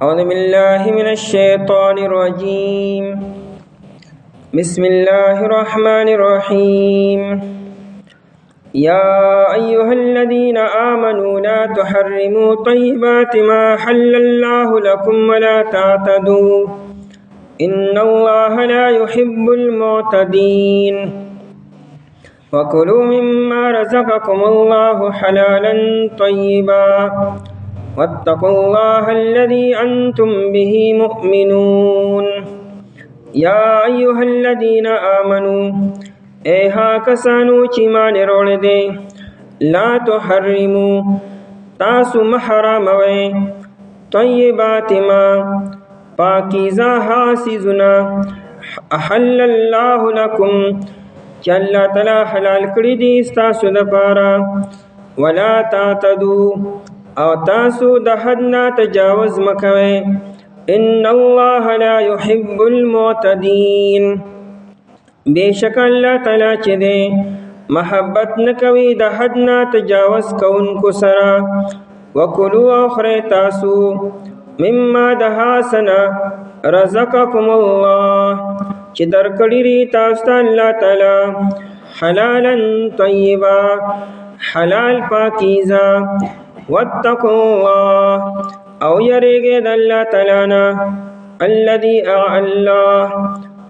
أعوذ بالله من الشيطان الرجيم. بسم الله الرحمن الرحيم. يا أيها الذين آمنوا لا تحرموا طيبات ما حل الله لكم ولا تعتدوا إن الله لا يحب المعتدين. وكلوا مما رزقكم الله حلالا طيبا واتقوا الله الذي أنتم به مؤمنون. یا ایها الذین آمنوا اے ہا کسانو چی مان روڑ دے لا تحرموا تاسو محراموے طیبات ما پاکیزہ حاسزنا احل اللہ لکم چی اللہ تعالی حلال کری دی استاسو دپارا ولا تعتدوا او تاسو دحدنا تجاوز مکوے ان اللہ لا يحب المعتدین بے شک اللہ تعالی چی دے محبت نکوی دا حدنا تجاوز کون کو سرا وکلو اخر تاسو مما دہاسنا رزقکم اللہ چی درکڑی ری تاستا اللہ تعالی حلالا طیبا حلال پاکیزا واتقوا اللہ او یریگے دا اللہ تعالیٰ الذی اللہ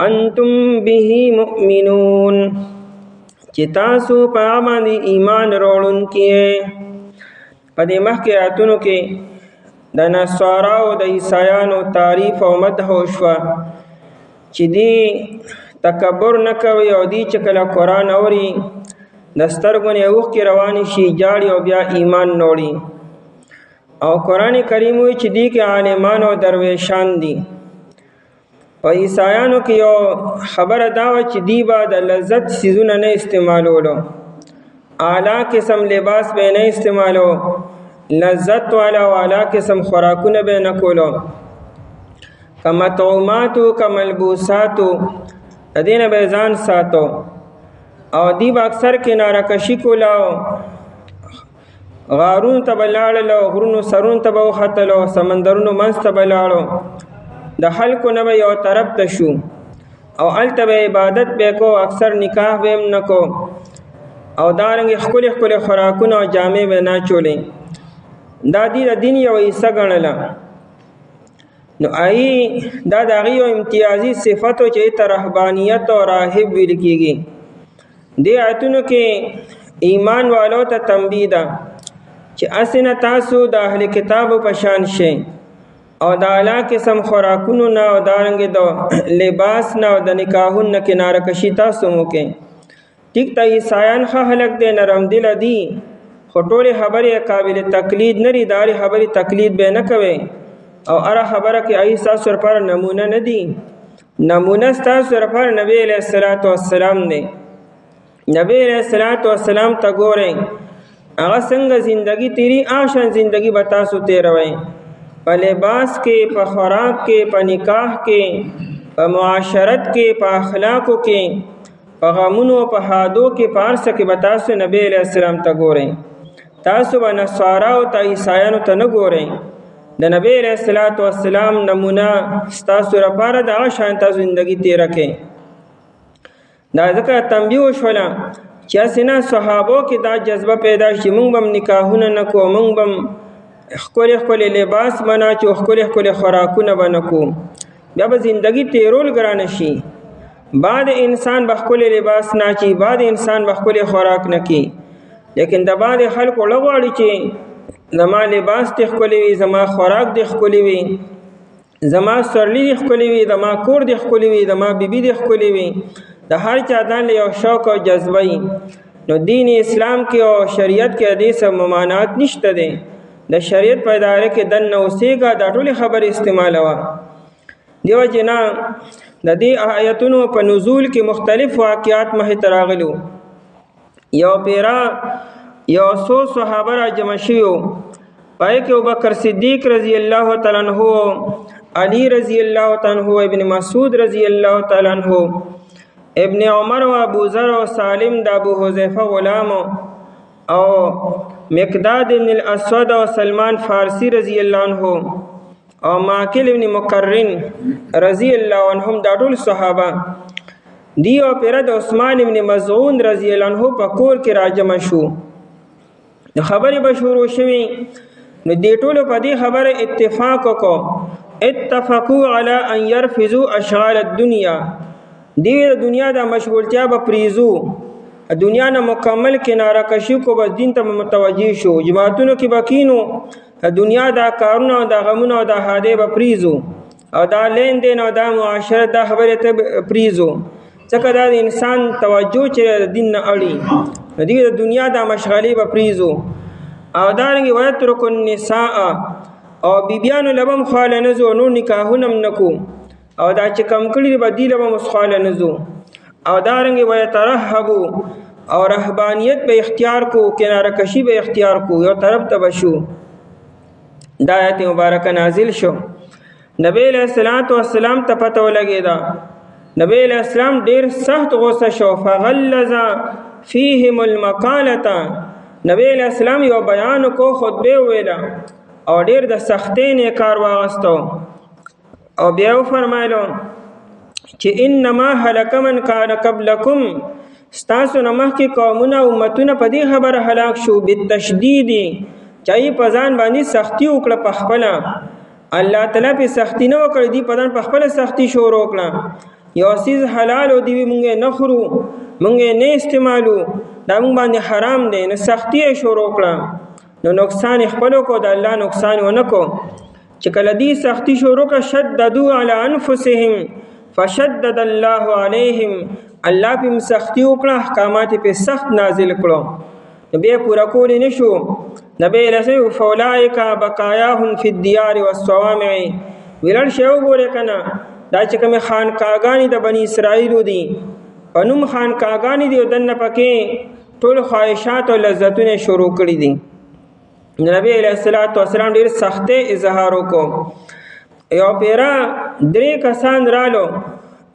انتم به مؤمنون چی تاسو پا آمانی ایمان روڑن کیے. پدی مخی آیتونو کے دا نصاراو دا عیسایانو تعریف و مدح و شوا چی دی تکبر نکوی او دی چکل قرآن اوری دسترگون اوخ کی روانی شی جاڑی و بیا ایمان نوڑی او قرآن کریم وی چی دی کے عالمان و درویشان دی. و عیسایانو کی یو خبر داو چی دی با دا لذت سیزون نے استعمالو لو اعلیٰ قسم لباس بے نے استعمالو لذت والا و اعلیٰ قسم خوراکون بے نکولو کمطعوماتو کملبوساتو دین بیزان ساتو او دی با اکثر کنارہ کشی کو لاو غارون تبلاړلو غرونو سرون تبو خطلو سمندرونو منځ تبلاړو د خلکو نه یو طرف ته شو او الته عبادت به کو اکثر نکاح به نکو او دارنګ خپل خپل خوراکونه او جامې به نه چولې دا دی د دین یو حصہ ګڼله نو ای دا دغه یو امتیازي صفاتو چې ته رهبانیت او راهب ویل کیږي. دې آیتونو کې ایمان والو ته تنبیه ده چې اسنه تاسو د اهل کتابو پشان شئ او د اعلی قسم خوراکونو نه او دارنګ د لباس نه او د نکاحون نه کناره کشي تاسو مو کې ټیک ته عیسایان خه خلق دې نرم دل دي خټوله خبره قابل تقلید نری داري خبره تقلید به نه کوي او اره خبره کې ایسا سر پر نمونه نه دي نمونه تاسو سر پر نبی علیہ الصلوۃ والسلام نے نبی علیہ الصلوۃ والسلام ته ګورئ هغه څنګه زندگی تیری آشان زندگی بتاسو تیروئ په لباس کې په خوراک کې په نکاح کې په معاشرت کې په اخلاقو کې په غمونو په حادو کې پارس کې بتاسو نبی علیہ السلام ته ګورئ تاسو به نصارا او عیسایانو ته نه ګورئ د نبی علیہ الصلوۃ والسلام نمونه تاسو لپاره د آشان تاسو زندگی تیر کړئ. دا ځکه تنبیه وشوله چې اسنه صحابو کې دا جذبه پیدا شي مونږ بم نکاحونه نکو مونږ بم خپل خپل لباس بنا چې خپل خپل خوراکونه بنکو بیا به زندگی تیرول ګران شي. بعد انسان بخپل لباس ناچی بعد انسان بخپل خوراک نکی لیکن د بعد خلکو لغواړي چې زما لباس ته خپل وي زما خوراک د خپل وي زما سرلی د خپل وي زما کور د خپل وي زما بیبي د خپل وي د هر چا دان له شوق او جذبه نو دین اسلام کې او شریعت کې حدیث ممانعت نشته ده د شریعت پیداره کې دن نو سیګه د ټول خبر استعمال وا دیو جنا د دې آیتونو په نزول کې مختلف واقعات مه تراغلو یو پیرا یو سو صحابه را جمع شیو پای کې ابوبکر صدیق رضی الله تعالی عنہ علی رضی الله تعالی عنہ ابن مسعود رضی الله تعالی عنہ ابن عمر و ابو ذر و سالم د ابو حذیفه غلام او مقداد بن الاسود و سلمان فارسی رضی اللہ عنہ او ماکل ابن مقرن رضی الله عنهم دا ټول صحابه دی او پیر د عثمان ابن مزعون رضی الله عنه په کور کې راجمع شو. د خبرې به شروع شوي نو دې ټولو په دې خبره اتفاق وکړو، اتفقوا علی ان يرفضوا اشغال الدنیا، دی د دنیا د مشغولتیا به پریزو، دنیا نه مکمل کناره کشي کو بس دین ته متوجه شو، جماعتونو کې بکینو دنیا دا کارونه او دا غمونه او دا حاده به پریزو او دا لین دین او دا معاشرت دا خبره ته پریزو، ځکه دا د انسان توجه چې دین نه اړي دی د دنیا دا مشغلې به پریزو. او دارنګه ويترك النساء او بیبیانو لبم خاله نزو نو نکاحونم نکو او دا چې کم کړي به دی لبم خاله نزو. او دارنګه ويترهبو او رهبانیت به اختیار کو، کناره کشي به اختیار کو، یو طرف ته بشو. دا آیت مبارکه نازل شو، نبی علیہ السلام ته پته ولګیدا، نبی علیہ السلام ډیر سخت غوسه شو، فغلظ فیهم المقالة، نبی علیہ السلام یو بیان کو، خطبه ویلا او ډیر د سختۍ نه کار واغستو او بیا فرمایلو چې انما هلک من کان قبلکم، ستاسو نه مخکې قومونه امتونه په دې خبره هلاک شو، بالتشدید چای په ځان باندې سختی وکړه، په خپل الله تعالی په سختی نه وکړه، دی په ځان په خپل سختی شروع وکړه، یو سیز حلال او دی مونږ نه خورو، مونږ نه استعمالو، دا مونږ باندې حرام دی، نه سختی شروع کړه، نو نقصان خپل کو د الله نقصان ونکو. چې کله دی سختی شروع کړه، شددوا علی انفسهم فشدد الله علیهم، الله په سختی وکړه، احکامات په سخت نازل کړو، بیا پورا کولی نشو. نبی رسول فولائک بقایاهم فی الدیار والصوامع، ویلل شو ګوره کنه دا چې کوم خانقاګانی د بنی اسرائیل دي، پنوم خانقاګانی دی، دنه پکې ټول خواهشات او لذتونه شروع کړی دي. نبی علیہ السلام ډیر سخته اظهار وکړو. یو پیرا درې کسان رالو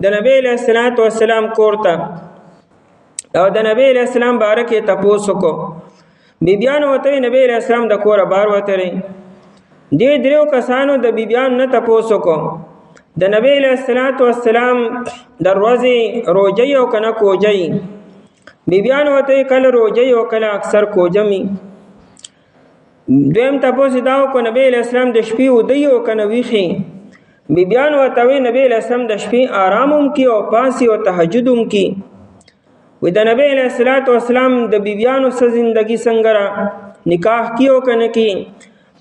د نبی علیہ السلام کورته او د نبی علیہ السلام بارکه تپوس وکړو. بیبیانو وته نبی علیہ السلام د کوره بار وته دې دریو کسانو د بیبیان نه تپوس وکړو، د نبی علیہ السلام دروازه روجي او کنه کوجي، بیبیانو وته کله روجي او کله اکثر کوجمي. دویم تپوس داو کو نبی علیہ السلام د شپې ودی او کنه ویخي، بیبیانو وته نبی علیہ السلام د شپې آراموم کی او پاسی او تهجدوم کی. وی د نبی علیہ السلام د بیبیانو سره زندگی څنګه نکاح کیو کنه کی،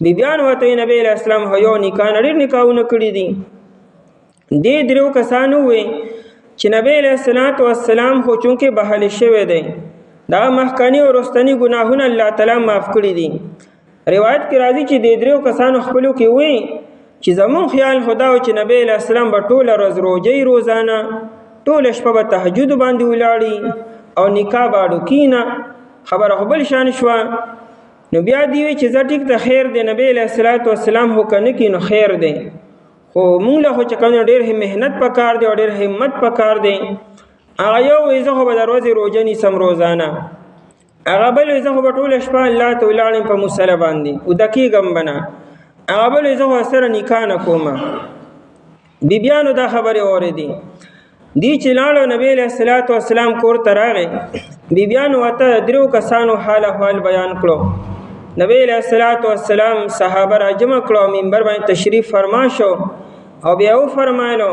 بیبیانو وته نبی علیہ السلام هيو نکاح نړۍ نکاحونه کړی دي. دې درو کسانو وی چې نبی علیہ السلام خو چونکه بحال شوی دی، دا مخکنی او رستنی گناهونه الله تعالی معاف کړی دي. روایت کې راځي چې دې درو کسانو خپلو کې وی چې زمون خیال خدا او چې نبی علیہ السلام به ټول ورځ روزي روزانه ټول شپه به تهجد باندې ولاړی او نکاح باندې کینا، خبره خپل شان شو. نو بیا دی چې زټیک ته خیر دی، نبی علیہ السلام هو کنه کی نو خیر دی، خو مونږ له چې کنه ډېر مهنت پکار دی او ډېر همت پکار دی. هغه یو ویزه خو به دروازه روزنی سم روزانه، هغه بل ویزه خو به ټول شپه الله تعالی په مصلی باندې او دقیقم بنا، هغه بل ویزه خو سره نکاح نه کومه. بیبیانو دا خبره اوریدي، دی چې لاړو نبی علیہ السلام کور ته راغی، بیبیانو ته درو کسانو حال احوال بیان کړو. نبی علیہ السلام صحابه را جمع کړو، منبر باندې تشریف فرما شو او بیا و فرمایلو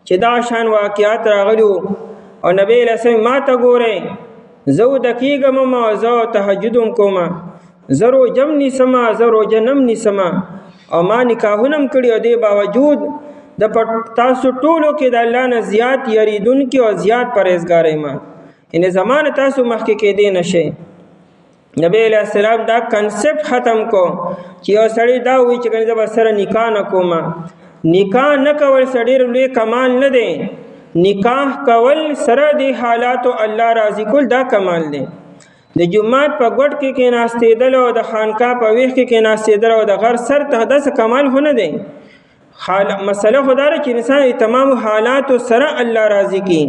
چې دا شان واقعات راغلو او نبی علیہ السلام ما ته ګوره، زو دقیقم ما زو تهجدم کوما، زرو جم نسما زرو جنم نسما، او ما نکاحونم کړی او دې باوجود د تاسو ټولو کې د الله نه زیات یریدون کې او زیات پرهیزګارې ما، ان زمانه تاسو مخکې کې دی نشي. نبی علیہ السلام دا کنسپٹ ختم کو چې یو سړی دا وی چې کنه زبر سره نکاح نه کوم، نکاح نه کول سړی لوی کمال نه دی، نکاح کول سره دی حالات او الله راضی کول دا کمال دی. د جمعات په ګډ کې ناستېدل او د خانقاه په ویښ کې ناستېدل او د غر سر ته داس کمال هونه دی. مسله خدای چې انسان تمام حالات سره الله راضی کی،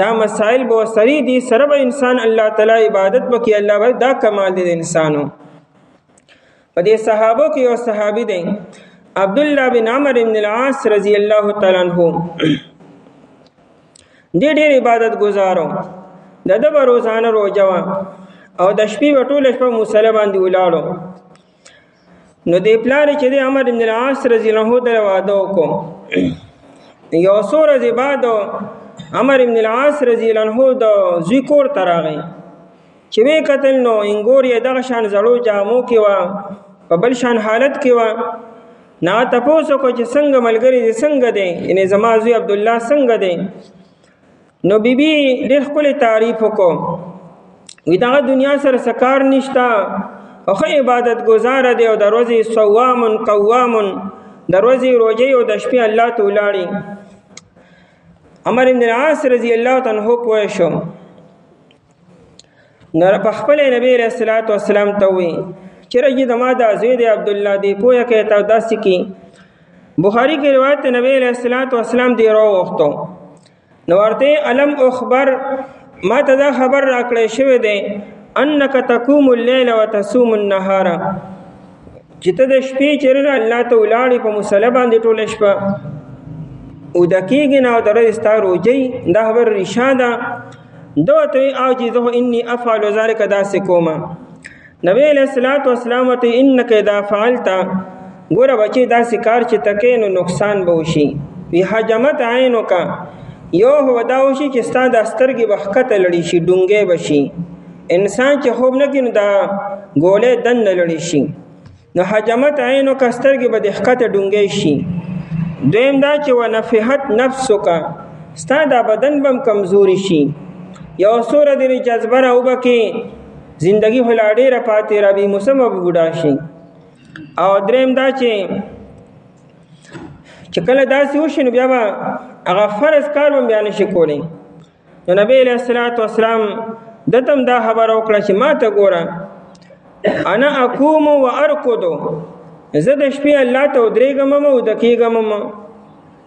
دا مسائل بو سری دي سره به انسان الله تعالی عبادت وکي، الله دا کمال دي انسانو. په دې صحابه کې یو صحابي دی، عبدالله بن عمر بن العاص رضی الله تعالی عنہ ډېر عبادت گزارو د به روزانه روژه وه او د شپې به ټوله شپه مصلی باندې ولاړو. نو د پلار چې د عمر بن العاص رضی الله عنه د واده وکړو. یو څو ورځې بعد عمر بن العاص رضی الله عنه د زوی کور ته راغی چې وی کتل نو انګور یې دغه شان زړو جامو کې وه، په بل شان حالت کې وه. نه تپوس وکړو چې څنګه ملګری دی، څنګه دی، یعنې زما زوی عبدالله څنګه دی. نو بیبي ډېر ښکلی تعریف وکړو، وی دغه دنیا سره څه کار نشته او ښه عبادت ګزاره دی او د ورځې صوامن قوامن، د ورځې روژې او د شپې الله ته ولاړې. عمر بن العاص رضی الله عنه پوه شو، نو په خپله نبی علیه الصلاة والسلام ته ووایي چې رجې زما دا زوی دی عبدالله دی، پوهه کوې ته داسې کړي. بخاري کې روایت د نبی علیه الصلاة والسلام دی راوغوښتو، نو ورته علم اخبر، ما ته دا خبر راکړی شوی دی انک تقوم اللیل وتصوم النهار، چې ته د شپې چېرې الله ته ولاړې په مصلی باندې ټوله شپه اوده کېږي نه او د ورځې ستا روژې، دا خبر رښا ده. ده ورته وایي عاجزه انی افعل ذلک، داسې کومه. نبی علیه الصلاة والسلام ورته انک اذا فعلت، ګوره بچې داسې کار چې ته کوې نو نقصان به وشي. وی حجمت عینک، یو هو دا وشي چې ستا دا سترګې به ښکته لړې شي، ډونګې به شي. انسان چې خوب نه کوي نو دا ګولې دننه لړې شي، نو حجمت عینک، سترګې به د ښکته ډونګې شي. دویم دا چې ونفحت نفسک، ستا دا بدن به هم کمزوري شي، یو څوره دې جذبه راوبکې، زندگی خو لا ډېره پاتې را بې موسمه به بوډا شي. او دریم دا چې کله داسې وشي نو بیا به هغه فرض کار به بیا نشي کولی. نو نبی علیه الصلاة والسلام دته هم دا خبره وکړه چې ما ته ګوره، انا اقوم و ارقدو، زه د شپې الله ته ودرېږم او وده کېږم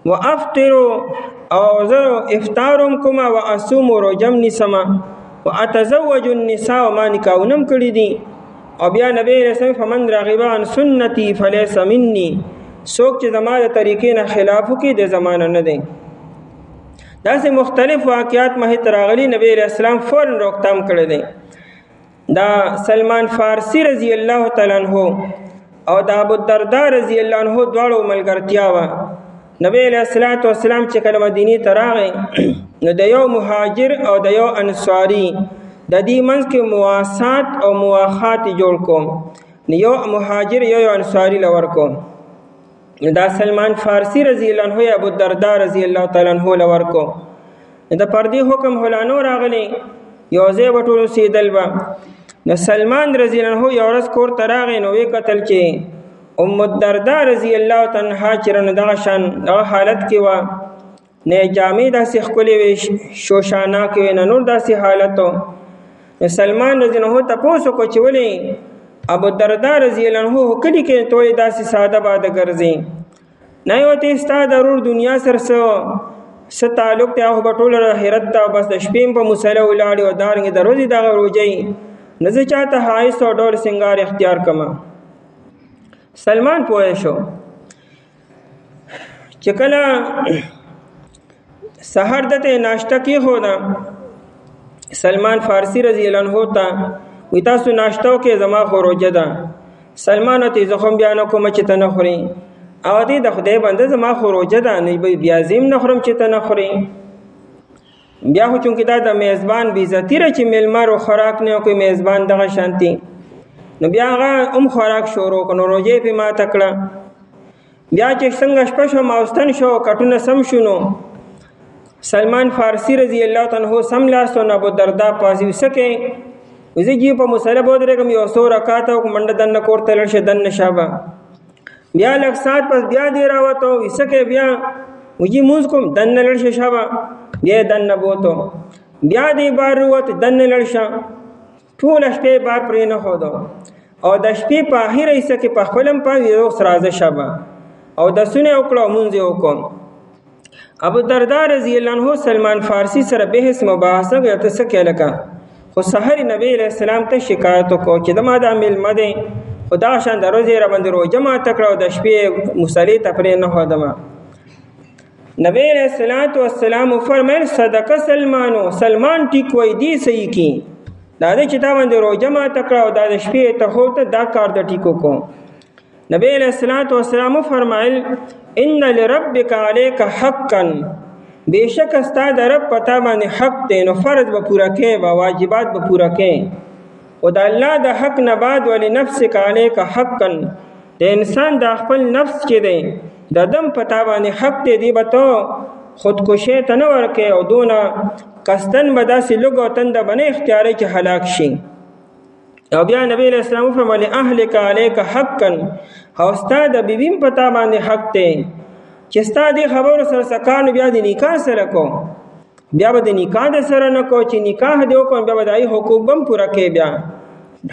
و افطرو، او زه افطار هم کوم و اصوم، روژه هم نیسم و اتزوج النساء، ما نکاحونه هم کړي دي. او بیا نبی علیه السلام فمن رغب عن سنتي فلیس مني، څوک چې زما د طریقې نه خلاف وکړي د زمانه نه دی. داسې مختلف واقعات مخې ته راغلي، نبی علیه السلام فوراً روکتام کړی دی. دا سلمان فارسی رضی الله تعالی عنہ او د ابوالدرداء رضی الله عنہ دواړو ملګرتیا وه. نبی علیه الصلاة والسلام چې کله مدینې ته راغی نو د یو مهاجر او د یو انصاري د دې منځ کې مواسات او مواخات جوړ کوم، یو مهاجر یو انصاري له ورکو. دا سلمان فارسی رضی الله عنه ابوالدرداء رضی الله تعالی عنہ له ورکو. د پردې حکم هلانو راغلی، یو ځای به ټول اوسېدل به. نو سلمان رضی الله عنه یو ورځ کور ته راغی، نو ویې کتل چې ام الدرداء رضی الله تعالی عنها چې رانه دغه شان دغه حالت کې وه، نه جامې داسې ښکلې وې، شوشاناکې وې، نه نور داسې حالت و. نو سلمان رضی الله عنه تپوس وکړو چې ولې ابوالدرداء رضی الله عنه کلي کې ته ولې داسې ساده باده ګرځې؟ نه یې ورته ستا ضرور دنیا سره څه تعلق دی، هغه به ټوله آخرت ته بس د شپې په مصلی ولاړې او دارنګې د ورځې دغه روژې، نه زه چاته ښایست او ډول سنګار اختیار کړم. سلمان پوه شو چې کله سحر دته ناشته کېښوده سلمان فارسی رضی الله عنه ته، وی تاسو ناشته وکړئ زما خو روژه ده. سلمان ورته زه خو بیا نه کومه چې ته نه خورې، او دې د خدای بنده زما خو روژه ده، نو بیا زه هم نه خورم چې ته نه خورې. بیا خو چونکې دا د میزبان بېعزتي ده چې میلمه رو خوراک نه وکړي، میزبان دغه شانتي، نو بیا هغه هم خوراک شروع کړ، نو روژې پې ماته کړه. بیا چې څنګه شپه شوه ماوستن شو، کټونه سم شو، نو سلمان فارسی رضی الله عنه سملاست او ابوالدرداء پاسې څه کوې؟ زه جی په مصلی به ودرېږم، یو څو رکاته وکړم، منډه دننه کور ته لاړ شه، دننه شابه. بیا لږ ساعت پس بیا دې راوتو، څه کوې؟ بیا وجي مونځ کوم، دننه لاړ شه شابه. بیا یې دننه بوتو، بیا دې بار ووت، دننه لاړ شه. ټوله شپې بار پرې نه ښودو، او د شپې په اخره حصه کې په خپل هم پاوي اوس راځه شابه، او دسونه یې وکړه او مونځ یې وکړو. ابوالدرداء رضی الله عنه سلمان فارسی سره بحث مباحثه کوي، ته څه کوې لکه؟ خو سحر نبی علیہ السلام ته شکایت وکړو چې زما دا میلمه دی، خدا شان د ورځې را باندې روژه ماته کړه او د شپې مصلي ته پرې نه ښودمه. نبی علیہ الصلوۃ والسلام فرمایل صدقه سلمان ټیک وای دی صحیح کی دا د چې تا باندې روژه ماته کړه او دا د شپې ته خو ته دا کار د ټیکو کو. نبی علیہ الصلوۃ والسلام فرمایل ان لربک علیک حقا بیشک استا د رب پتا باندې حق دی نو فرض به پورا کې با واجبات به پورا کې او د الله د حق نه بعد ولی نفسک علیک حقا د انسان د خپل نفس چې دی د دم پتا باندې حق دی به تو خودکشي ته نه ورکې او دونه قصدن به داسې لږ او تنده به نه اختیاري چې هلاک شي. او بیا نبی علیہ السلام فرمایي اهلک علیک حقا او ستا د بیبیم پتا باندې حق دی چې ستا دې خبرو سره سکانو بیا د نکاح سره کو بیا به د نکاح د سره نه کو چې نکاح دې وکړو بیا به د حقوق بم پوره کې بیا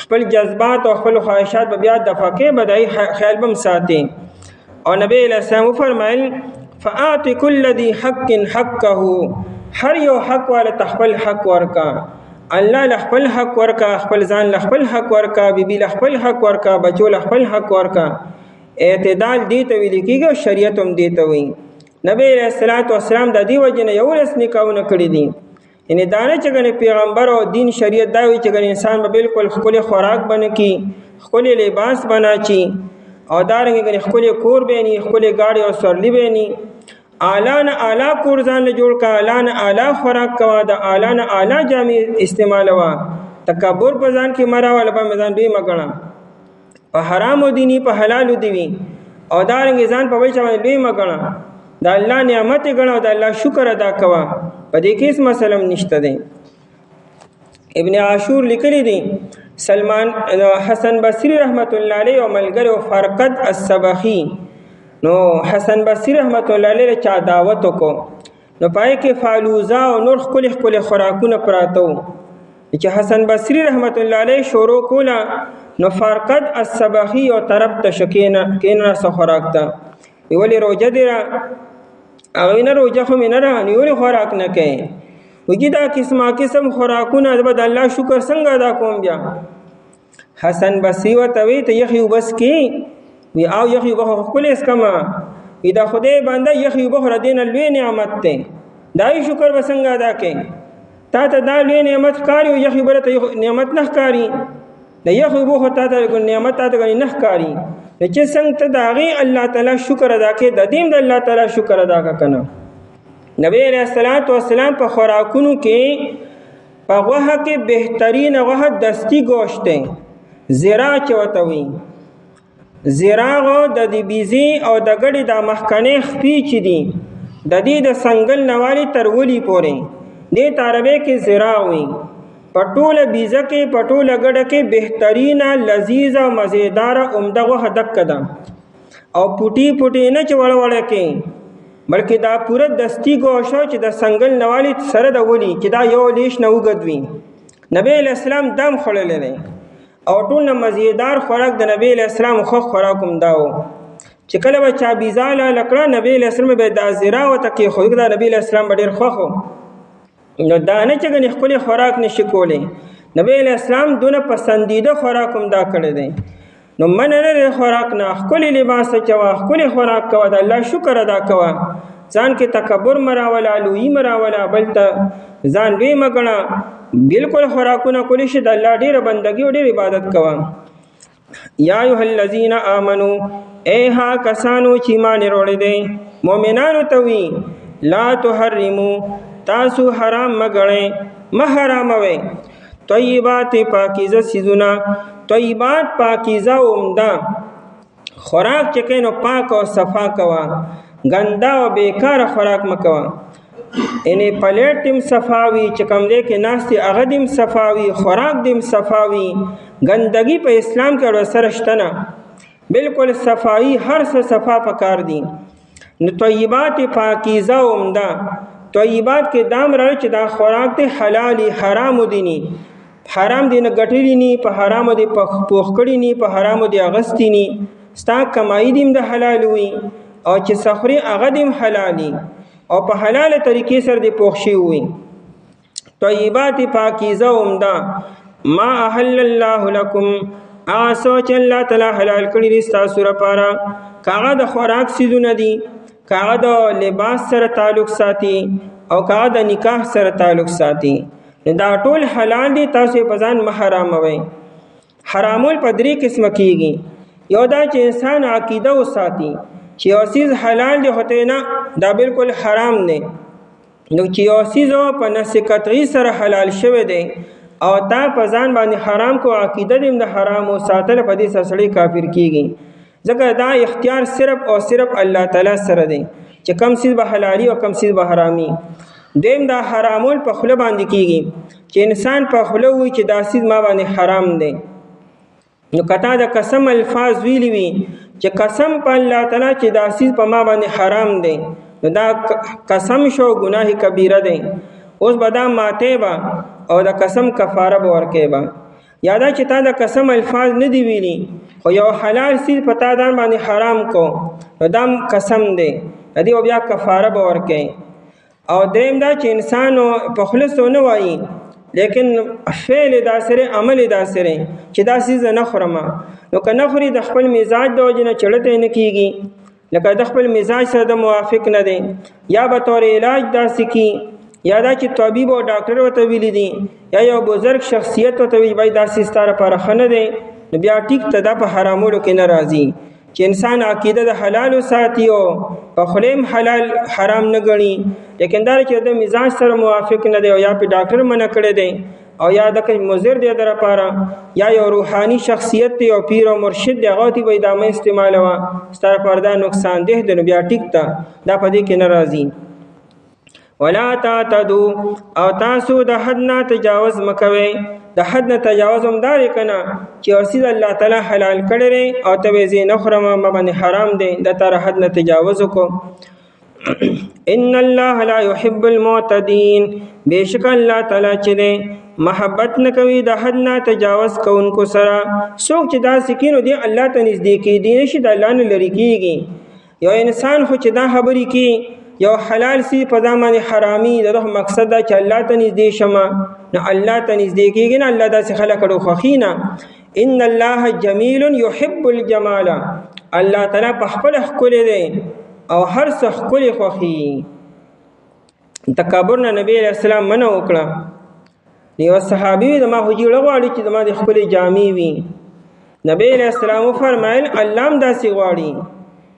خپل جذبات او خپل خواهشات به بیا دفع کې به د خیال بم ساتي. او نبی علیہ السلام فرمایل فآت کل ذی حق حقه هر یو حق والا تخپل حق ورکا الله لخپل حق ورکا خپل ځان لخپل حق ورکا بیبي لخپل حق ورکا بچو لخپل حق ورکا. اعتدال دی ته ویل کېږي شریعت هم دی ته وایي. نبی علیہ الصلوۃ والسلام د دې وجه نه یو لس نکاحونه کړي دي یعنی دا نه چې ګنې پیغمبر او دین شریعت دا وایي چې ګنې انسان به بالکل خپل خوراک بنه کی خپل لباس بنا چی او دارنګ ګنې خپل کور به ني خپل گاڑی او سورلی به ني اعلی نه اعلی کور ځان له جوړ کا اعلی نه اعلی خوراک کوا د اعلی نه اعلی جامې استعمالوا تکبر په ځان کې مرا ول په میدان دوی مګنا په حرام دي ني په حلال دي وي او دارنګ ځان په وجه باندې دوی مګنا د الله نعمت غنو د الله شکر ادا کوا په دې کې څه مسلم نشته دی. ابن عاشور لیکلی دی سلمان حسن بصری رحمت الله علیه او ملګری فرقد السبخی نو حسن بصری رحمت الله علیه چا دعوت کو نو پای کې فالوزا او نور خپل خوراکونه پراتو چې حسن بصری رحمت الله علیه شروع کولا نو فرقد السبخی او طرف ته شکینه کینه سره خوراک ته ویلی روزه دی هغه نه روزه خو نه را نیول خوراک نه کوي وګي دا قسم خوراکونه د الله شکر څنګه ادا کوم. بیا حسن بصری وتوی ته یخي وبس کی وی او یخي وبخ خپل اس کما وی دا خدای بنده یخي وبخ را دین لوی نعمت ته دای شکر وسنګ ادا کوي تا ته دا لوی نعمت کاری او یخي برته نعمت نه کاری د یخي وبخ ته ته نعمت ته نه کاری چې څنګه ته داغي الله تعالی شکر ادا کوي د دین د الله تعالی شکر ادا کنه. نبی علیہ الصلوۃ والسلام په خوراکونو کې په غوښه کې بهترین غوښه دستی گوشت دی زیرا چوتوي زیراغو د دې بیزی او د ګډي د مخکنه خپي چي دي د دې د سنگل نوالی ترولی پورې دې عربی کې زیرا وي پټوله بیزه کې پټوله ګډه کې بهترین لذیذ او مزیدار عمده غوښه دک ده او پټي نه چوړوړه کې بلکې دا پوره دستی گوشو چې د سنگل نوالی سره د ولی چې دا یو لیش نه وګدوي. نبی علیہ السلام دم خړلې نه او ټول مزیدار خوراک د نبی علیہ السلام خو خوراکم داو چې کله به چا بيزاله لکړه نبی علیہ السلام به د زیرا او تکي خو د نبی علیہ السلام ډیر خوخو نو دا نه چې غني خپل خوراک نشي کولی. نبی علیہ السلام دونه پسندیده خوراکم دا کړی دی نو من نه خوراک نه خپل لباس چوا خپل خوراک کوا د الله شکر ادا کوا ځان کې تکبر مراولا لوی مراولا بلته ځان وی مګنا بالکل خوراکونه کولی شي د الله ډیره بندګي او ډیره عبادت کوا. یا ایه الذین آمنو اے ها کسانو چې ایمان وروړي دي مؤمنانو ته وی لا تحرمو تاسو حرام مګړې محراموي طیبات پاکیزه سيزونه طیبات پاکیزه عمده خوراک چې کینو پاک او صفا کوا ګندا او بیکار خوراک مکوا انې پلیټ تم صفاوي چې کوم دې کې ناشتي هغه دم صفاوي خوراک دم صفاوي ګندګي په اسلام کې ور سره شته نه بالکل صفائی هر څه صفا پکار دي. نو طیبات پاکیزه عمده طیبات کې دام راځي چې دا خوراک ته حلالي حرام دي ني حرام دي نه ګټلي ني په حرام دي پوخ کړي ني په حرام دي اغستی ني ستا کمای دیم د حلال وي او چې سخري هغه دیم حلالي او په حلاله طریقې سره دي پوښ شي وي. طیبات پاکیزه عمده ما احل الله لكم هغه څه چې الله تعالی حلال کړي دي ستاسو لپاره، که هغه د خوراک څیزونه دي، که هغه د لباس سره تعلق ساتي او که هغه د نکاح سره تعلق ساتي، دا ټول حلال دي. تاسو یې په ځان مه حراموئ. حرامول په درې قسمه کېږي. یو دا چې انسان عقیده وساتي چې یو څیز حلال دی خو ته نه دا بالکل حرام دی، نو چې یو څیز په نص قطعي سره حلال شوی دی او تا په ځان باندې حرام کو، عقیده دې د حرام وساتل، په دې سره سړی کافر کېږي. ځکه دا اختیار صرف او صرف الله تعالی سره دی چې کم څیز به حلالي او کم څیز به حرامي. دویم دا حرامول په خوله باندې کېږي چې انسان په خوله وایي چې دا څیز ما باندې حرام دی. نو کتا د قسم الفاظ ویلی وي چې قسم په الله تعالی چې دا څیز په ما باندې حرام دی، نو دا قسم شو گناه کبیره دی. اوس به دا ماته به او د قسم کفاره به ورکوي به. یا دا چې تا د قسم الفاظ نه دی ویلي خو یو حلال څیز په تا ځان باندې حرام کو، نو دا قسم دی، د دې بیا کفاره به ورکوي. او دریم دا چې انسان په خلص نه وایي لیکن فعل دا سره عمل دا سره چې دا څیز نه خورم، نو که نه خوري د خپل مزاج د وجې نه چړته نه کېږي، لکه د خپل مزاج سره د موافق نه دی، یا به طور علاج داسې کی، یا دا چې طبیب او ډاکټر ورته ویلي دي، یا یو بزرګ شخصیت ورته ویلي بای دا څیز ستا لپاره ښه نه دی، نو بیا ټیک ته دا په حرامولو کې نه راځي. چې انسان عقیده د حلالو ساتي او په خوله حلال حرام نه ګڼي، لیکن دا چې د مزاج سره موافق نه دی او یا په ډاکټر منع کړی دی او یا د کوم مضر دی در لپاره، یا یو روحاني شخصیت دی او پیر او مرشد دی، هغه ته به دا مې استعمالوه ستاسو لپاره دا نقصان ده دی، نو بیا ټیک ته دا په دې کې نه راځي. ولا تعتدوا او تاسو د حد نه تجاوز مکوئ. د حد نه تجاوز هم دا دی کنه چې اوسید الله تعالی حلال کړی او ته یې نه خورم ما باندې حرام دی، د تر حد نه تجاوز وکړو. ان الله لا يحب المعتدين، بشک الله تعالی چې دی محبت نه کوي د حد نه تجاوز کوونکو سره. څوک چې دا سکینو دی الله ته نږدې کېدی نشي، د الله نه لرې کېږي. یو انسان خو چې دا خبرې کوي یو حلال سی په ځامن حرامي، دغه مقصد دا چې الله ته نږدې شمه، نو الله ته نږدې کېږي نه، الله داسې خلک کړو خوښینه. ان الله جمیل یحب الجمال، الله تعالی په خپل ښکلی دی او هر څه ښکلی خوښي. تکبر نه نبی علیہ السلام منع وکړه. یو صحابي زما خو جوړه غواړي چې زما د خپلې جامې وي. نبی علیہ السلام وفرمایل الله هم داسې غواړي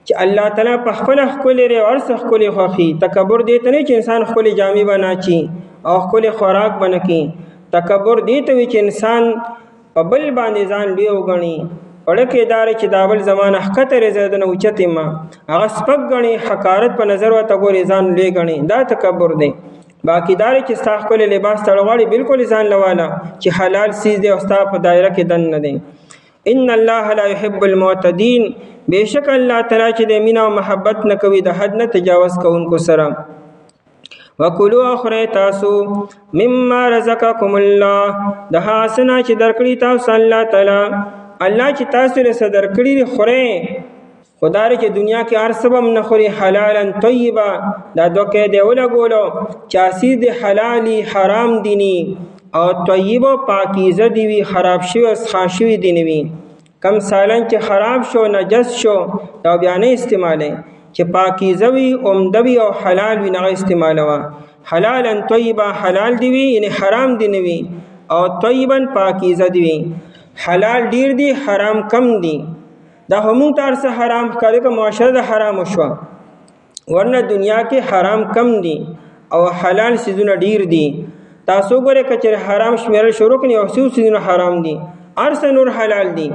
چې الله تعالی په خپل ښکلی دی او هر څه ښکلی خوښي. تکبر دې ته نه چې انسان خپلې جامې به ناچي او ښکلی خوراک به نه کړي. تکبر دې ته وي چې انسان په بل باندې ځان لوی وګڼي، وړکې دار چې دا بل زمانه ښکته رضا د نه اوچتې ما هغه سپک ګڼي، حقارت په نظر ورته ګوري، ځان لوی ګڼي، دا تکبر دی. باقی دار چې ستا ښکلی لباس تړ غواړي بالکل ځان لواله چې حلال سیز دی او ستا په دایره کې دن نه دی. ان الله لا يحب المعتدين، بشک الله تعالی چې د مینا او محبت نه کوي د حد نه تجاوز کوونکو سره. وکلوا اخری تاسو مما رزقکم الله، د حسنا چې درکړي تاسو الله تعالی، الله چې تاسو له صدر کړي خوري، خدای چې دنیا کې هر سبب نه خوري حلالا طیبا، دا دوکه دی ولګولو چاسی دی حلالي حرام دینی او طیب او پاکیزه دی وی، خراب شوی او خاشوی دی نوی. کم سالن چې خراب شو نجس شو دا بیا نه استعماله، چې پاکیزه وی عمده وی او حلال وی نه استعمالوا. حلالا طیبا حلال دی وی یعنی حرام دی نوی، او طیبا پاکیزه دی وی. حلال ډیر دی حرام کم دی، دا همون تر څه حرام کړي که معاشره د حرام شو، ورنه دنیا کې حرام کم دی او حلال سيزونه ډیر دي. تاسو ګوره کچره حرام شمیرل شروع کړي او څو سيزونه حرام دي، ارسه نور حلال دي،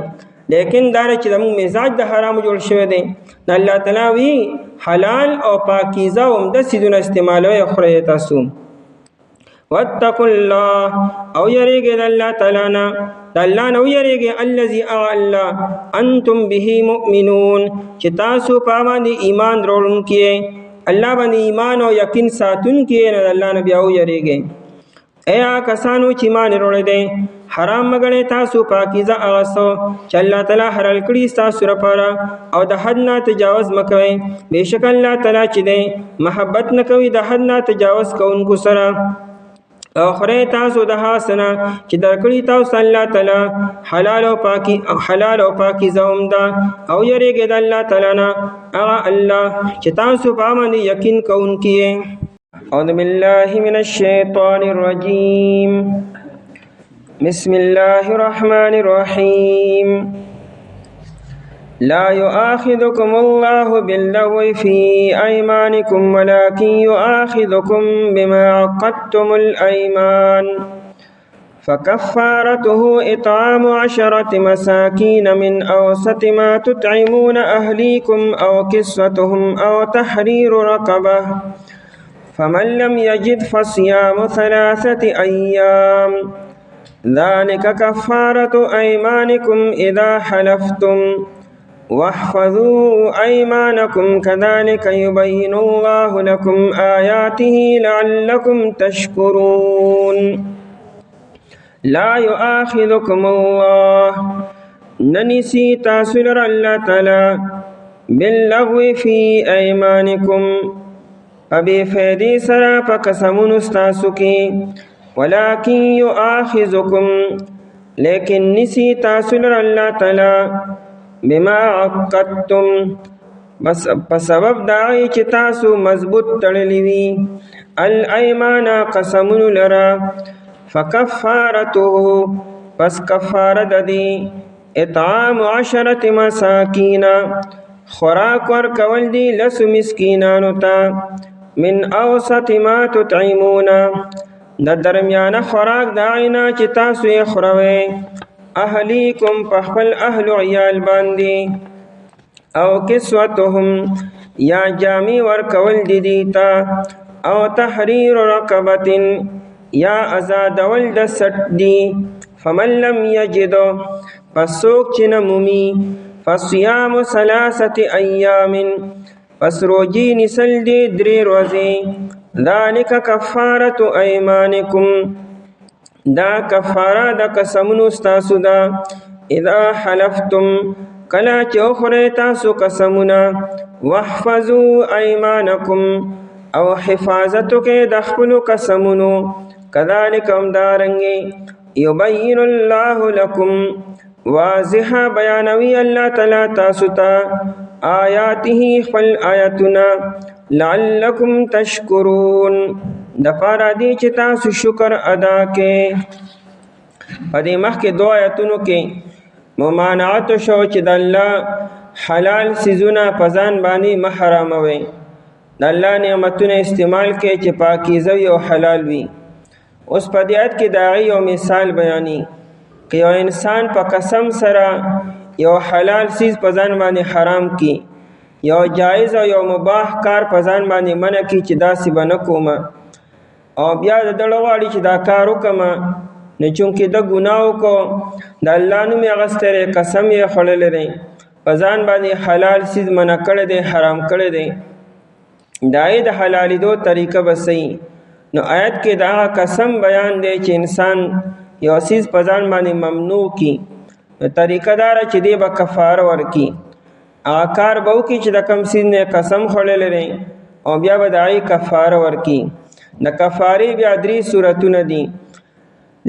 لیکن دا چې زموږ مزاج د حرام جوړ شوی دی. الله تعالی وی حلال او پاکیزه او د سيزونه استعمالوي خوري تاسو. واتقوا الله، او یریږي د الله تعالی نه، د الله نه یریږي الذي الله انتم به مؤمنون، چې تاسو په باندې ایمان وروړونکي، الله باندې ایمان او یقین ساتونکي نه، الله نه بیا یریږي. ایا کسانو چې ایمان وروړي دي، حرام مګنه تاسو پاکیزه هغه څه چې الله تعالی حلال کړی تاسو لپاره، او د حد نه تجاوز مکوئ. بهشکه الله تعالی چې دی محبت نه کوي د حد نه تجاوز کوونکو سره. او خورئ تاسو د حسنه چې درکړي تاسو الله تعالی حلال او پاکیزه هم ده او یریږئ د الله تعالی نه هغه الله چې تاسو په هغه باندې یقین کوونکي یې. اعوذ بالله من الشیطان الرجیم. بسم الله الرحمن الرحیم. لا يؤاخذكم الله باللغو في أيمانكم ولكن يؤاخذكم بما عقدتم الأيمان فكفارته إطعام 10 مساكين من أوسط ما تطعمون أهليكم أو كسوتهم أو تحرير رقبة فمن لم يجد فصيام 3 أيام ذلك كفارة أيمانكم إذا حلفتم واحفظوا أيمانكم كذلك يبين الله لكم آياته لعلكم تشكرون. لا يؤاخذكم الله ننسي تاسر الله تعالى باللغو في أيمانكم أبي فيدي سرا فكسمون استاسكي ولكن يؤاخذكم لكن نسي تاسر الله تعالى بما عقدتم بس سبب داعی چې تاسو مضبوط تړلی وي الایمان قسمون لرا فکفارته پس کفاره د دې اطعام 10 مساکین خوراک ورکول دي 10 مسکینانو ته من اوسط ما تطعمون د درمیانه خوراک داعینا چې تاسو یې خوروئ اهلیکم پخپل اهل عیال باندې او کسوتهم یا جامی ورکول دیتا او تحریر رقبت یا ازادول د سټ دی فمن لم یجد پس څوک چې نمومي فصیام 3 ایام پس روجی نسل دی 3 ورځې ذالک کفارة ایمانکم دا کفاره د قسمونو ستاسو ده اذا حلفتم کله چې وخورئ تاسو قسمونه واحفظوا ایمانکم او حفاظت وکئ د خپلو قسمونو کذلک همدارنګې یبین الله لکم واضحه بیانوي الله تعالی تاسو ته آیاته خپل آیاتونه لعلکم تشکرون د پاره دی چې تاسو شکر ادا کړئ. په دې مخکې 2 آیاتونو کې ممانعت شو چې د الله حلال سیزونه په ځان باندې مه حراموئ، د الله نعمتونه استعمال کړئ چې پاکیزه وي او حلال وي. اوس په دې آیت کې د هغې یو مثال بیاني که یو انسان په قسم سره یو حلال سیز په ځان باندې حرام کړي، یو جایز او یو مباح کار په ځان باندې منع کړي چې داسې به نه کومه او بیا د دړه غواړي چې دا کار وکړمه، نو چونکې د ګناه وکړو د الله نوم یې اخیستی دی، قسم یې خوړلی دی، په ځان باندې حلال سیز منع کړی دی، حرام کړی دی، د هغې د حلالېدو طریقه به صحیح. نو آیت کې د هغه قسم بیان دی چې انسان یو سیز په ځان باندې ممنوع کړي، نو طریقه دا ده چې دی به کفاره ورکړي، هغه کار به وکړي چې د کوم سیز نه قسم خوړلی دی او بیا به د هغې کفاره ورکړي. د کفارې بیا 3 صورتونه دي.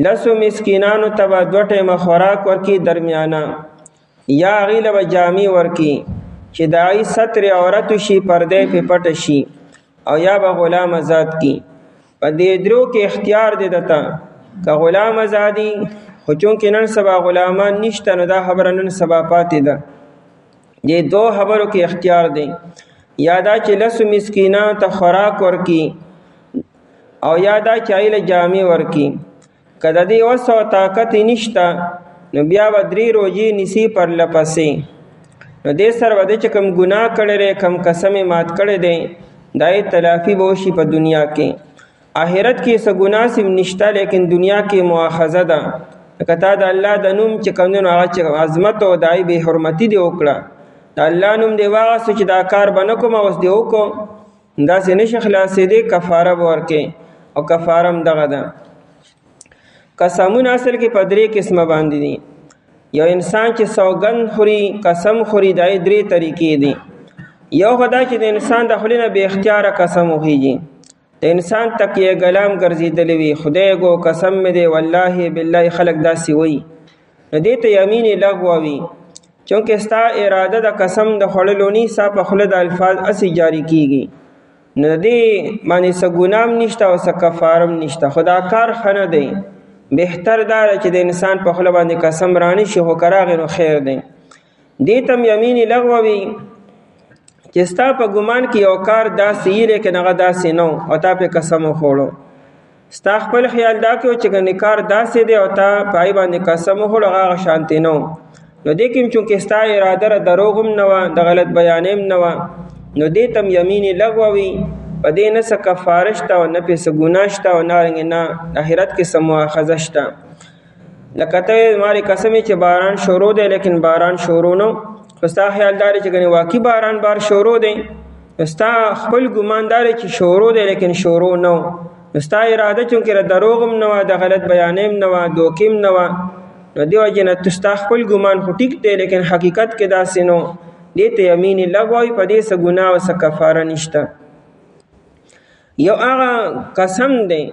10 مسکینانو ته به 2 ټیمه خوراک ورکړي درمیانه، یا هغې له به جامې ورکړي چې د هغې ستر عورت شي، پردی پې پټه شي، او یا به غلام آزاد کړي. په دې 3 کې اختیار دی دته، که غلام آزادي خو چونکې نن سبا غلامان نشته نو دا خبره نن سبا پاتې ده. دې 2 خبرو کې اختیار دی، یا دا چې 10 مسکینانو ته خوراک ورکړي او یا دا چې هغې له جامې ورکړي. که د دې وس او طاقت یې نشته نو بیا به 3 روژې نیسي پرله پسې. نو دې سره به دی چې کوم ګناه کړی دی، کوم قسم یې مات کړی دی، دا یې تلافي به وشي په دنیا کې. آخرت کې څه ګناه سم نشته، لیکن دنیا کې مؤاخذه ده. که تا د الله د نوم چې کوم دی نو هغه چې عظمت او د هغې بې حرمتي دې وکړه، د الله نوم دې واغسته چې دا کار به نه کوم اوس دې وکړو، داسې نشي خلاصېدی، کفاره به ورکړې او کفاره هم دغه ده. قسمونه اصل کې په 3 قسمه باندې دي. یو انسان چې سوګند خوري، قسم خوري، دا 3 طریقې دي. یو خو دا چې د انسان د خولې نه بې اختیاره قسم وخیږي، د انسان تکیه ګلام ګرځېدلی وي خدای گو قسم مې دی والله بالله خلک داسې وایي نو دې ته یمین لغو وي چونکې ستا اراده د قسم د خوړلو نی ستا په خوله د الفاظ اسې جاری کیږي نو دې باندې څه ګنام نشته او څه کفارم نشته خو دا کار ښه نه دی بهتر دا چې د انسان په خوله باندې قسم رانی شي خو که راغی نو خیر دی دې ته هم یمین لغو وي چې ستا په ګمان کې یو کار داسې یي لیکن هغه داسې نه او تا پې قسم وخوړو ستا خپل خیال دا کوي چې ګنې کار داسې دی او تا په هغې باندې قسم وخوړو هغه شانتې نه نو دې کې هم چونکې ستا اراده د دروغ هم نه وه د غلط بیانې هم نه وه نو دې ته هم یمین لغوه وي په دې نه څه کفاره شته او نه پې څه ګناه شته او نارنګې نه آخرت کې څه مؤاخذه شته لکه ته مارې قسم چې باران شروع دی لیکن باران شروع نه خو ستا خیال دا دی چې ګنې واقعي باران بار شروع دی نو ستا خپل ګمان دا دی چې شروع دی لیکن شروع نه نو ستا اراده چونکې د دروغ هم نه وه د غلط بیانې هم نه وه دوکې هم نه وه نو دې وجې نه ستا خپل ګمان خو ټیک دی لیکن حقیقت کې داسې نو دې ته یمین لغو وایي په دې څه ګناه او څه کفاره نشته یو هغه قسم دی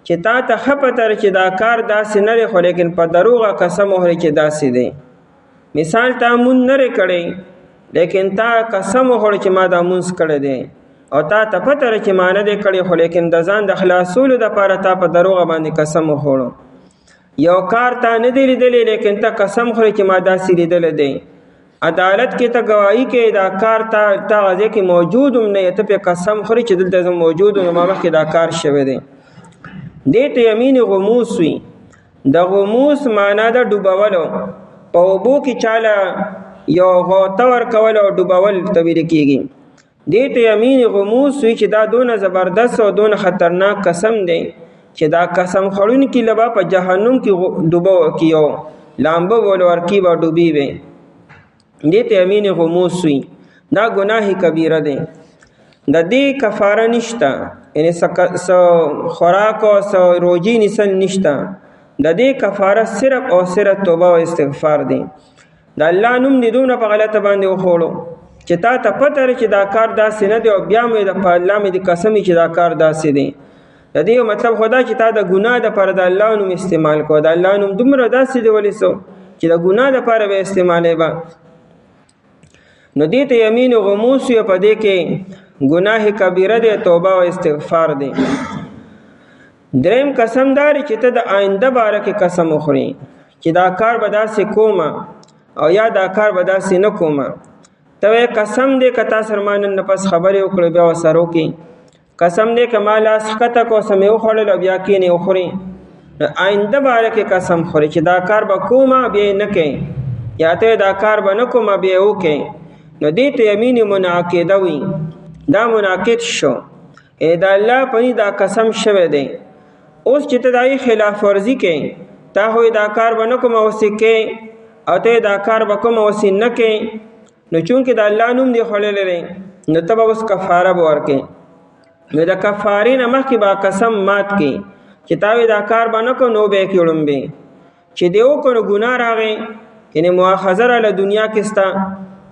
چې تا ته ښه پته چې دا کار داسې نه دی خو لیکن په دروغه قسم وخورې چې داسې دی مثال تا مونځ نه دی کړی لیکن تا قسم وخوړ چې ما دا مونځ کړی دی او تا ته پته چې ما نه دی کړی خو لیکن د ځان د خلاصولو دپاره تا په دروغه باندې قسم وخوړو یو کار تا نه دی لیدلی لیکن تا قسم خورې چې ما داسې لیدلی دی عدالت کې ته گواهی کې دا کار تا غځې کې موجود هم نه ته پې قسم خورې چې دلته زه موجود یم ما مخکې دا کار شوی دی دې ته یمین غموس وي د غموس معنا د ډوبولو په اوبو کې چاله یو غوطه ورکول او ډوبول ته ویل کېږي دې ته یمین غموس وي چې دا دونه زبردست او دونه خطرناک قسم دی چې دا قسم خوړونکي له به په جهنم کې ډوبه کې یو لامبه ول ورکي به ډوبي وي دې ته یمین غموس وي دا ګناه کبیره دی د دې کفاره نشته یعنی څه خوراک او څه روجي نیسل نشته د دې کفاره صرف او صرف توبه او استغفار دی د الله نوم دې دومره په غلطه باندې وخوړو چې تا ته پته چې دا کار داسې نه دی او بیا مې د الله مې د قسم چې دا کار داسې دی د دې مطلب خدا چې تا د ګناه دپاره د الله نوم استعمال کو د الله نوم دومره داسې دی ولې څه چې د ګناه دپاره به استعمالې به نو دې ته یمین غموس یې په دې کې ګناه کبیره دی توبه او استغفار دی دریم قسم داری چې ته د آینده باره کې قسم وخورې چې دا کار به داسې کومه او یا دا کار به داسې نه کومه ته وایې قسم دی که تا سره ما نن نه پس خبرې وکړې بیا ورسره وکړې قسم دی که ما لاس ښکته کو څه مې وخوړل او بیا کښېنې وخورې آینده باره کې قسم خورې چې دا کار به کومه بیا یې نه کوې یا ته دا کار به نه کومه بیا یې وکړې نو دې ته یمین منعقده وي دا منعقد شو د الله پنی دا قسم شوی دی اوس چې ته د هغې خلاف ورزي کوې تا خو دا کار به نه کوم اوسې کوې او ته دا کار به کوم اوسې نه کوې نو چونکې د الله نوم دې خوړلی دی نو ته به اوس کفاره به ورکې نو د کفارې نه مخکې به قسم مات کړې چې تا دا کار به نه کو نو به یې کړې وړومبې چې دې وکړو نو ګناه راغی یعنې مؤاخذه راله دنیا کې ستا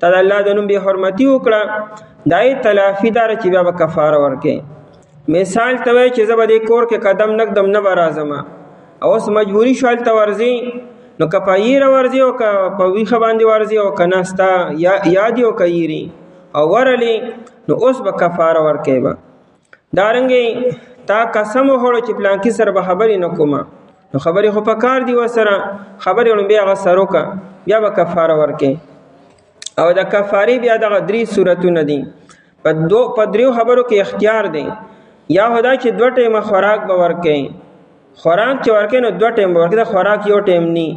تا د الله د نوم بې حرمتي وکړه دا یې تلافي داره چې بیا به کفاره ورکې مثال ته وایي چې زه به دې کور کې قدم نږدم نه به راځم او اوس مجبوري شو هلته ورځې نو که په ییره ورځې او که په ویښه باندې ورځې او که نه ستا یاد او که ییري او ورلې نو اوس به کفاره ورکې به دارنګې تا قسم وخوړو چې پلانکي سره به خبرې نه کومه نو خبرې خو په کار دي ورسره خبرې وړم بیا هغه سره وکړه بیا به کفاره ورکې او د کفارې بیا دغه درې صورتونه دي په دریو خبرو کې اختیار دی یا خدا چې 2 ټیمه خوراک به ورکې خوراک چې ورکې نو 2 ټیم به ورکې دا خوراک یو ټیم نی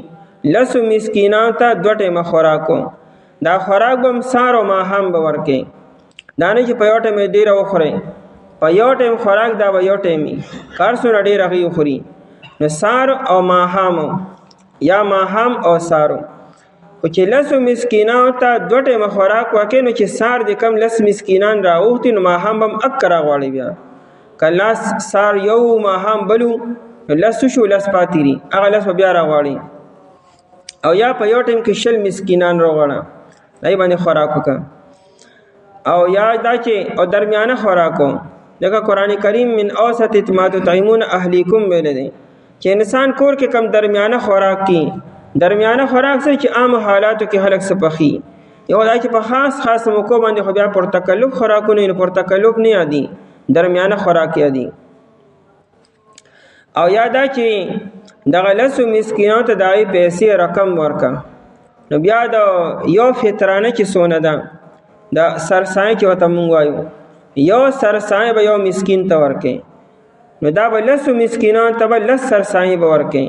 10 مسکینانو ته 2 ټیمه خوراکو دا خوراک به هم سهار او ماښام به ورکې دا نه چې په یو ټیم ډېره وخورې په یو ټیم خوراک دا به یو ټیمي کار څونه ډېر هغې وخوري نو سهار او ماښام یا ماښام او سهارو خو چې 10 مسکینانو ته 2 ټیمه خوراک ورکې نو چې سهار د کم 10 مسکینان راوختي نو ماښام به هم اک راغواړي بیا که لاس سهار یو ماښام بلو نو 10 شو 10 پاتې دي هغه 10 به بیا راغواړي او یا په یو ټیم کې 20 مسکینان راغواړه دای باندې خوراک وکړه او یا دا چې او درمیانه خوراکو لکه قرآن کریم من اوسط ما تطعمون اهلیکم ویل دی چې انسان کور کې کم درمیانه خوراک کی. درمیانه خوراک څه چې عام حالاتو کې خلک سپخي، یو دا چې په خاص موقع باندې خو بیا پر تکلف خوراکونه نه، پر تکلف نه یادي، درمیانه خوراک یادي. او یادا چې دغه لسو مسکینانو ته دای پیسې رقم ورکا، نو بیا د یو فطرانه چې سونه ده د سرسای چې وته مونږ وایو یو سرسای به یو مسکین ته ورکې، نو دا به لسو مسکینان ته به لس سرسای به ورکې.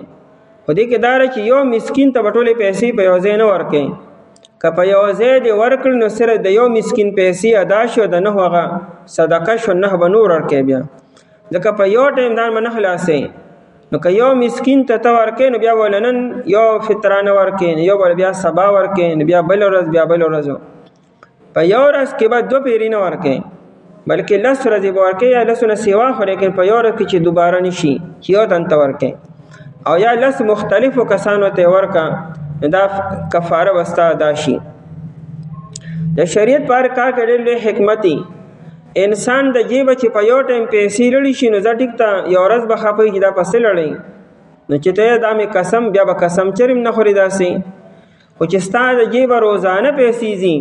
خو دې کې دا چې یو مسکین ته به ټولې پیسې په یو ځای نه ورکې، که په یو ځای دې ورکړل نو صرف د یو مسکین پیسې ادا شو، د نهو هغه صدقه شو، نه به نور ورکې. بیا ځکه په یو ټایم دا نه خلاصې، نو که یو مسکین ته ورکې نو بیا ول نن یو فطرانه ورکې، یو بل بیا سبا ورکې، نو بیا بل ورځ بیا بل ورځ، په یو ورځ کې به دو پیری نه ورکې بلکې لس ورځې به ورکې یا لسونه سیوا خو، لیکن په یو ورځ کې چې دوباره نشي چې یو تن ته ورکې او یا لس مختلفو کسانو ته ورکا، دا کفاره وستا ادا شي. د شریعت پر کار کې ډېر لوی حکمت دی. انسان د جیب چې په یو ټایم پیسې لړی شي نو ځکه ټیک ته یو ورځ به خپوي چې دا پسې لړی، نو چې ته دا مې قسم بیا به قسم چرم نه خوري داسې. خو چې ستا د جیب روزانه پیسې ځي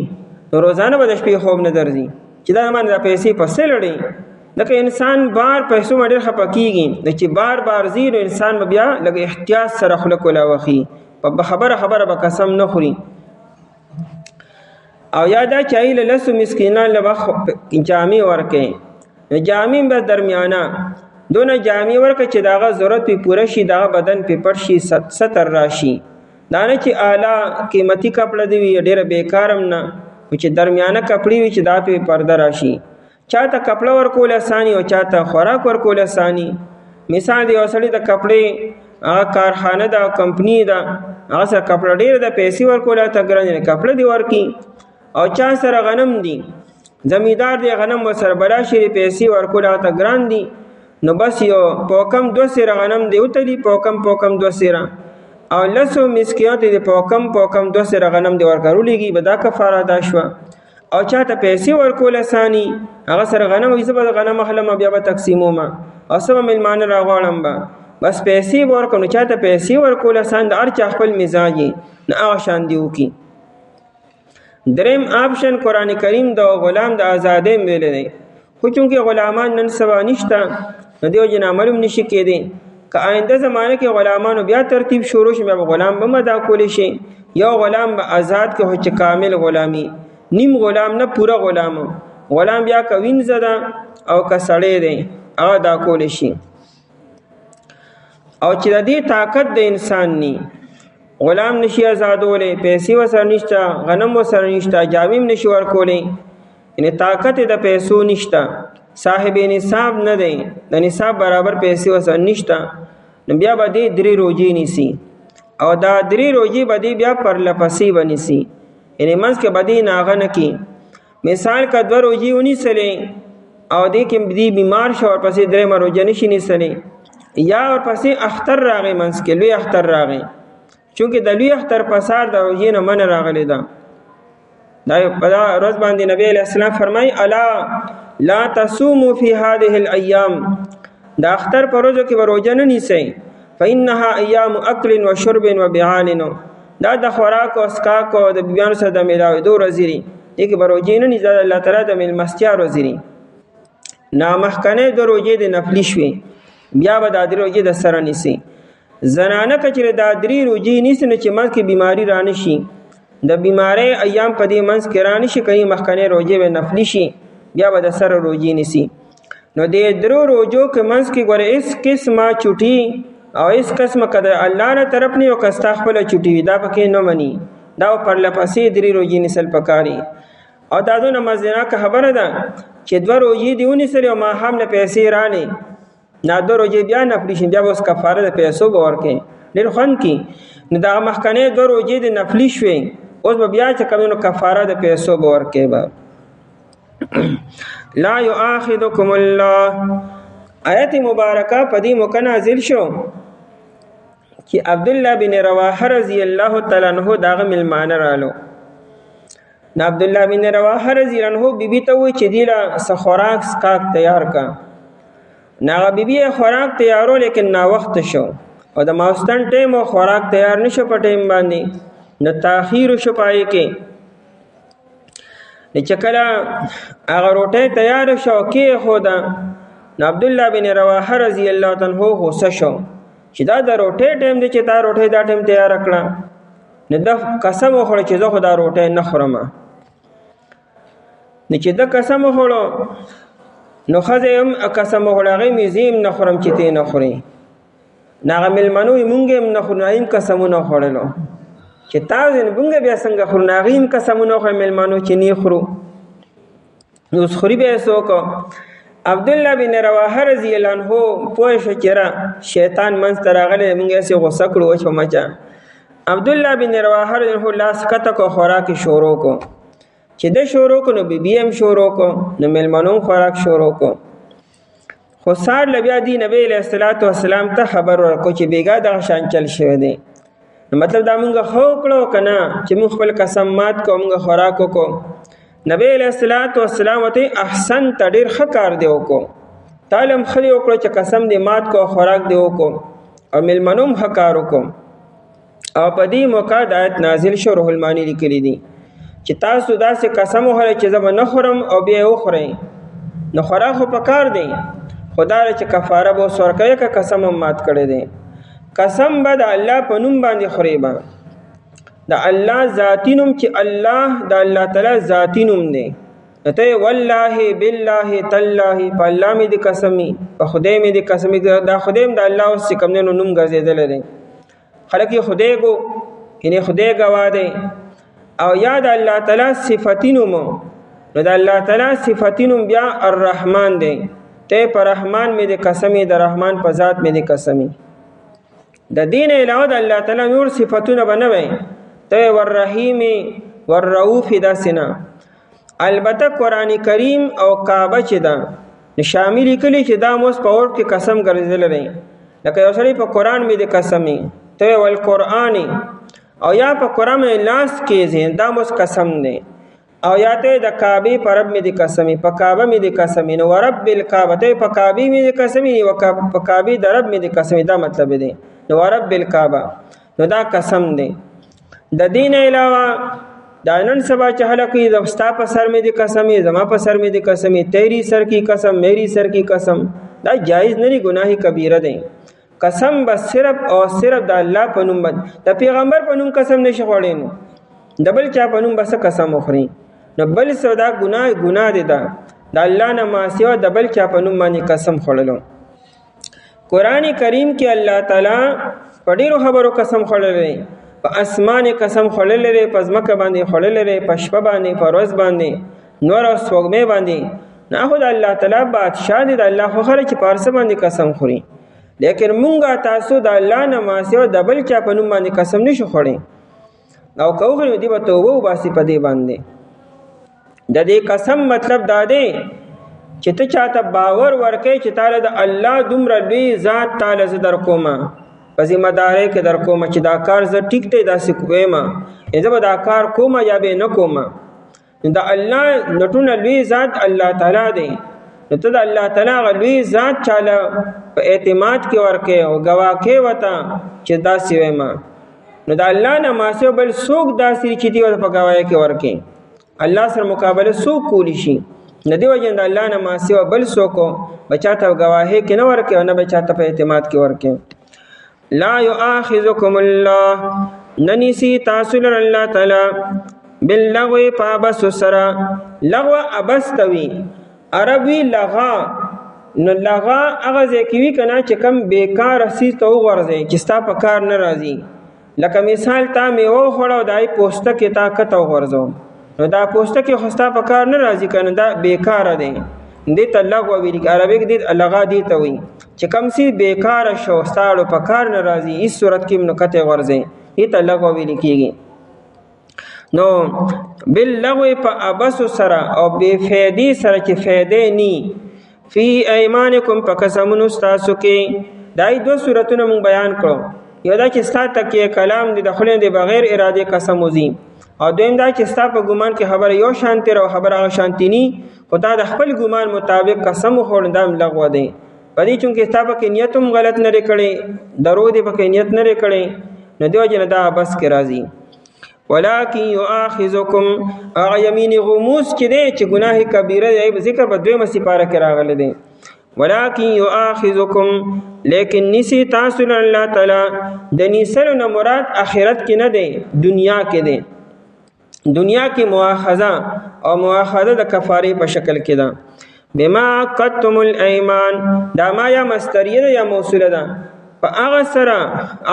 نو روزانه به د شپې خوب نه درځي چې دا من دا پیسې پسې لړی. دغه انسان بار پیسو باندې خپه کیږي، چې بار بار زی نو انسان به بیا لږ احتیاط سره خلق ولا وخی، په خبره به قسم نه خوري. او یادا چایله لسو مسکینان له جامع ورکې، جامع به درمیانه دونه جامع ورکې چې داغه ضرورت په پوره شي، داغه بدن په پټ شي، ستر راشي، دانه چې اعلی قیمتي کپڑا دی ډیره بیکارم نه، چې درمیانه کپڑی وي چې دا په پرده راشي. چاته کپڑا ورکول اسانی او چاته خوراک ورکول اسانی. مثال دی اوسړي د کپڑے کارخانه دا کمپنی دا هغه سره کپڑا ډیر د پیسې ورکول ته ګران کپڑا دی ورکی، او چا سره غنم دی زمیدار دی غنم وسره بلا شری پیسې ورکول ته ګران دی، نو بس یو پوکم دو سره غنم دی وتلی پوکم دو سره، او لسو مسکینات دی پوکم دو سره غنم دی ورکړولېږي، به دا کفاره ادا شوه. او چاته پیسې ورکول اسانی، هغه سره غنم وي زبر غنم اخلم بیا به تقسیموم او سم ملمان راغړم به بس پیسې ورکونو. چاته پیسې ورکول اسان د هر چا خپل مزاج نه هغه شان دیو کی. دریم آپشن قرآن کریم د غلام د آزادۍ ویل دی، خو چونکه غلامان نن سبا نشته نو دیو جن عملوم نشي کېدی. که آینده زمانه کې غلامانو بیا ترتیب شروع شي بیا غلام به مدا کولی شي، یو غلام به آزاد کې هو چې کامل غلامی، نیم غلام نه پورا غلام بیا کوین زده او کسړې دی هغه دا کول شي. او چې د دې طاقت د انسان ني غلام نشي آزادولې، پیسې وسره نشته، غنم وسره نشته، جامیم نشي ورکولې، ان طاقت د پیسو نشته، صاحب نصاب نه دی، د نصاب برابر پیسې وسره نشته، نو بیا به دې درې روزي نیسي، او دا درې روزي به دې بیا پر لپسې ونیسي، یعنی منځ کې بدی ناغه نه کی. مثال کا دو روزي ونیسلې او دې کې دی بیمار شو او پسې درې مروجه نشي نیسلې، یا اور پسې اختر راغی منځ کې لوی اختر راغی، چونکه د لوی اختر پسار د روزي نه من راغلی دا په ورځ باندې نبی علیہ السلام فرمای الا لا تصوموا فی هذه الايام، دا اختر پر ورځو کې روزه نه نیسئ، فانها ایام اکل و شرب و بیعان، دا د خوراک او اسکاک او د بیان سره د ملاوي دو ورځې دي کې بروجې نه نیزه الله تعالی د ملمستیا ورځې نامخکنه د روزې د نفلی شوي، بیا به د روزې د سره نیسي. زنانه کچره د درې روزې نیسي نه چې منځ کې بیماری رانه شي، د بیماری ایام په دې منځ کې رانه شي، کوي مخکنه روزې به نفلی شي، بیا به د سره روزې نیسي. نو د درو روزو کې منځ کې ګوره اس قسمه چټي او اس قسمه کده الله نه طرف نه او کستا خپل چټي دا پکې نه مني، دا پر لپسې درې روزې نیسل پکاري. او دا دونه مزناک خبره ده چې دوه روزې دیونی سره او ما هم له پیسې رانه نه دو روزې بیا نه پریشین، بیا اوس کفاره د پیسو ورکې ډېر خوند کی. نو دا مخکنه دو روزې د نفلی شوي، اوس به بیا چې کومو کفاره د پیسو ورکې به لا یؤاخذکم الله. آیت مبارکه په دې موقع نازل شو چې عبد الله بن رواحه رضی الله تعالی عنہ داغه ملمانه رالو. نو عبدالله بن رواحه رضی الله عنه بیبي ته وایي چې دی له څه خوراک څښاک تیار کا. نو هغه بیبي یې خوراک تیارو لیکن ناوخته شو او د ماوستن ټیم او خوراک تیار نشو په ټیم باندې، نو تاخیر شو پای کې. چې کله هغه روټۍ تیار شو کېښوده، نو عبدالله بن رواحه رضی الله عنه غوسه شو چې دا د روټۍ ټیم دی چې تا روټۍ دا ټیم تیار کړه. نو د قسم وخوړه چې زه خو دا روټۍ نه خورم. نو چې د قسم وخوړو نو ښځه هم قسم وخوړه، هغې مې زه هم نه خورم چې ته نه خورې. نو هغه مېلمنو یې مونږ هم نه خورو، هغې هم قسمونه وخوړلو چې تاسو مونږ بیا څنګه خورو. نو هغې هم قسمونه وخوړل مېلمنو چې نه خورو. نو اوس خوري به یې څوک؟ عبدالله بن رواحه رضی الله عنه پوه شو چې را شیطان منځ ته راغلی، مونږ یې هسې غوسه کړو وچ په مچه. عبدالله بن رواحه رضی الله عنه لاس کته کو، خوراک یې شروع کو. چې د شروع کو نو بیبي هم شروع کو، نو مېلمنو هم خوراک شروع کو. خو سهار له بیا دی نبی علیه السلام ته خبر ورکړو چې بیګا دغه شان چل شوی دی. نو مطلب دا مونږ ښه وکړو که نه چې مونږ خپل قسم مات کړو، مونږ خوراک وکړو. نبی علیه السلام ورته احسنت، ډېر ښه کار دی وکړو، تا له هم ښه دی وکړو چې قسم دې مات کړو، خوراک دې وکړو او مېلمنو هم ښه کار وکړو. او په دې موقع د آیت نازل شو، روح المانی لیکلی دي چې تاسو داسې قسم وخورئ چې زه به نه خورم او بیا یې وخورئ. نو خوراک خو پکار دی، خو دا چې کفاره به اوس ورکوئ که قسم هم مات کړی دی. قسم به د الله په نوم باندې خورئ به، د الله ذاتي نوم چې الله د الله تعالی ذاتي نوم دی. نو ته والله بالله تالله، په الله مې دې قسمي، په خدای مې دې قسمي. دا خدای هم د الله اوس چې کوم دی نو نوم ګرځېدلی دی، خلک یې خدای ګو یعنې خدای ګواه دی. او یا د الله تعالی صفتی نوم، نو د الله تعالی صفتی نوم بیا الرحمن دی. ته په رحمان مې دې قسمي، د رحمان په ذات مې دې قسمي. د دین علاوه د الله تعالی نور صفتونه به نه وی، ته والرحیم والرؤوف داسې نه. البته قرآن کریم او کعبه چې ده شامل کلی چې دا موس په عرف کې قسم ګرځېدلی دی. لکه یو سړی په قرآن مې دې قسمي، ته والقرآن، او یا په قرآن مې لاس کېږي دا موس قسم دی. او یا ته د کعبې په رب مې دې قسمي، په کعبه مې دې قسمي. نو ورب الکعبه، ته په کعبې مې دې قسمي او په کعبې د رب مې دې قسمي، دا مطلب دی. نو ورب الکعبه، نو دا قسم دی. د دین علاوه دا نن سبا چې خلک وي ستا په سر مې دې قسمي، زما په سر مې دې قسمي، تیری سر کی قسم میری سر کی قسم، دا جایز نه دی، ګناه کبیره دی. قسم بس صرف او صرف د الله په نوم باندې، د پیغمبر په نوم قسم نشي خوړی، نو د بل چا په نوم بس قسم وخوري. نو بل څه دا ګناه دی، دا د الله نه ما سوا د بل چا په نوم باندې قسم خوړلو. قرآن کریم کې الله تعالی په ډېرو خبرو قسم خوړلی دی. په اسمان قسم خوړلی دی، په ځمکه باندې خوړلی دی، په شپه باندې، په ورځ باندې، نور او سپوږمۍ باندې. نه خو د الله تعالی بادشاه دی، د الله خو خلک چې په هر څه باندې قسم خوري. لیکن مونږه تاسو د الله نه ما سوا د بل چا په نوم باندې قسم نشو خوړی. او که وخوري نو دې به توبه وباسي په دې باندې. د دې قسم مطلب دا دی چې ته چاته باور ورکوې چې تاله د الله دومره لوی ذات تاله زه در کومه، په ذمه دارۍ کې در کومه چې دا کار زه ټیک دی داسې کویم، زه به دا کار کومه یا به نه کومه. نو د الله نټونه لوی ذات الله تعالی دی. نو ته د الله تعالی هغه لوی ذات چاله په اعتماد کې ورکوې او ګواه کې ورته چې داسې وایم. نو د الله نه ما سوا بل څوک داسې چې دی ورته په ګواهۍ کې ورکوې، الله سره مقابله څوک کولی شي؟ نه دې وجې د الله نه ما سوا بل څوک به چاته ګواهۍ کې نه ورکوې او نه به چاته په اعتماد کې ورکوې. لا یؤاخذکم الله، نه نیسي تاسو لره الله تعالی باللغو په عبث سره. لغو عبث ته وي، عربي لغا. نو لغا هغه ځای کې وي که نه چې کوم بېکاره څیز ته وغورځئ چې ستا په کار نه راځي. لکه مثال تا میوه وخوړه او د هغې پوستکې تا کته وغورځو، نو دا پوستکې خو ستا په کار نه راځي که نه، دا بېکاره دی، دې ته لغوه ویلي. عربي کې دې لغا دې ته وایي چې کوم څیز بېکاره شو ستا په کار نه راځي، هېڅ صورت کې نو کته یې غورځئ، دې ته لغوه ویلي کېږي. نو باللغو په عبثو سره او بې فایدې سره چې فایدې نی، فی ایمانکم په قسمونو ستاسو کې. دا دوه صورتونه مونږ بیان کړو. یو دا چې ستا تکیه کلام دی، د خولې د بغیر ارادې قسم وځي، او دویم دا چې ستا په ګمان کې خبره یو شانتي او خبره هغه شانتي ني، خو تا د خپل ګمان مطابق قسم وخوړ، دا هم لغوه دی. په دې چونکې ستا پکې نیت هم غلط نه دی کړی، درو دې پکې نیت نه دی کړی، نو دې وجې نه دا بس کې راځي. ولکن یؤاخذکم، هغه یمین غموس چې دی چې ګناه کبیره دی ذکر په دویمه سپاره کې راغلی دی. ولکن یؤاخذکم، لیکن نیسی تاسو له الله تعالی، د نیسلو نه مراد آخرت کې نه دی، دنیا کې دی. دنیا کې مؤاخذه او مؤاخذه د کفاره په شکل کې ده. بما عقدتم الایمان، دا ما یا مصدریه ده یا موصوله ده. په هغه سره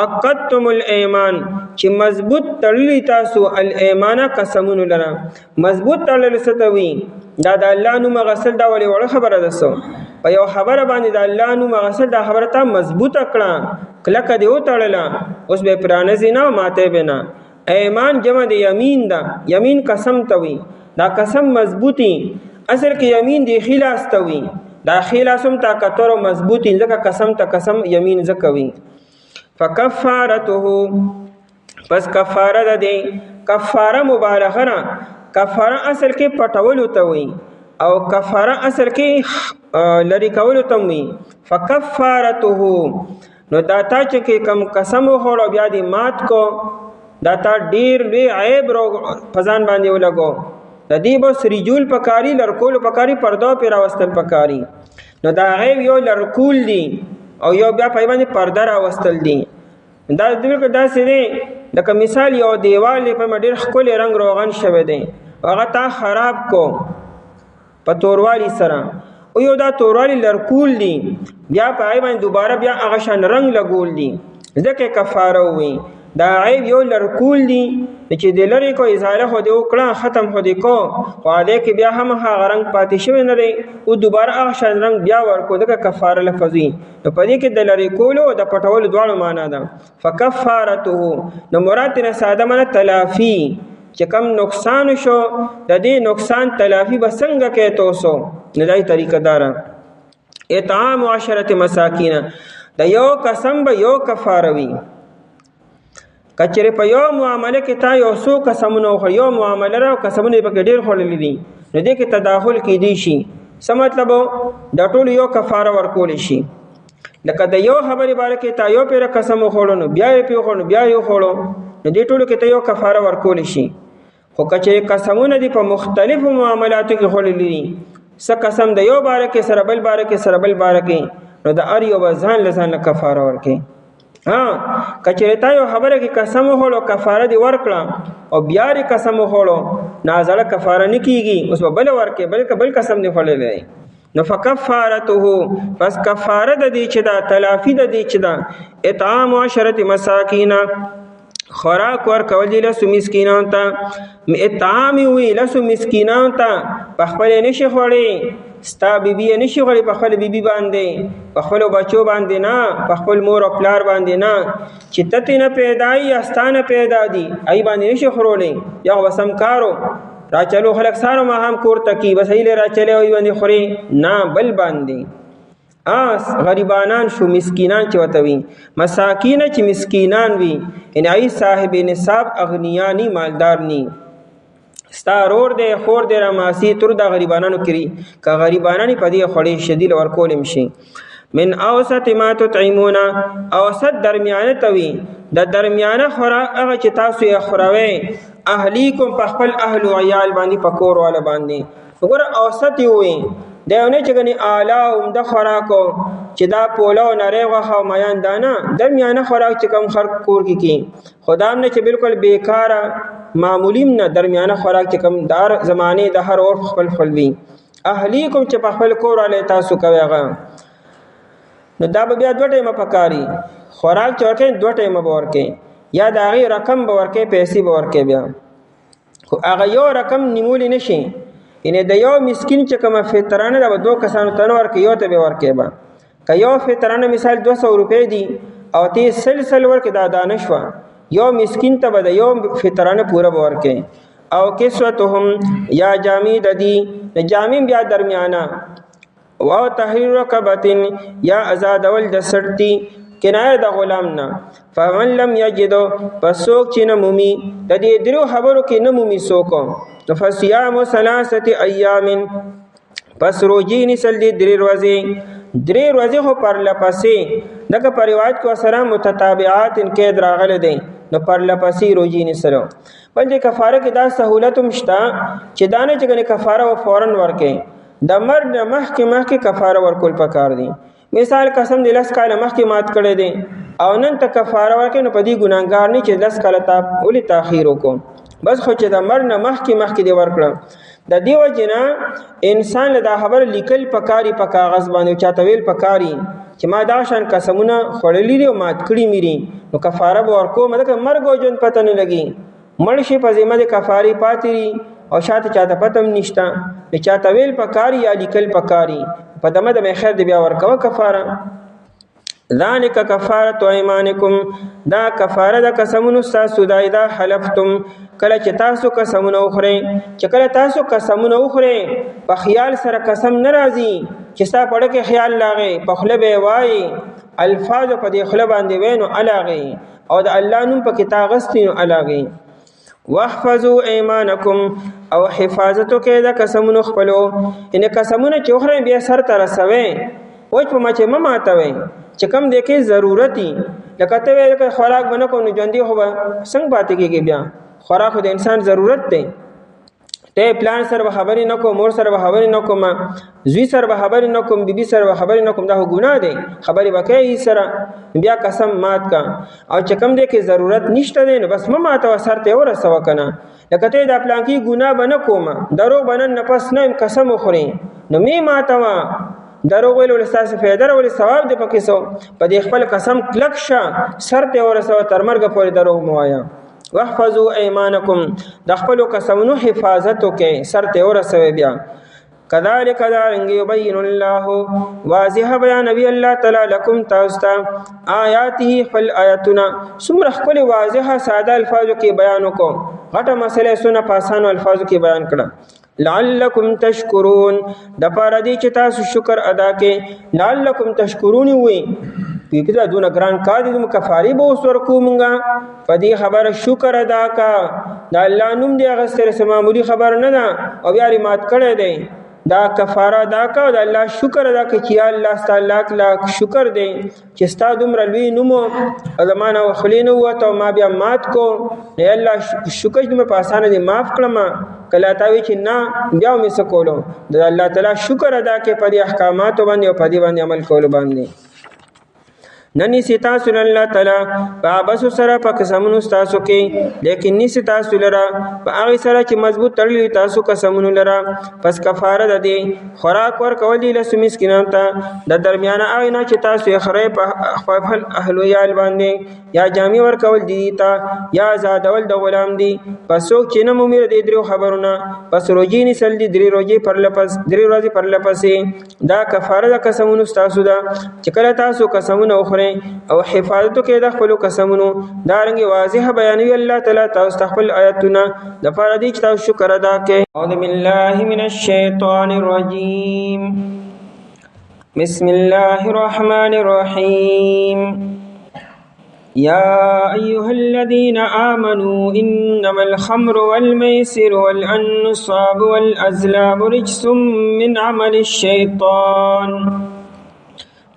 عقدتم الایمان چې مضبوط تړلی تاسو الایمان قسمونو لره. مضبوط تړل څه ته وایي؟ دا د الله نوم غسل دا ولې وړه خبره ده. سو په یو خبره باندې د الله نوم غسل دا خبره ته مضبوطه کړه، کلکه دې وتړله، اوس به پرانیزي نه ماته به نه. ایمان جمع د یمین ده، یمین قسم ته وایي. دا قسم مضبوطی، اصل کې یمین دی خلاص ته وایي. دا خلاصم طاقتور او مضبوطی، ځکه قسم ته قسم یمین ځکه وایي. فکفارته، پس کفاره ده دی. کفاره مبالغه نه، کفاره اصل کې پټولو ته وایي او کفاره اصل کې لری کولو ته وایي. فکفارته، نو دا تا چې کم قسم وخوړ بیا دې مات کو، دا تا ډیر لوی عیب رو پزان باندې ولګو. د دې بس رجول پکاري، لړکول پکاري، پردو پر راوستل پکاري. نو دا عیب یو لړکول دي او یو بیا پای باندې پرده راوستل دي. دا دغه داسې دی لکه مثال یو دیوال په ډیر ښکلی رنگ روغن شوی دی، هغه تا خراب کو په توروالی سره، او یو دا توروالی لړکول دي، بیا پای باندې دوباره بیا هغه شان رنگ لګول دي، ځکه کفاره وي. دا عیب یو لړکول دي چې د لری کو ازاله خو دې وکړه، ختم خو دې کو، خو هغه کې بیا هم هغه رنگ پاتې شوی نه دی، او دوباره هغه شان رنگ بیا ورکو، دغه کفاره لفظ وي. نو په دې کې د لری کولو او د پټولو دواړو معنا ده. فکفارته، نو مراد نه ساده معنی تلافی، چې کم نقصان شو د دې نقصان تلافی به څنګه کې توسو. نه دای طریقه دار اطعام 10 مساکین، د یو قسم به یو کفاره وي. کچره په یو معامله کې تا یو څو قسمونه خو یو معامله را قسمونه په ډیر خورلې دي، نو دې کې تداخل کې دي شي. څه مطلب؟ د ټول یو کفاره ورکول شي. لکه د یو خبرې باره کې تا یو پیر قسم خوړو، نو بیا یې پی خوړو، بیا یې خوړو، نو دې ټولو کې ته یو کفاره ورکول شي. خو کچره قسمونه دي په مختلفو معاملاتو کې خورلې دي، څه قسم د یو باره کې سره بل باره کې سره بل باره کې، نو د ار یو ځان لسان کفاره ورکې. کچره تا یو خبره کې قسم وخوړو کفاره دی ورکړه او بیا ری قسم وخوړو، نازله کفاره نه کیږي، اوس بل ورکې بلکې بل قسم دی خورلې. نو فکفارته، پس کفاره د دې چې دا تلافی د دې چې دا اطعام 10 مساکین، خوراک ورکول دي 10 مسکینانو ته. اطعام وی 10 مسکینانو ته، په خپل نشي خوړې، ستا بیبی نشي غړي په خپل بیبي باندې، په خپل بچو باندې نه، په خپل مور او پلار باندې نه، چې ته نه پیدای استانه پیدا دي ای باندې نشي خورولې. یا وسم کارو را چلو خلک سارو ما هم کور تکي بس ایله را چلے وي باندې خوري نه، بل باندې غریبانان شو، مسکینان چې وتوي، مساکین چې مسکینان وي، ان ای صاحب نصاب اغنیا ني، مالدار ني، ستا رور دی خور دی رماسی تر دا غریبانانو کری، که غریبانانی پا دی خوڑی شدیل ورکولم شي. من اوسط ما تطعمون، اوسط درمیانه توی، دا درمیانه خورا اغا چه تاسو یا خوراوی، اهلیکم پا خپل اهل و عیال باندی پا کور والا باندی. وگر اوسطی ہوئی دیونه چې غني اعلی عمده خوراکو چې دا پولا او نریغه خو میان دانا درمیانه خوراک چې کم خرق کور کی خدام نه چې بالکل بیکاره معمولیم نه، درمیانه خوراک چې کم دار زمانه د هر اور خپل خپلوي. اهلیکم چې په خپل کور علی تاسو کویغه، نو دا بیا دوه ټیمه پکاري خوراک چورکې دوه ټیمه ورکې، یا دا غي رقم ورکې پیسې ورکې، بیا خو هغه یو رقم نیمول نشي. ان د یو مسکین چې کومه فطرانه دا دوه کسانو تنور کې یو ته به ورکې با، که یو فطرانه مثال 200 روپے دی او تی سلسل ورکې دا دانشوا، یو مسکین ته به یو فطرانه پورا ورکې. او کسوتهم یا جامع د دی جامع بیا درمیانه، او تحریر رقبتن یا آزاد ول د سړتی، کنایه د غلام نه. فمن لم یجد پس څوک چې نه مومي د دې درو خبرو کې نه مومي څوک نو فصيام 3 ایام پس روزي نیسل دي 3 ورځې. 3 ورځې خو پرلپسې دغه په روایت کې سره متتابعات قید راغلی دی نو پرلپسې روزي نیسلو. بل د کفاره کې دا سهولت هم شته چې دا نه چې کفاره و فوراً ورکړي د مرګ نه مخکې کفاره ورکول پکار دي. مثال قسم د 10 کاله مخکې مات کړی دی او نن ته کفاره ورکړي نو په دې ګناهګار نه چې 10 کاله تا ولې تاخیر وکړو بس خو چې د مرګ نه مخکې دی ورکړه. د دې وجنه انسان له دا خبر لیکل پکاري په کاغذ باندې چاته ویل پکاري چې ما دا شان قسمونه خوړلې دي او مات کړی مېري نو کفاره به ورکوم. مطلب مرګ او ژوند پته نه لګي مړ شي په ذمه د کفاري پاتې او شاته چاته پته نشته نو چاته ویل پکاري یا لیکل پکاري په دمه د خیر دی بیا ورکوه کفاره. ذالک کفاره ایمانکم دا کفاره د قسمونو تاسو دا اذا حلفتم کله چې تاسو قسمونه وخورئ چې کله تاسو قسمونه وخورئ په خیال سره قسم ناراضي چې ستا پړه کې خیال لاغې په خوله به وایي الفاظ په دې خوله باندې وینو الاغې او د الله نوم په کې تاغستي نو الاغې. واحفظوا ایمانکم او حفاظتو کې د قسمونو خپلو ان قسمونه چې وخورئ بیا سر ته رسوي وچ په مچ ماتوي چې کم دې کې ضرورتي لکه ته ویل خوراک بنه کو نو ژوندۍ خو څنګه پاتې کېږي بیا خوراک د انسان ضرورت دی. ته پلان سره خبرې نه کوم مور سره خبرې نه کوم زوی سره خبرې نه کوم بیبي سره خبرې نه کوم دا ګناه دی خبرې وکړي سره بیا قسم مات کا او چې کم دې کې ضرورت نشته دی نو بس ماته سر ته ورسو کنه لکه ته دا پلان کې ګناه بنه کوم درو بنن نفس نه قسم خوري نو می ماته دروغ ویل ولستاس فایده ول ثواب دی پکې سو په دې خپل قسم کلک شه سر ته ورسو تر مرګ پورې دروغ موایا. واحفظوا ایمانکم د خپل قسمونو حفاظت وکي سر ته ورسوي بیا. کذالک دارنګ یبین الله واضح بیان نبی الله تعالی لكم تاسو آیاته خپل آیاتنا څومره خپل واضح ساده الفاظو کې بیان وکړو غټه مسله سونه په آسان الفاظو کې بیان کړه. لعلکم تشکرون د پاره دې چې تاسو شکر ادا کړئ لعلکم تشکرون وي پیګه دونه ګران کار دې کفاری به اوس ورکو مونږه په دې خبره شکر ادا کا د الله نوم دې غسر سماموري خبر نه ده او یاري مات کړی دی دا کفاره ادا کا د الله شکر ادا کی چې الله تعالی لاک شکر دی چې ستا دومره لوی نوم زمانه وخلینو وته ما بیا مات کو نه الله شکر دې په اسانه دې معاف کړم کله تا وی چې نه بیا مې سکولو د الله تعالی شکر ادا کې په دې احکامات باندې او په دې باندې عمل کول باندې. ننی ستا سن الله تعالی بابس سره په قسمونو تاسو کې لیکن ني ستا سره په هغه سره چې مضبوط تړلی تاسو قسمونو لره پس کفاره ده دي خوراک ور کول دي له مسکینانو ته د درمیانه هغه نه چې تاسو یې خړې په خپل اهل یال باندې یا جامع ور کول دي تا یا زادول د غلام دي پس څوک چې نه مومي دي درو خبرونه پس روزي نسل دي 3 روزي پر لپس 3 ورځې پر لپسې دا کفاره د قسمونو تاسو ده چې کله تاسو قسمونه او حفاظتو کې د خپل قسمونو دارنګ واضح بیانوي الله تعالی تاسو خپل آیاتونه د پاره دي چې تاسو شکر ادا کړئ. اعوذ بالله من الشیطان الرجیم بسم الله الرحمن الرحیم يا أيها الذين آمنوا إنما الخمر والميسر والأنصاب والأزلام رجس من عمل الشيطان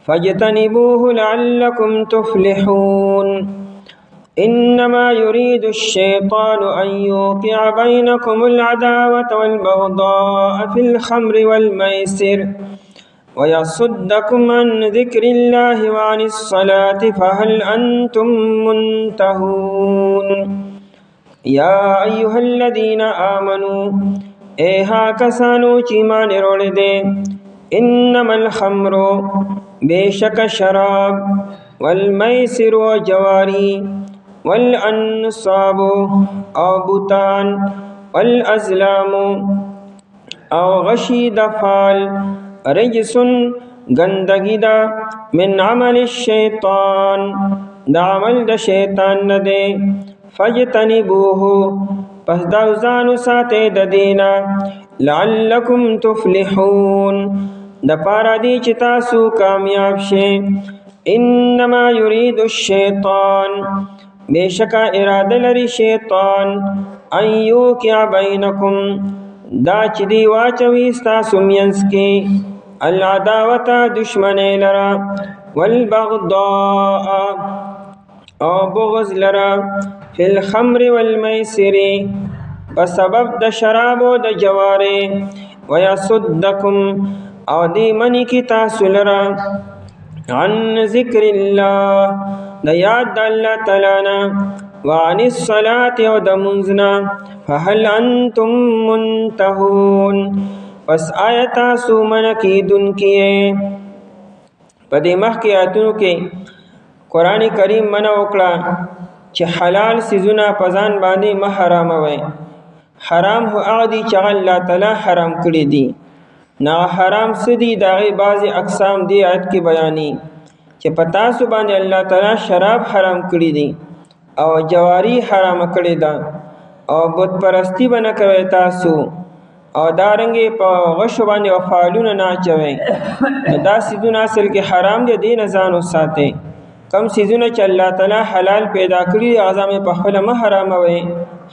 فاجتنبوه لعلكم تفلحون. إنما يريد الشيطان أن يوقع بينكم العداوة والبغضاء في الخمر والميسر ويصدكم عن ذكر الله وعن الصلاة فهل أنتم منتهون. يا أيها الذين آمنوا إيها كسانو چیمان روڑ إنما الخمر بیشک شراب والمیسر و جواری والانصاب او بوتان والازلام او غشی دفال رجس گندگی دا من عمل الشیطان دا عمل دا شیطان ندے فجتنبوه پس داوزانو ساتے دا دینا لعلکم تفلحون د پاره دی چې تاسو کامیاب شئ. انما یرید الشیطان بیشک اراده لري شیطان ان یوقع بینکم دا چې دی واچوي ستاسو منځ کې العداوة دشمنی لرا والبغضاء او بغض لرا فی الخمر والمیسر بسبب د شراب و د جواری ویصدکم او دی منی کی تاسو لرا عن ذکر الله د یاد د الله تعالی وعن الصلاة او د منځنا فهل انتم منتهون پس آیتا سو من کیدن کیے پدې مخکې آیاتونو کې قرآن کریم منع وکړه چې حلال سيزونه په ځان باندې مه حراموئ. حرام هو هغه دي چې الله تعالی حرام کړي دي. نه حرام څه دي د هغې بعضې اقسام دې آیت کې بیاني چې په تاسو باندې الله تعالی شراب حرام کړي دي او جواری حرام کړي ده او بت پرستی به نه کوئ تاسو او دارنګې په غشو باندې او فعالونه نه اچوئ. دا سیزونه اصل کې حرام دي، دې نه ځان وساتئ. کم سیزونه چې الله تعالی حلال پیدا کړي اعظم په خپل مه حراموئ.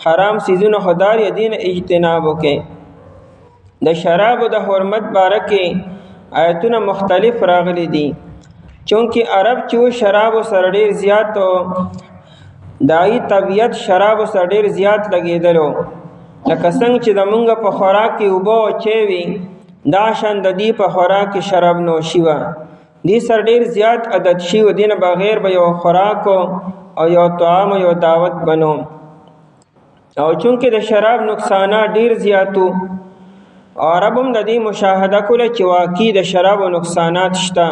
حرام سیزونه خدای دې نه اجتناب وکړئ. د شراب د حرمت باره کې آیتونه مختلف راغلي دي چونکې عرب چې و شراب سره ډېر زیات دای طبیعت شراب سره ډېر زیات لګېدلو لکه څنګه چې زمونږ په خوراک کې اوبه او چای وي دا شان د دې په خوراک کې شراب نوشي وه. دې سره ډېر زیات عادت شي و دې نه بغیر به یو خوراک او یو طعام یو دعوت بنو. او چونکې د شراب نقصانات ډېر زیاتو عرب هم د دې مشاهده کوله چې واقعي د شرابو نقصانات شته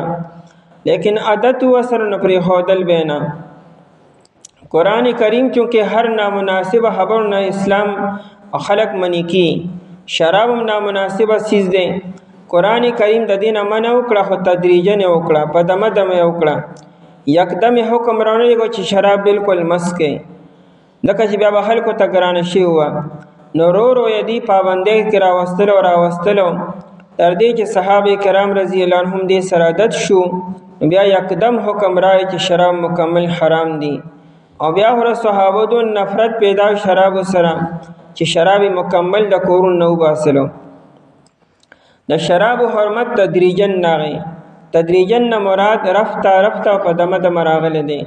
لیکن عادت ورسره نه پرېښودل به نه. قرآن کریم چونکې هر نامناسبه خبر نه اسلام خلق منی کی، شراب هم نامناسبه سیز دی. قرآن کریم د دې نه منع وکړه خو تدریجاً یې وکړه، په دمه دمه یې وکړه. یکدم یې حکم رانلېږو چې شراب بالکل مس کړئ ځکه چې بیا به خلکو ته ګرانه شوي وه. نو رو رو یې دې پابندۍ کې راوستلو تر دې چې صحابه کرام رضی الله عنهم دې سره عادت شو بیا یکدم حکم راغی چې شراب مکمل حرام دي. او بیا ور صحابه دون نفرت پیدا شراب سره چې شراب مکمل د کورون نو باسلو. د شراب حرمت تدریجن ناغي، تدریجن مراد رفتا په دمه دمه راغله دي.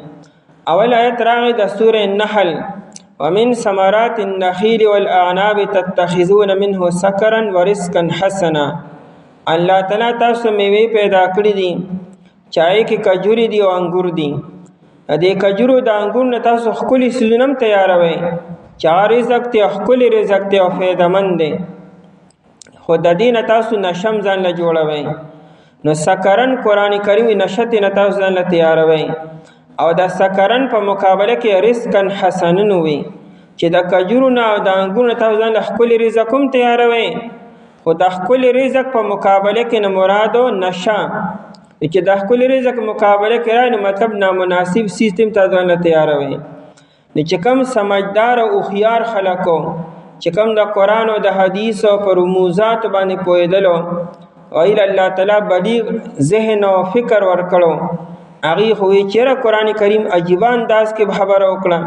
اول آیت راغی د سوره النحل ومن ثمرات النخيل والاعناب تتخذون منه سكرا ورزقا حسنا. الله تعالی تاسو میوه پیدا کړی دي چای کې کجوري دي او انګور دي. دې کجورو د انګور نه تاسو خپل سيزونم تیاروي چا رزق ته خپل رزق ته فائدہ مند دي خو د دې نه تاسو نشم ځان له جوړوي. نو سکرن قران کریم نشت نه تاسو ځان له تیاروي او د سکرن په مقابله کې رزقن حسنن وي چې د کجورو نه او د انګور نه تاسو ځان له خپل رزق هم تیاروي. خو د خپل رزق په مقابله کې نه مرادو نشه چې د خپل رزق مقابله کې نه مطلب نامناسب سیستم ته ځان له تیاروي. نو چې کم سمجدار او خيار خلکو چې کم د قران او د حدیث او پر رموزات باندې پوهیدلو او الله تعالی بلیغ ذهن او فکر ورکړو هغه خو چیرې قران کریم عجیب انداز کې خبره وکړه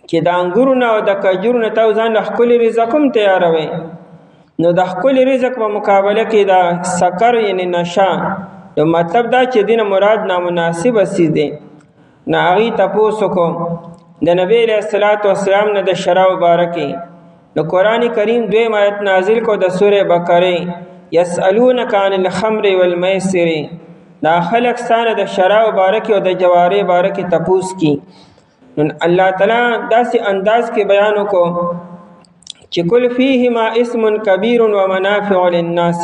چې د انګورو نه او د کجورو نه تاسو ځان خپل رزق هم تیاروي. نو د خپل رزق په مقابله کې دا سکر یعنی نشه نو مطلب دا چې دین مراد نامناسب سیز دی. نه هغه تاسو کو د نبی علیہ الصلوۃ والسلام نه د شراب مبارکي نو قران کریم دویم آیت نازل کو د سوره بقره یسالونک عن الخمر والمیسر. دا خلق ستانه د شراب مبارکي او د جواری مبارکي تپوس کی. نو الله تعالی داسې انداز کې بیان کو چې کل فیهما اسم کبیر و منافع للناس.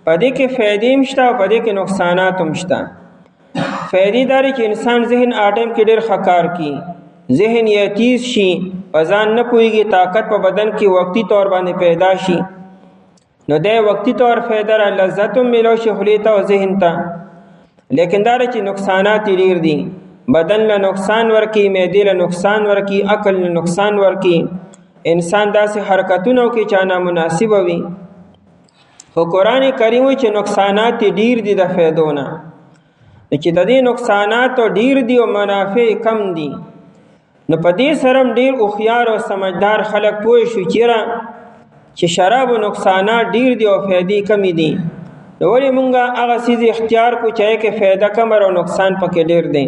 پدې کې فائدې مشته او پدې کې نقصانات هم شته. فائدې داري چې انسان ذهن اټم کې ډېر خکار کی، ذهن یې تیز شي، ځان نه پويږي، طاقت په بدن کې وقتی طور باندې پیدا شي. نو د وقتی طور فائدہ را لذت ملو شي خلیته او ذهن ته. لیکن دار چې نقصانات ډیر دي، بدن له نقصان ورکی، معدې له نقصان ورکی، عقل له نقصان ورکی، انسان داسې حرکتونو کې چانه مناسب وي. خو قران کریم چې نقصانات ډیر دي د فائدونه. چې د دې نقصانات ډیر دي او منافع کم دي. نو په دې سره ډیر هوښیار او سمجدار خلک پوه شو چې شراب نقصانات ډیر دي او فائدې کم دي. نو ولې مونږه هغه څیز اختیار کو چې کې فائدہ کم او نقصان پکې ډیر دی.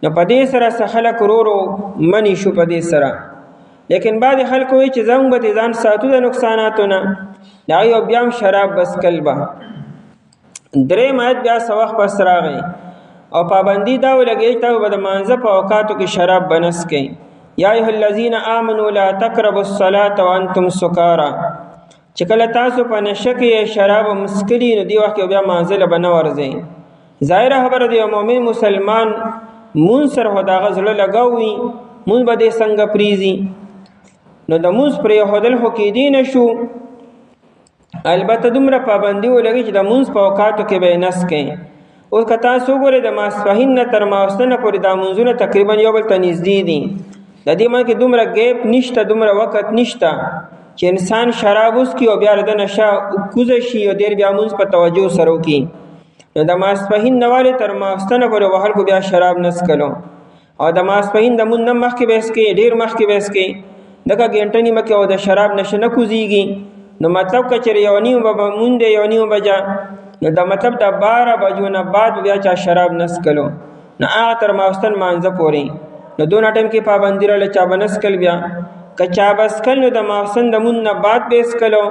نو په دې سره خلک ورو منی شو په دې سره. لیکن بعد خلک وایي چې زموږ به ځان ساتو د نقصاناتو نه، دا یو بیا شراب بس کلبه. درې مایت بیا سوخ پس راغی او پابندی دا ولګی ته به د مانځه په اوقاتو کې شراب بنس کړي. یا ایها الذین آمنوا لا تقربوا الصلاة وانتم سکارى، چې کله تاسو په نشه کې شراب مسکلي نو دی وخت بیا مانځه له بنه ورځي. ظاهره خبره دی مؤمن مسلمان مون سره هدا غزل لګاوي مون به دې څنګه پریزي. نو د موز پر یهودل خو کې دی نشو، البته دومره پابندي ولګي چې د موز په اوقاتو کې به نس کړي. اوس که تاسو ګورئ د ماسپښین نه تر ماوستنه پورې دا منځونه تقریبا یو بل ته نږدې دي. د دې منځ کې دومره ګیپ نشته، دومره وخت نشته چې انسان شراب وڅکي او بیا د نشه کوزه شي او ډېر بیا مونځ په توجه سره وکړي. نو د ماسپښین نه والې تر ماوستنه پورې به خلکو بیا شراب نه څکلو او د ماسپښین د مونځ نه مخکې به څکي، ډېر مخکې به څکي، دغه ګنټه نیمه کې او د شراب نشه نه کوزیږي. نو مطلب که چېرې یو نیم به مونځ دی یو نیم بجه، نو د مطلب د 12 بجو نه بعد بیا چا شراب نه څکلو، نو هغه تر ماوستن مانځه پورې. نو دونه ټایم کې پابندي راغله چا به نه څکل. بیا که چا به څکل نو د ماوستن د مونځ نه بعد به څکلو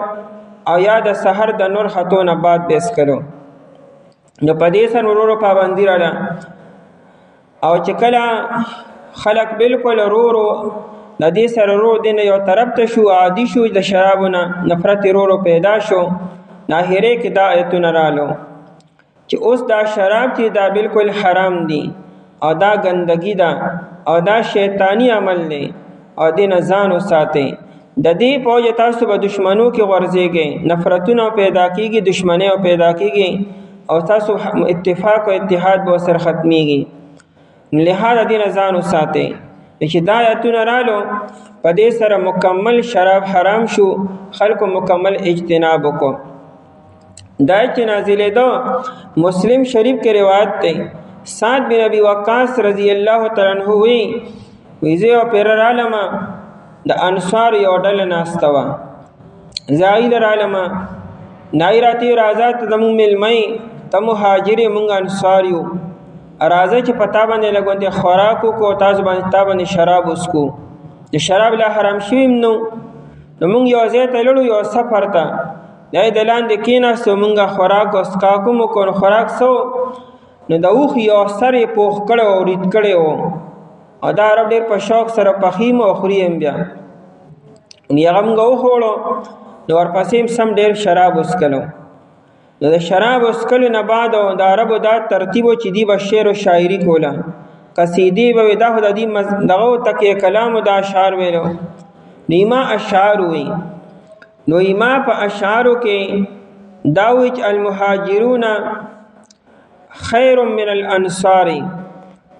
او یا د سحر د نور ختو نه بعد به څکلو. نو په دې سره ورو پابندي راغله. او چې کله خلک بالکل ورو د دې سره ورو دین یو طرف ته شو، عادي شو د شرابونه، نفرت ورو پیدا شو. ناهره کې دا آیتونه رالو چې اوس دا شراب چې دا بالکل حرام دي او دا ګندګي ده او دا شیطانی عمل دی او دې نه ځان وساتئ. د دې په وجه تاسو به دشمنو کې غورځېږئ، نفرتونه پیدا کېږي، دشمنۍ پیدا کېږي او تاسو اتفاق او اتحاد به ورسره ختمېږي. لہذا دې نه ځان وساتئ. چې دا آیتونه رالو په دې سره مکمل شراب حرام شو، خلکو مکمل اجتناب وکړو. دا چې نازلې دو مسلم شریف کې روایت ده، سعد بن ابي وقاص رضی الله تعالی عنہ وی زه او پیر عالم د انصار یو ډله ناستوا زاید عالم نایراتی رازات زمو ملمای ته مهاجر مونږ انصار یو راځي چې پتا باندې لګوندې خوراکو کو تاسو باندې تا باندې شراب وسکو. د شراب لا حرام شویم نو مونږ یو ځای ته لړو یو سفر ته دای دلان د کینا سو مونږه خوراک وسکا کوم کو خوراک سو نو د اوخ یو سره پوخ کړه او ریت کړه او دا عرب ډیر په شوق سره پخیم او خوریم بیا نو هغه مونږ خوړو نو ورپسې سم ډیر شراب وسکلو. نو د شراب وسکلو نه بعد د عربو دا ترتیب چې دی به شعر او شاعری کوله، قصیدې به دا خو د دې دغه تکیه کلام او د اشعار ویلو. نیما اشعار وی نو ایما په اشعارو کې دا وی چې المهاجرون خیر من الانصار،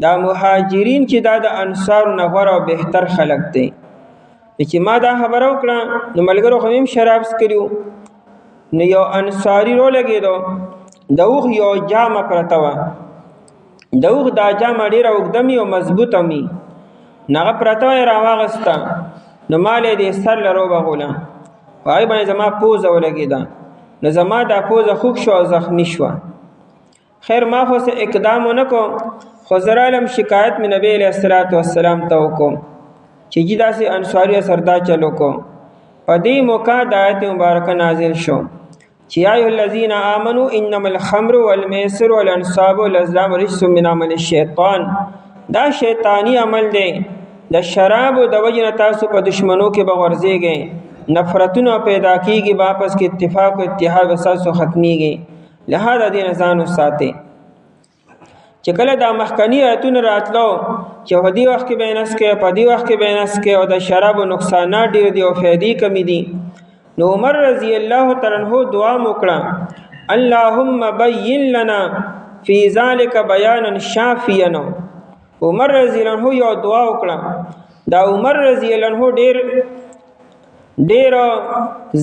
دا مهاجرین چې دا د انصار نه غوره او بهتر خلق دي. چې ما دا خبره وکړه نو ملګرو خو هم شراب سکریو نو یو انصاری رو لګېدو دوغ یو جامه پرته وه، دوغ دا جامه ډېره اوږده او مضبوطه مي نغه پرته وه یې راواغسته نو ما له دې سر له روبغوله په هغې باندې زما پوزه ولګېده نو زما دا پوزه خوږ شوه او زخمي شوه. خیر ما خو څه اقدام ونه کوم خو زه رالم شکایت مې نبی علیه الصلاة والسلام ته وکړم چې جي داسې انصاري سره دا چل وکړو. په دې موقع د آیت مبارکه نازل شو چې یا ایها الذین آمنوا انما الخمر والمیسر والانصاب والازلام رجس من عمل الشیطان، دا شیطانی عمل دی. د شراب د وجې نه تاسو په دشمنو کې به غورځېږئ، نفرتونه پیدا کېږي، واپس کې اتفاق او اتحاد به ستاسو ختمېږي. لہذا دې نه ځان وساتئ. چې کله دا مخکني آیتونه راتلو چې په دې وخت کې به نس کې په دې وخت کې به نس کې او د شرابو نقصانات ډېر دي او فایدې کمې دي نو عمر رضی الله تعالی عنہ دعا وکړه اللهم بین لنا فی ذلک بیانا شافیا. عمر رضی الله عنہ یو دعا وکړه. دا عمر رضی الله عنہ ډېر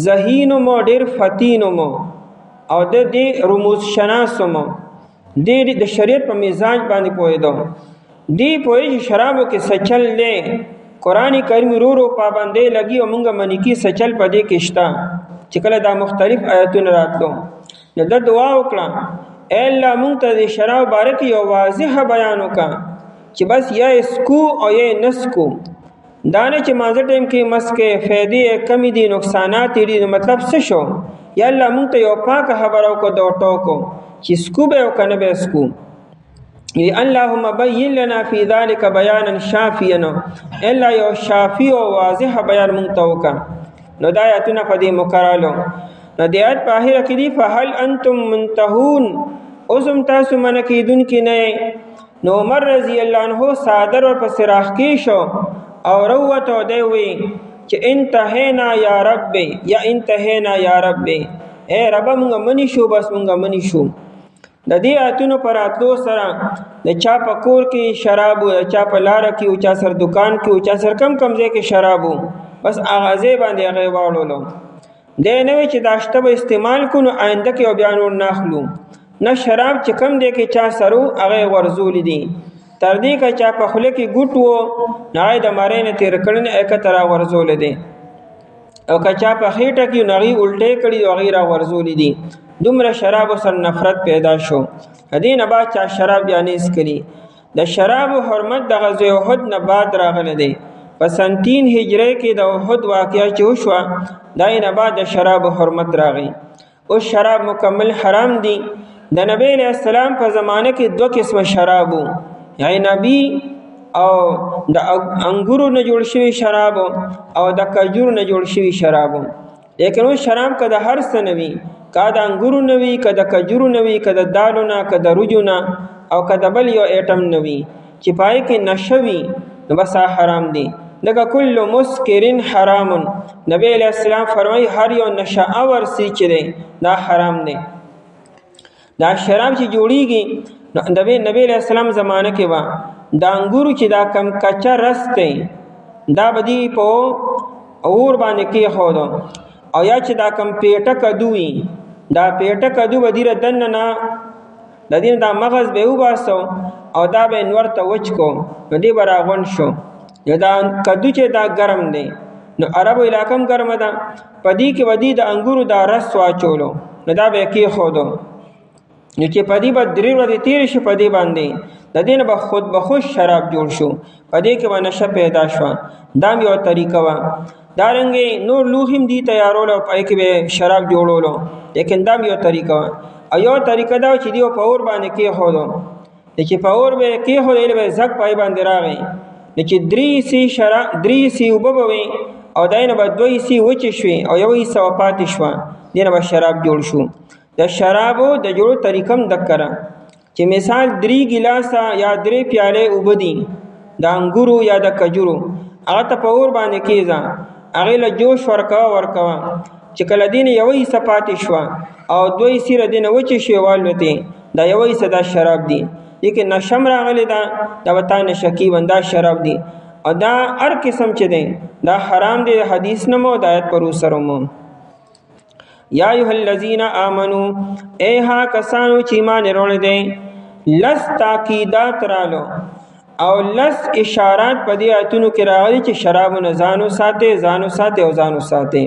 ذهین مو ډېر فتین مو او د دې رموز شناس مو د شریعت په مزاج باندې پوهېدو. دی پوهېږي چې شرابو کې سچل دی، قرآن کریم رو پابندۍ لګي او مونږ منې کې سچل په دې کې شته. چې کله دا مختلف آیتونه راتلو نو د دعا وکړه اے الله مونږ ته د شراب باره کې یو واضح بیان وکړه چې بس یا اسکو او یا نسکو. دا نه چې مازه ټایم کې مسکې فایدې کمی دي نقصانات دي. مطلب څه شو؟ یا الله مونږ ته یو پاکه خبره وکړه د ټوکو چې سکو به او کنه به سکو. اللهم بین لنا فی ذلک بیانا شافیا، الا یو شافی او واضح بیان مونږ ته وکړه. نو دا آیتونه په دې مقرالو. نو د آیت په اخره کې دي فهل انتم منتهون، اوسم تاسو منع کېدونکي نه یې. نو عمر رضی الله عنه صادر ورپسې راښکې شو او روته دی وی چې انتهینا یا رب یا انتهینا یا رب، اے رب مونږ منی شو، بس مونږ منی شو. د دې آیتونو پر راتلو سره د چا په کور کې شراب و، د چا په لاره کې و، چا سر دکان کې و، چا سر کم ځای کې شراب و، بس هغه ځای باندې هغه واړولو. دی نه وی چې دا شته به استعمال کړو نو آینده کې بیا نور نه اخلو. نه شراب چې کم دی کې چا سره هغه غورځولی دي، تر دې که چا په خوله کې ګوټ و نو هغه د مرۍ نه تېر کړی نه هغه را غورځولی دی، او که چا په خېټه کې نو هغې الټۍ کړي او هغې را غورځولی دي. دومره شرابو سره نفرت پیدا شو. دې نه بعد چا شراب بیا نه څښلي. د شرابو حرمت د غزوې احد نه بعد راغلی دی. په سن 3 هجرۍ کې د احد واقعه چې وشوه د هغې نه بعد د شرابو حرمت راغی. اوس شراب مکمل حرام دي. د نبی علیه السلام په زمانه کې 2 قسمه شراب و، یعنی نبی او د انګورو نه جوړ شوي شراب او د کجورو نه جوړ شوي شراب. لیکن اوس شراب که د هر څه نه وي، که د انګورو نه وي، که د کجورو نه وي، که د دالو نه، که د وریجو نه، او که د بل یو ایټم نه وي چې پای کې نشه وي نو بس حرام دي. لکه کل مسکرین حرام، نبی علیہ السلام فرمایي هر یو نشه آور څیز چې دی دا حرام دی. دا شراب چې جوړیږي نبی علیہ السلام زمانه کې و د انګورو چې دا کم کچا رس دی دا بدی په اور باندې کېښودو، او یا چې دا کم پیټه کدو وي دا پیټه کدو به دیره دننه نه د دې دا مغز به وباسو او دا به نور ته وچ کو نو دی به راغونډ شو. یا دا کدو چې دا ګرم دی نو عربو علاقه هم ګرمه ده، په دې کې به دی د انګورو دا رس واچولو نو دا به یې کېښودو نو چې په دې به 3 ورځې تېرې شي په دې باندې د دې نه به خود به خود شراب جوړ شو، په دې کې به نشه پیدا شوه. دا هم یوه طریقه وه. دارنګې نور لوښي هم دي تیارولو او پای کې به شراب جوړولو، لیکن دا هم یو طریقه وه. او یو طریقه دا چې دی په اور باندې کېښودو، چې په اور به یې کېښودو ایله به یې زګ پای باندې راغی نو چې 3 سي اوبه به وي او د هغې نه به 2 سي وچې شوې او 1 حصه به پاتې شوه، دې نه به شراب جوړ شو. د شرابو د جوړو طریقه هم دقه ده چې مثال 3 ګیلاسه یا 3 پیالې اوبه دي د انګورو یا د کجورو، هغه ته په اور باندې کېږده، هغې له جوش ورکوه چې کله دې نه 1 حصه پاتې شوه او 2 حصې له دې نه وچې شوې والوتې، دا 1 حصه دا شراب دي. دې کې نشه هم راغلی ده، دا به تا نشه کېږي دا شراب دي. او دا هر قسم چې دی دا حرام دی. حدیث نه مو د آیت پر سره مو یا ایها الذین آمنو، اے ها کسانو چې ایمان وروړی دی، لس تاکیدات رالو او لس اشارات په دې آیتونو کې راغلي چې شرابو نه ځان وساتئ، ځان وساتئ او ځان وساتئ.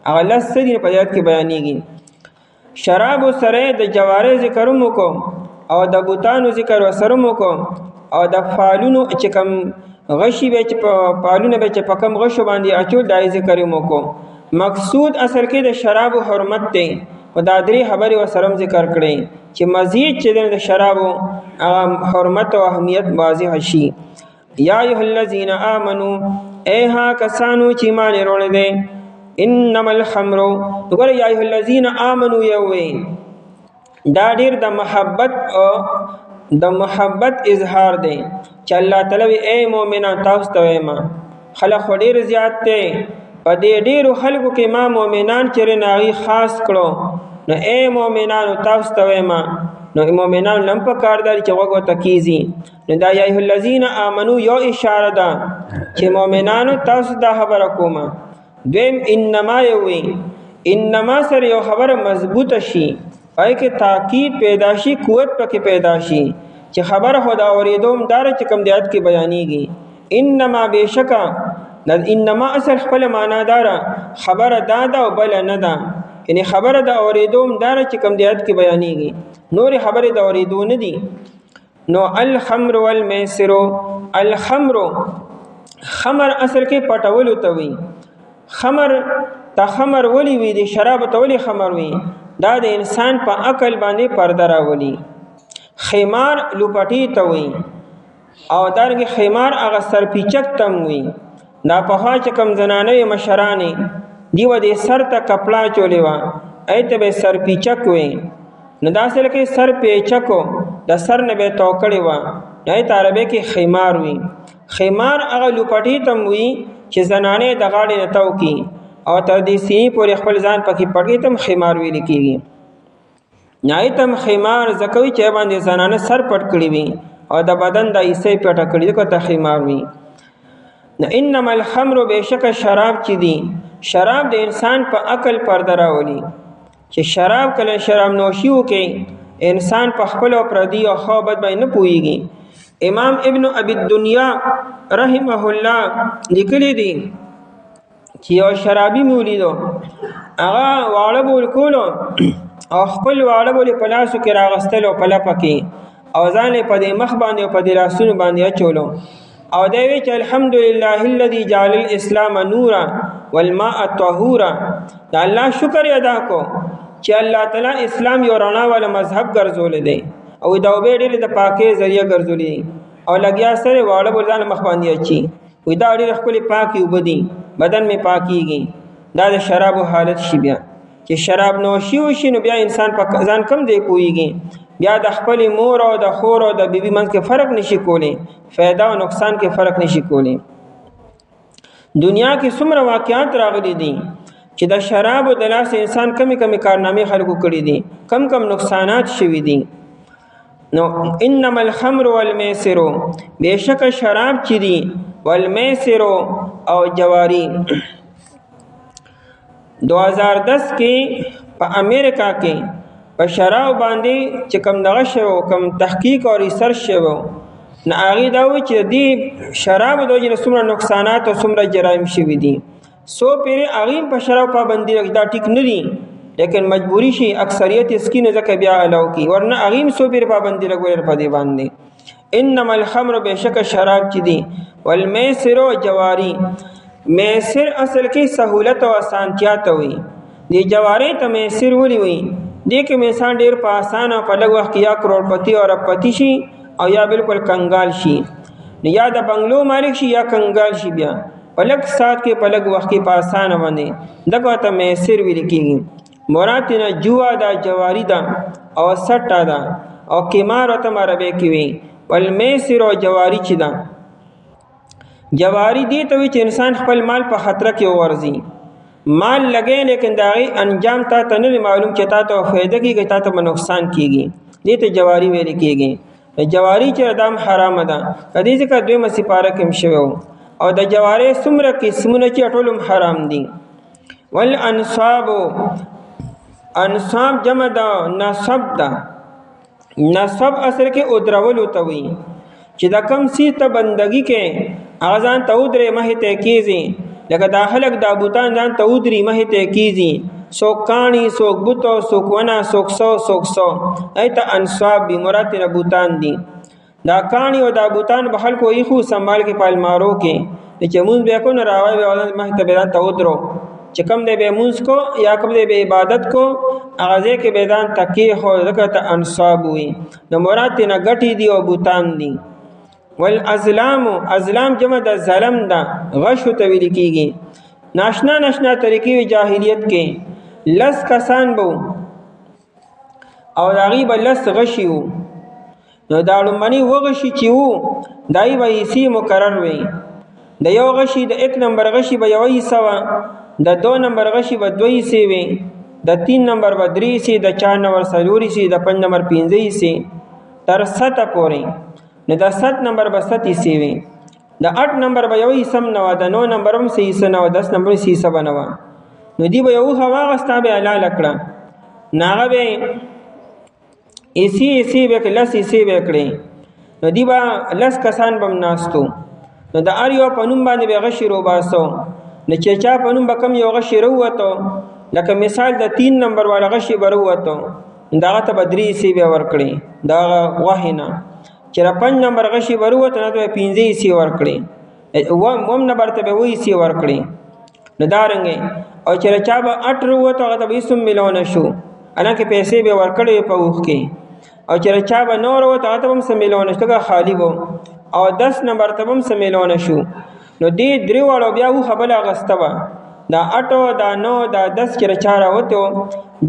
هغه لس څه دي په دې آیت کې بیانېږي. شرابو سره د جوارې ذکر هم وکړو او د بوتانو ذکر ورسره هم وکړو او د فالونو چې کوم غشي به چې په پالونه به چې په کوم غشو باندې اچول دا یې ذکر هم وکړو. مقصود اصل کې د شرابو حرمت دی او دا 3 خبرې ورسره هم ذکر کړئ چې مزید چې د شرابو حرمت او اهمیت واضح شي. یا ایها الذین آمنو، اے ها کسانو چې ایمان وروړی دی، انما الخمر، وګوره یا ایها الذین آمنو یووی دا ډیر د محبت اظهار دی چې الله تعالی وی اے مؤمنان تاسو ته وایم خلک خو ډیر زیات دی، په دې ډیرو خلکو کې ما مؤمنان چې ناغي خاص کړو نو اے مؤمنانو تاسو ته وایم نو مؤمنان لم په کاردار چې وګو تکیزي نو دا یا ایه الذین آمنو یو اشاره ده چې مؤمنانو تاسو دا خبره کومه. دویم انما یوي انما سره یو خبره مضبوطه شي پای کې تاکید پیدا شي، قوت پکې پیدا شي چې خبر خدا اوریدوم دار چې کوم دیات کې بیانېږي. انما بشکا د انما اصل خپل معنا دارا خبر دادا او بل نه ده، یعنی خبر د اوریدوم دار چې کوم دیات کې بیانېږي، نور خبره د اوریدو نه دي. نو الخمر والمیسر، الخمر خمر اصل کې پټول ته وي. خمر تا خمر ولی وی دی شراب ته ولی خمر وی، دا د انسان په عقل باندې پرده راولي. خمار لوپټی ته وی او دارنګه خمار هغه سرپیچک تم وی. دا په خوا چې کم زنانه مشرانه دیو دې سر ته کپڑا چولې وا ایته به سرپیچک وی. نو دا سره کې سر پیچکو د سر نه به توکړې وا، ایت عربی کې خمار وی. خمار هغه لوپټی تم وی چې زنانه د غاړې نه تاو کی او تر دې سینې پورې خپل ځان پکې پټې تم خمار ویل کېږي. نایتم خمار زکوي چې باندې زنانه سر پټ کړی وي او د بدن د ایسې پټ کړی کو ته خمار وي. نو انما الخمر بشک شراب چې دی، شراب د انسان په عقل پرده راولي. چې شراب کله شراب نوشي وکي انسان په خپل او پردي او خو بد باندې نه پويږي. امام ابن ابي الدنيا رحمه الله لیکلی دی چې یو شرابي مولیدو هغه واړه بول کولو او خپل واړه بول په لاسو کې راغستل او په لپکې او ځان په دې مخ باندې او په دې لاسونو باندې اچولو او دی وی چې الحمدلله الذي جعل الاسلام نورا والماء طهورا. دا الله شکر ادا کو چې الله تعالی اسلام یو رڼا والا مذهب ګرځول دی او دا به ډېر د پاکي ذریعہ ګرځولې او لګیا سره واړه بردان مخ باندې اچي وې دا ډېر خپل پاکي وبدي بدن می پاکيږي. دا د شراب حالت شي بیا چې شراب نوشي وشي نو بیا انسان په ځان کم دی کويږي، بیا د خپل مور او د خور او د بیبي منځ کې فرق نشي کولی، फायदा او نقصان کې فرق نشي کولی. دنیا کې څومره واقعات راغلي دي چې د شراب او د لاس انسان کمی کارنامې خلکو کړی دي، کم نقصانات شوي دي. نو انما الخمر والمیسر بشک شراب چي دي والمیسر او جواری. 2010 کې په امریکا کې په شراب باندې چې کم دغه شو کم تحقیق او ریسرچ شو نه هغه دا و چې دی شراب د وجې څومره نقصانات او څومره جرایم شوي دي. سو پیر هغه په شراب پابندي دا ټیک نه دي لیکن مجبوری شي اکثریت اسکینه ځکه بیا الاو کی ورنه هغه سو پیر پابندي لګول په دی باندې. انما الخمر بشک شراب چي دي والمیسر جواری. میسر اصل کې سہولت او اسانتیا ته وي، دی جواری ته میسر ولي وي. دې کې انسان ډیر په اسانه په لږ وخت یا کروڑپتی او رپتی شي او یا بالکل کنګال شي، یا د بنگلو مالک شي یا کنګال شي، بیا په لږ سات کې په لږ وخت کې په اسانه باندې دغه ته میسر ویل کېږي. مراد نه جوا دا جواری دا او سټا دا او قمار ته مربه کې وي. والمیسر او جواری چې دا جواری دی ته وي چې انسان خپل مال په خطر کې ورزي، مال لګې لیکن داغي انجام ته نه معلوم چې تا ته فائدہ کیږي تا ته نقصان کیږي، دې ته جواری ویل کېږي. جواری چې ادم حرام ده کدي ځکه دوی مسیپاره کې مشوي او د جواری څومره قسمونه چې ټولم حرام دي. والانصاب انصاب جمع دا نصب دا، نصب اصل کې ادرول ته وي چې دا کم سی ته بندگی کې اغزان ته ودرې مه ته کیږي، لکه داخلك دا بوتان ځان ته ودرې مه ته کیږي، سوک کانی سوک بوتو سوک ونا سوک سو ایت انصاب بی مراد نه بوتان دي. دا کانی او دا بوتان به خلکو یې خو سنبال کې پالمارو کې چې مونږ بیا کو نه راوي به مه ته بیان ته ودرو چې کم دې به مونږ کو یا کم دې به عبادت کو اغازه کې بیدان تکي خو ذکر انصاب وي. نو مراد نه غټي دي او بوتان دي. والازلام ازلام جمع د ظلم دا غش ته ویل کیږي. ناشنا طریقې جاهلیت کې لس کسان بو او داغي بل لس غشي وو، نو دا لمنی وغشي چې وو دای به سی مقرر وي. د یو غشي د 1 نمبر غشي به یوې سوا، د 2 نمبر غشي به 2 سی وي، د 3 نمبر به 3 سی، د 4 نمبر سلوري سی، د 5 نمبر 5 سی تر 7 پورې. نو د 7 نمبر به 7 سی وي، د 8 نمبر به یوې سم نو، د 9 نمبر هم سی سنو، 10 نمبر سی سبا نو. نو دی به یو هوا غستا به اعلی لکړه ناغه به ایسی به لس ایسی به کړي نو دی با لس کسان بم ناستو نو د ار یو په نوم باندې به غشي رو باسو نو چې چا په نوم به کم یو غشي رو وته لکه مثال د 3 نمبر والا غشي برو وته داغه ته بدري سی به ور کړي دا وحینا چې 5 نمبر غشي برو وته نو 15 سی ور کړي وم نمبر ته به وې سی ور کړي نو دارنګي او چې چا به 8 رو وته هغه به 20 ملیون شو انا کې پیسې به ور کړي په وخ کې او چې چا به نور وته هغه هم 100 ملیون شته خالی وو او 10 نمبر ته هم 100 ملیون شو نو دې درې واړو بیا و خبره غستوا دا 8 دا 9 دا 10 کې چاره وته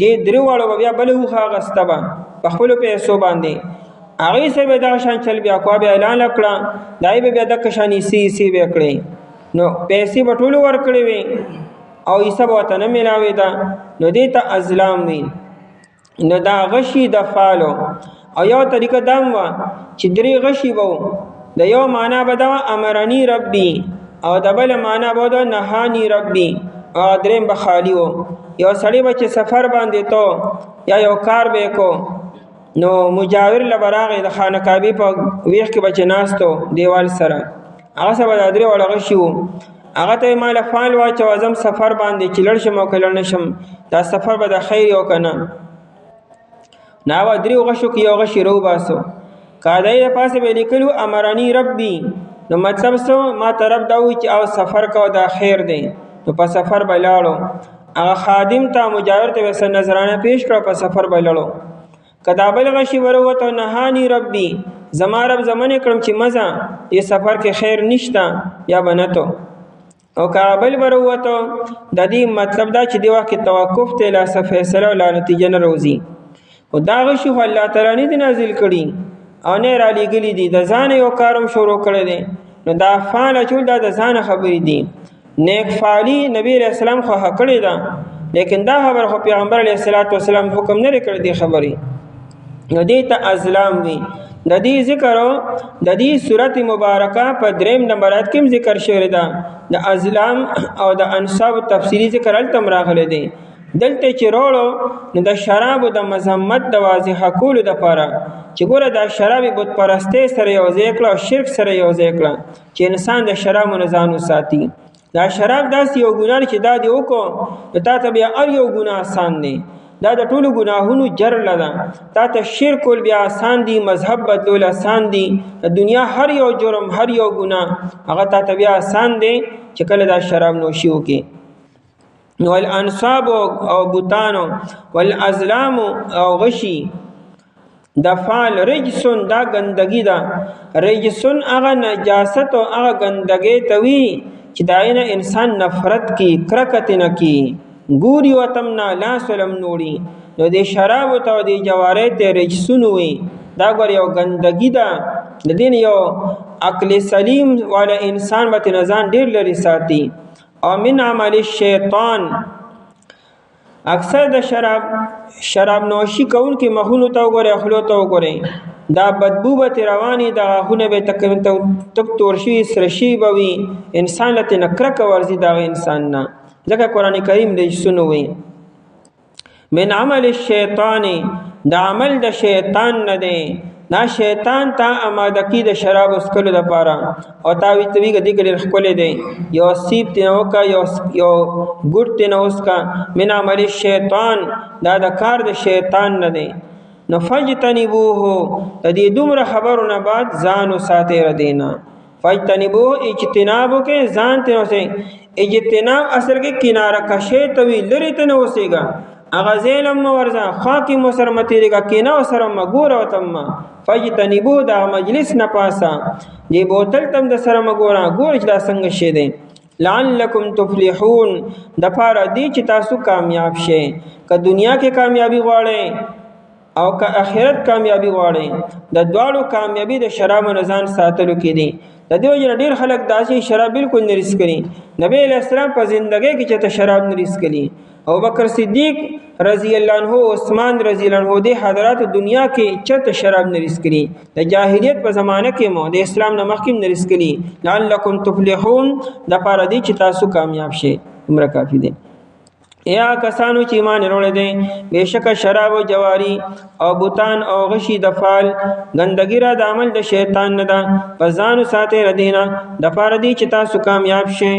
دې درې واړو بیا بل و غستوا په خپل پیسو باندې هغه سره به دا شان چل بیا کو بیا اعلان وکړه دای به بیا د کشانی سی وکړي نو پیسې به ټول ور کړې وي او حساب وته نه ملاوي دا نو دې ته ازلام وي نو دا غشي د فالو او یو طریقه دام وا چې درې غشي وو د یو معنا بدا امرنی ربي او د بل معنا بدا نهانی ربي او دریم بخالی وو یو سړی بچ سفر باندې تو یا یو کار به کو نو مجاور لبراغ د خانه کعبه په ویخ کې بچ ناستو دیوال سره هغه سبا درې وړ غشي وو هغه ته مال فال وا چې اعظم سفر باندې چلړ شم او کلړ نشم دا سفر به د خیر یو کنه ناو دریو غشو کې یو غشي رو باسو کادای پاسه به لیکلو امرانی ربي نو مطلب سو ما طرف دا وی چې او سفر کو دا خیر دی نو په سفر بلاړو هغه خادم ته مجاور ته وسه نظرانه پیش کړ په سفر بلاړو کدابل غشي وروته نهانی ربي زما رب زمانه کړم چې مزه دې سفر کې خیر نشتا یا بنته او کابل وروته د دې مطلب دا چې دی وخت توقف ته لا فیصله ولا نتیجه نه روزي او دا غشي خو الله تعالی نه نازل کړي او نه را لګلی دي د ځان یو کارم شروع کړی دی نو دا فعل چول دا د ځان خبرې دي نیک فعلی نبی رسول الله خو کړی دا لیکن دا خبر خو پیغمبر علیه السلام حکم نه کړی دی خبرې نو دې ته ازلام وی د دې ذکر د دې سورته مبارکه په 3 نمبر آیت کې ذکر شوی دا د ازلام او د انصاب تفصیلی ذکر التم راغلی دی دلته چې وروړو نو د شراب د مذمت د واضح کولو د پاره چې ګوره د شراب بت پرسته سره یو ځای کړه او شرک سره یو ځای کړه چې انسان د شراب نه ځانو ساتي دا شراب داس یو ګناه چې دا دی وکړو ته ته بیا ار یو ګناه آسان دی دا د ټولو ګناهونو جر لدا تا ته شرک ول بیا آسان دی مذهب بدلول آسان دی د دنیا هر یو جرم هر یو ګناه هغه ته بیا آسان دی چې کله دا شراب نوشي وکي والانصاب او بوتانو والازلام او غشي د فعل رجسون دا گندگی دا رجسون هغه نجاست او هغه گندگی توي چې داینه انسان نفرت کی کرکت نه کی ګوري وتمنا لا سلام نوړي نو د شراب او د جواره ته رجسون وي دا ګور یو گندگی دا د دین یو عقل سلیم والا انسان به نزان ډیر لري ساتي او من عمل الشیطان اکثر د شراب نوشی کون کې مخونو ته وګوره خلو ته وګوره دا بدبو به رواني د غاخونه به تک تورشي سرشي بوي انسان لته نکرک ورزي دا انسان نه ځکه قران کریم دې سنوي من عمل الشیطان دا عمل د شیطان نه دی دا شیطان تا آماده کی د شراب اسکلو د پاره او تاوی توی گدی کلی خپل دی یو سیب تنو کا یو ګډ تنو اس کا من عمل الشیطان دا د کار د شیطان نه دی نو فجتنبوه د دې دومره خبرونه بعد ځانو ساتي ردینا فجتنبوه اجتنابو کې ځان ته اوسه اجتناب اصل کې کناره کشه توی لری ته نه اوسېګا اغازیلم ورزا خاکی مسرمتی رگا کینا و سرم گورا و تم فجتنبو دا مجلس نپاسا دی بوتل تم دا سرم گورا گورج دا سنگ شده لعلکم تفلحون دا پارا دی چی تاسو کامیاب شه که دنیا کے کامیابی غواړي او که آخرت کامیابی غواړي د دواړو کامیابی د شراب رضان ساتلو کې دي د دیو جن ډیر خلک داسې شراب بالکل نه ریس کړي نبی علیہ السلام په ژوندۍ کې چې ته شراب نه ریس کړي ابو بکر صدیق رضی الله عنه عثمان رضی الله عنه د حضرات دنیا کې چت شراب نه ریس کړي د جاهلیت په زمانه کې مو د اسلام نه مخکې نه ریس کړي لعلکم تفلحون د پاره دي چې تاسو کامیاب شئ عمر کافی دي یا کسانو چې ایمان وروړی دی بېشکه شراب او جواری او بوتان او غشي د فال ګندګي را د عمل د شیطان نه ده پس ځان وساتئ له دې نه دپاره دی چې تاسو کامیاب شئ.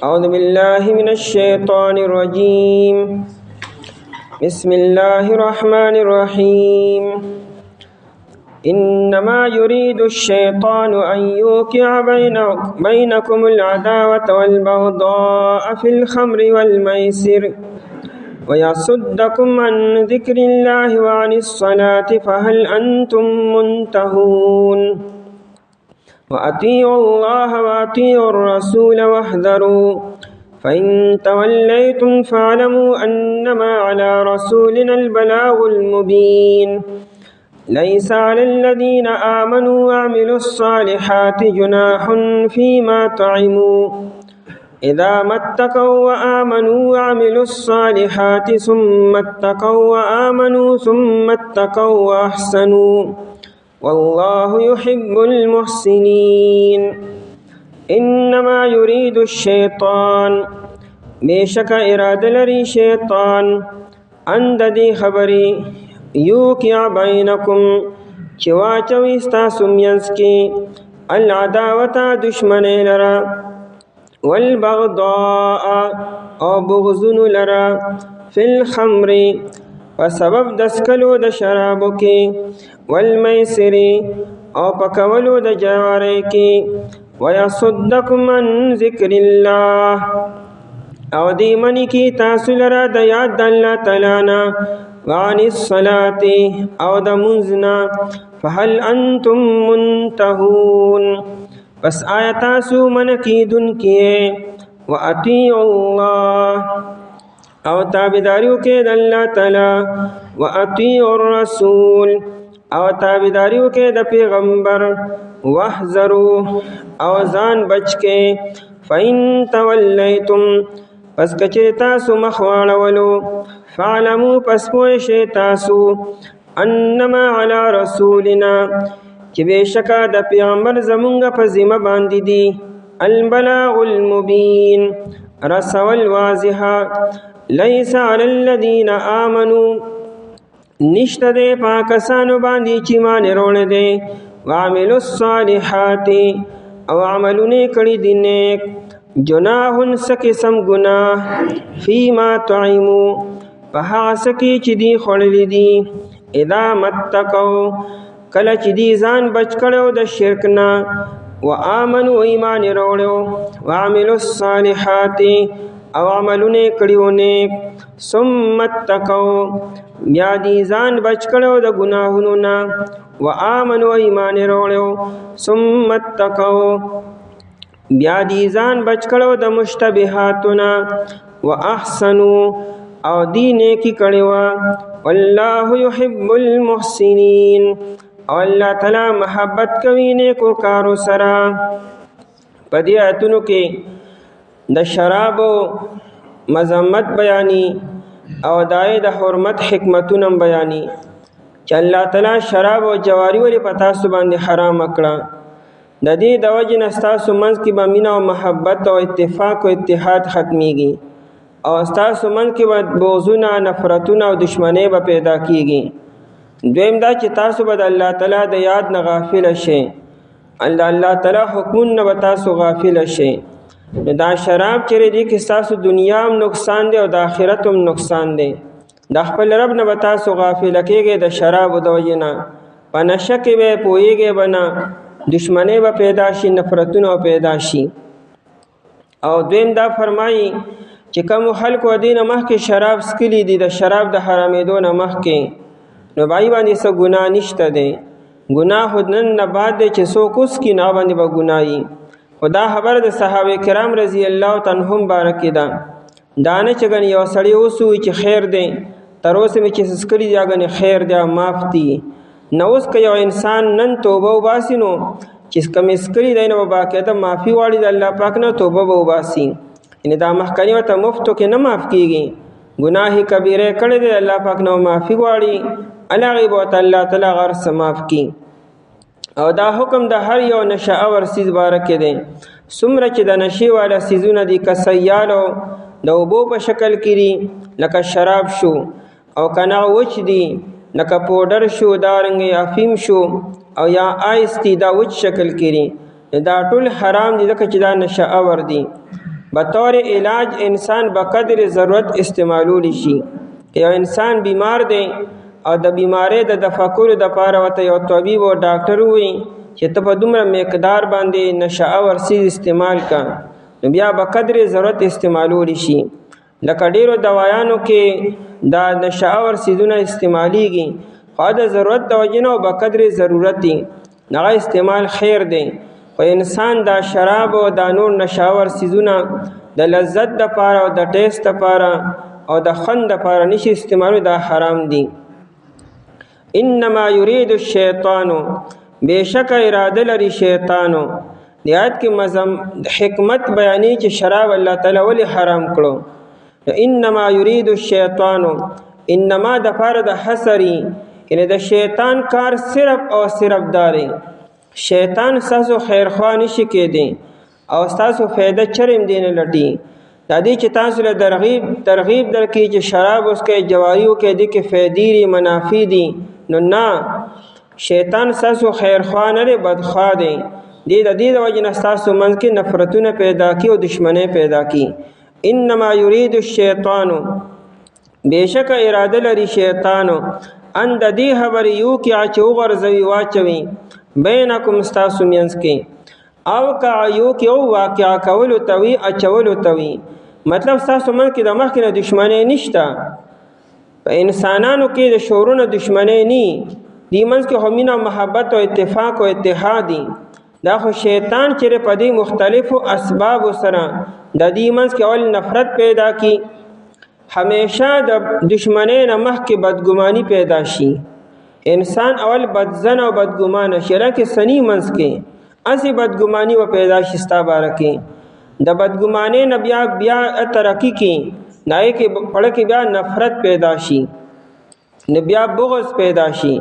اعوذ بالله من الشیطان الرجیم بسم الله الرحمن الرحیم إنما يريد الشيطان أن يوقع بينكم العداوة والبغضاء في الخمر والميسر ويصدكم عن ذكر الله وعن الصلاة فهل أنتم منتهون وأطيعوا الله وأطيعوا الرسول واحذروا فإن توليتم فاعلموا أنما على رسولنا البلاغ المبين ليس على الذين آمنوا وعملوا الصالحات جناح فيما طعموا إذا ما اتقوا وآمنوا وعملوا الصالحات ثم اتقوا وآمنوا ثم اتقوا وأحسنوا والله يحب المحسنين. إنما يريد الشيطان بشك إرادة لري شيطان عند دي خبري یوقع بینکم چې واچوي ستاسو منځ کې العداوة دشمنۍ لره والبغضاء او بغضونو لره فی الخمر په سبب د څکلو د شرابو کې والمیسر او په کولو د جوارۍ کې ویصدکم عن ذکر الله او دی منی کی تاسو لره د یاد د الله تعالی نه وعن الصلاة او د منځنا فهل انتم منتهون پس آیا تاسو من کیدونکي واطیعوا الله او تابعداریو کې د الله تعالی واطیعوا الرسول او تابعداریو کې د پیغمبر واحذروا او ځان بچ کې فإن تولیتم پس کچې تاسو مخ واړولو فاعلموا پس پوه شئ تاسو انما علی رسولنا چې بېشکه د پیغمبر زمونږ په ذمه باندې دي البلاغ المبین رسول واضحه لیس علی الذین آمنوا نشته دی پاکستانو باندې چې ایمان وروړی دی وعملوا الصالحات او عملونه کړي دي نیک جناح سقسم گناہ فیما طعموا په هغه څه کې چې دی خوړلی دي اذا متقوا کله چې دی ځان بچ کړو د شرک نه وآمنوا ایمان وروړو وعملوا الصالحات او عملونه کړیو نیک ثم اتقوا بیا دی ځان بچ کړو د ګناهونو نه وآمنوا ایمان وروړو ثم اتقوا بیا دی ځان بچ کړو د مشتبهاتونه واحسنوا او دی نیکی کړي وا والله يحب المحسنين او الله تعالی محبت کوي نیکو کارو سره. په دې آیتونو کې د شراب مذمت بیانی او دای د حرمت حکمتونه بیانی چې الله تعالی شراب او جواری ولې پتا سو باندې حرام کړه. د دې د وجې نه ستاسو منځ کې به مینه او محبت او اتفاق او اتحاد ختمیږي او ستاسو منځ کې به بغضونه نفرتونه او دشمنۍ به پیدا کیږي. دویم دا چې تاسو به د الله تعالی د یاد نه غافل شئ الله تعالی حکمونه نه به تاسو غافل شئ. دا شراب چې دی کې ستاسو دنیا هم نقصان دی او د آخرت هم نقصان دی. د خپل رب نه به تاسو غافل کېږئ د شرابو د وجې نه په نشه کې به پوهېږئ به نه دشمنی به پیدا شي نفرتونه پیدا شي. او دویم دا فرمایي چې کوم خلکو دینه مخکې شراب سکلی دي د شراب د حرامېدو نه مخکې نو بای باندې څه ګناه نشته دی. ګناه خو نن نه بعد دی چې څوک اوس کي نه باندې به ګناهي. خدا خبر د صحابه کرام رضی الله تعالی عنهم بارک ده دا نه چې ګنې یو سړی اوس وي چې خیر دی تر اوسه مې چې سکلی دی ګنې خیر دی معاف دی. نو اوس که یو انسان نن توبه وباسي نو چې کوم اسکري دی نو باقاعده معافي غواړي د الله پاک نه توبه به وباسي. یعنې دا مخکني ورته مفتو کې نه معاف کېږي ګناه کبیره کړی دی الله پاک نه معافي غواړي هغې به ورته الله تعالی هغه هر څه معاف کړي. او دا حکم د هر یو نشه اور څیز باره کې دی. څومره چې د نشې والا څیزونه دي که سیالو د اوبو په شکل کې دي لکه شراب شو، او کنه وچ دي لکه پوډر شو، دارنګې افیم شو، او یا آیس دي دا وچ شکل کې دي، دا ټول حرام دي ځکه چې دا نشه آور دي. بطور علاج انسان به قدر ضرورت استعمالولی شي. یو انسان بیمار دی او د بیماری د دفع کولو دپاره ورته یو طبیب او ډاکټر ووایي چې ته په دومره مقدار باندې نشه آور څیز استعمال کا، نو بیا به قدر ضرورت استعمالولی شي. لکه ډیرو دوایانو کې دا نشه آور څیزونه استعمالیږي، خو د ضرورت د وجې نه او به قدر ضرورت دي، هغه استعمال خیر دی. خو انسان دا شراب او دا نور نشاور څیزونه د لذت دپاره او د ټیسټ دپاره او د خوند دپاره نشي استعمالو، دا حرام دي. انما یرید الشیطان، بېشکه اراده لري شیطانو. د آیت کې حکمت بیانې چې شراب الله تعالی ولې حرام کړو. انما یرید الشیطان، انما دپاره د حصري، یعنې د شیطان کار صرف او صرف داري. شیطان ستاسو خیرخوا نشي کېدی او ستاسو فایده چرم دی نه لټي. دا دی چې تاسو له ترغیب درکړي چې شراب وڅښئ، جواری وکړئ، دې کې فایدې دي، منافع دي. نو نه، شیطان ستاسو خیرخوا نه دی، بدخوا دی. د دې د وجې نه ستاسو منځ کې نفرتونه پیدا کړي او دشمنۍ پیدا کړي. انما یرید الشیطان، بېشکه اراده لري شیطانو، ان د دې خبرې یوقع چې وغورځوي واچوي بینکم ستاسو منځ کې، او که یوقع واقع کولو ته وي، اچولو ته وي. مطلب ستاسو منځ کې د مخکې نه دشمنۍ نشته، په انسانانو کې د شعورونو دشمنۍ نه، دې منځ کې خو مینه، محبت او اتفاق او اتحاد دي. دا خو شیطان چې په دې مختلفو اسبابو سره د دې منځ کې اول نفرت پیدا کی، همیشه د دشمنۍ نه مخکې بدګماني پیدا شي. انسان اول بدزن او بدګمان شي، لکه سنی منځ کې اسی بدګماني و پیدا شي ستا باره کې. د بدګمانۍ نه بیا ترقي کې نای کې پړه کې بیا نفرت پیدا شي، نو بیا بغض پیدا شي،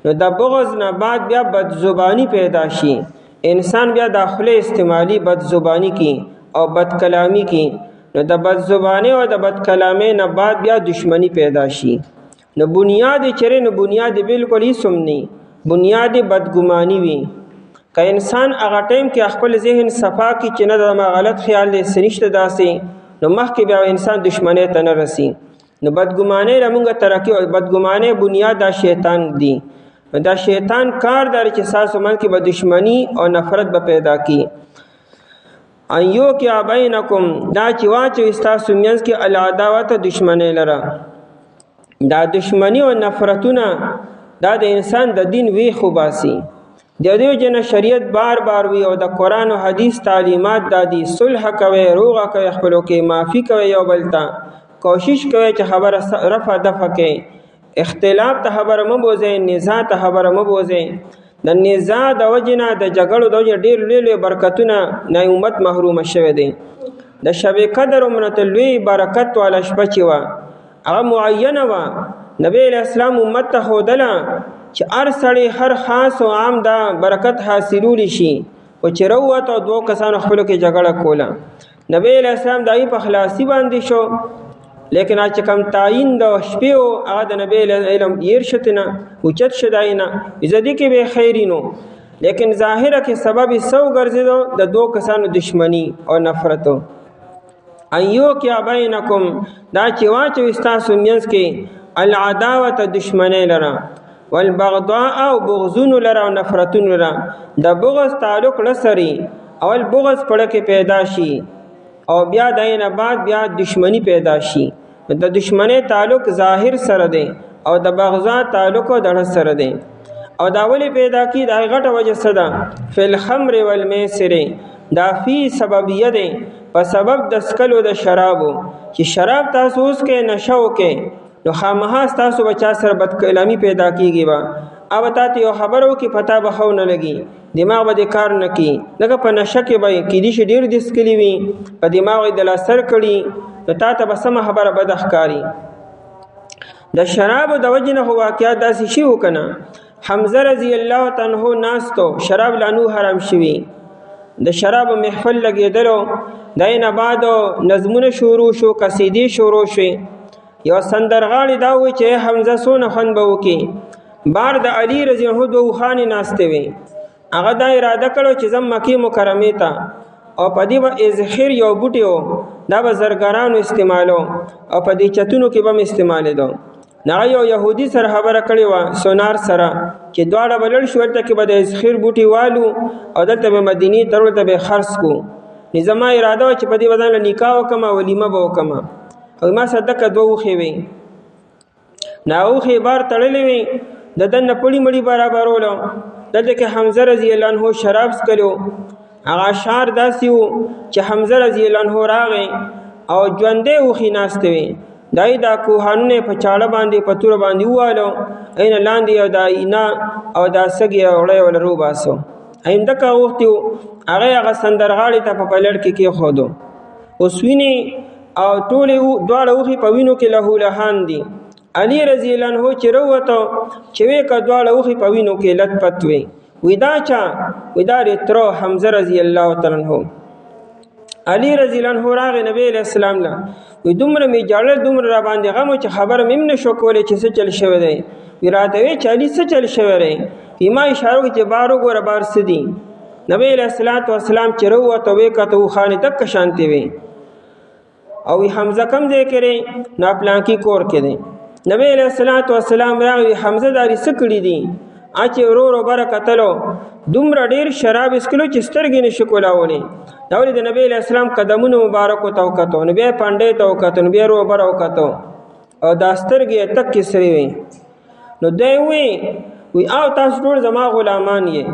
نو د بغض نه بعد بیا بدزبانی پیدا شي. انسان بیا داخله استعمالی بدزبانی کې او بدکلامی کې، نو د بدزبانی او د بدکلامی نه بعد بیا دشمنی پیدا شي. نو بنیاد چرې نو بنیاد بالکل هیڅ هم نه، بنیاد بدګماني وي. که انسان هغه ټایم کې خپل ذهن صفا کړي چې نه د ما غلط خیال دی څه نشته داسې، نو مخکې بیا انسان دشمنۍ ته نه رسي. نو بدګمانۍ له مونږه ترقي او بدګمانۍ بنیاد دا شیطان دی. دا شیطان کار دار چې ستاسو منځ کې به دشمني او نفرت به پیدا کړي. ان یوقع بینکم، دا چې واچوي ستاسو منځ کې العداوت دشمنۍ لره. دا دشمنی او نفرتونه دا د انسان د دین ویښ وباسي. د دې وجې نه شریعت بار بار وی او د قرآن او حدیث تعلیمات دا دي، صلح کوئ، روغه کوئ، خپلو کې معافي کوئ، یو بل ته کوشش کوئ چې خبره رفع دفع کوئ، اختلاف ته خبره مه بوځئ، نزاع ته خبره مه بوځئ. د نزاع د وجې نه د جګړو د وجې ډېر لوی برکتونه نه امت محرومه شوی دی. د شب قدر عمرته لوی برکت والا شپه چې وه هغه معینه وه، نبی علیہ السلام امت ته ښودله چې هر سړی هر خاص او عام دا برکت حاصلولی شي. خو چې راووت او دوو کسانو خپلو کې جګړه کوله، نبی علیہ السلام د هغې په خلاصي باندې شو، لیکن چې کوم تعیین د شپې و هغه د نبی علم هیر شو ترې نه، اوچت شو د هغې نه، عزتي کې به خیري نو، لیکن ظاهره کې سبب یې څه وګرځېدو؟ د دوو کسانو دشمني او نفرتو. ان یوقع بینکم، دا چې واچوي ستاسو منځ کې العداوت دشمنۍ لره، والبغضاء او بغضونو لره او نفرتونو لره. د بغض تعلق لسري، اول بغض پړه کې پیدا شي او بیا د نه بعد بیا دشمنی پیدا شي. د دشمنۍ تعلق ظاهر سره دی او د بغضا تعلق د زړه سره دی. او دا ولې پیدا کی؟ د غټه وجه څه ده؟ فی الخمر والمیسر، دا فی سببیه دی، په سبب د څکلو د شرابو. چې شراب تاسو اوس کې نشه وکئ، نو خامخا ستاسو به چا سره بدکلامي پیدا کېږي به، او تا ته یو خبره وکړي پتا به ښه ونه لګي، دماغ به دې کار نه کوي. لکه په نشه کې به کیدای شي ډېر دې څکلي وي، په دماغ یې د اثر کړي، نو تا ته به سمه خبره بده ښکاري. د شرابو د وجې نه خو واقعات داسې شي و که نه. حمزه رضی الله تعالی عنه ناستو، شراب لانو حرام شوي، د شرابو محفل لګېدلو، دای نه بعد نظمونه شروع شو، قصیدې شروع شوې. یو سندرغاړي دا وایي چې حمزه څونه خوند به وکړي. بار د علي رضی الله عنه دوه اوښانې ناستې وې. هغه دا اراده کړو چې ځم مکې مکرمې ته، او په دې به ازخر یو بوټی و، دا به زرګرانو استعمالو او په دې چتونو کې به هم استعمالېدو. هغه یو یهودي سره خبره کړې وه، سونار سره، چې دواړه به لړ شو، هلته کې به د ازخر بوټي والو او دلته به مدینې ته ورته به خرڅ کړو. نو زما اراده وه چې په دې به ځان له نکاح وکړم، ولیمه به وکړم. او ما سره دکه دوه اوښې وې. نو اوښې بار تړلې وې، د دننه پړي مړي برابرولو. دلته کې حمزه رضی الله عنه شراب څکلو. هغه اشعار داسې وو چې حمزه رضی الله عنه راغی او ژوندۍ اوښې ناستې وې. دای دا کوهانونه په چاړه باندې په توره باندې ووالو، اینه لاندې او دا اینا او دا سګي وړی ول روباسو. اینده کا وختي هغه سندرغاړي ته په پلړ کې کېښودو. اوس ویني او ټولې دواړه اوښې په وینو کې لهو لهان دي. علي رضی الله عنه چې راووتو، چې وې که دواړه اوښې په وینو کې لت پت وې. وی دا چا؟ وی دا ریترو حمزه رضی الله تعالی عنه. علي رضی الله عنه راغی نبی علیہ السلام له، وی دومره می جړل، دومره را باندې غم چې خبره مې نه شو کولی چې څه چل شوی دی. وی راته وی چې علي څه چل شوی دی؟ وی ما اشاره وکړه چې بار وګوره بار څه دي. نبی علیہ السلام چې راووتو وی کته اوښانې دکه شانتې وې. او وی حمزه کم ځای کې دی؟ نو پلانکي کور کې دی. نبی علیہ السلام راغی، حمزه داري څه کړي دي؟ چې ورو بره کتلو، دومره ډیر شراب اسکلو چې سترګې نشي کولاولی. دا ولې د نبی علیہ السلام قدمونو مبارکو ته وکتو، نو بیا پانډۍ ته وکتو، نو بیا ورو بره وکتو، او دا سترګې تکې سرې وې. نو دی وی او تاسو ټول زما غلامان یې.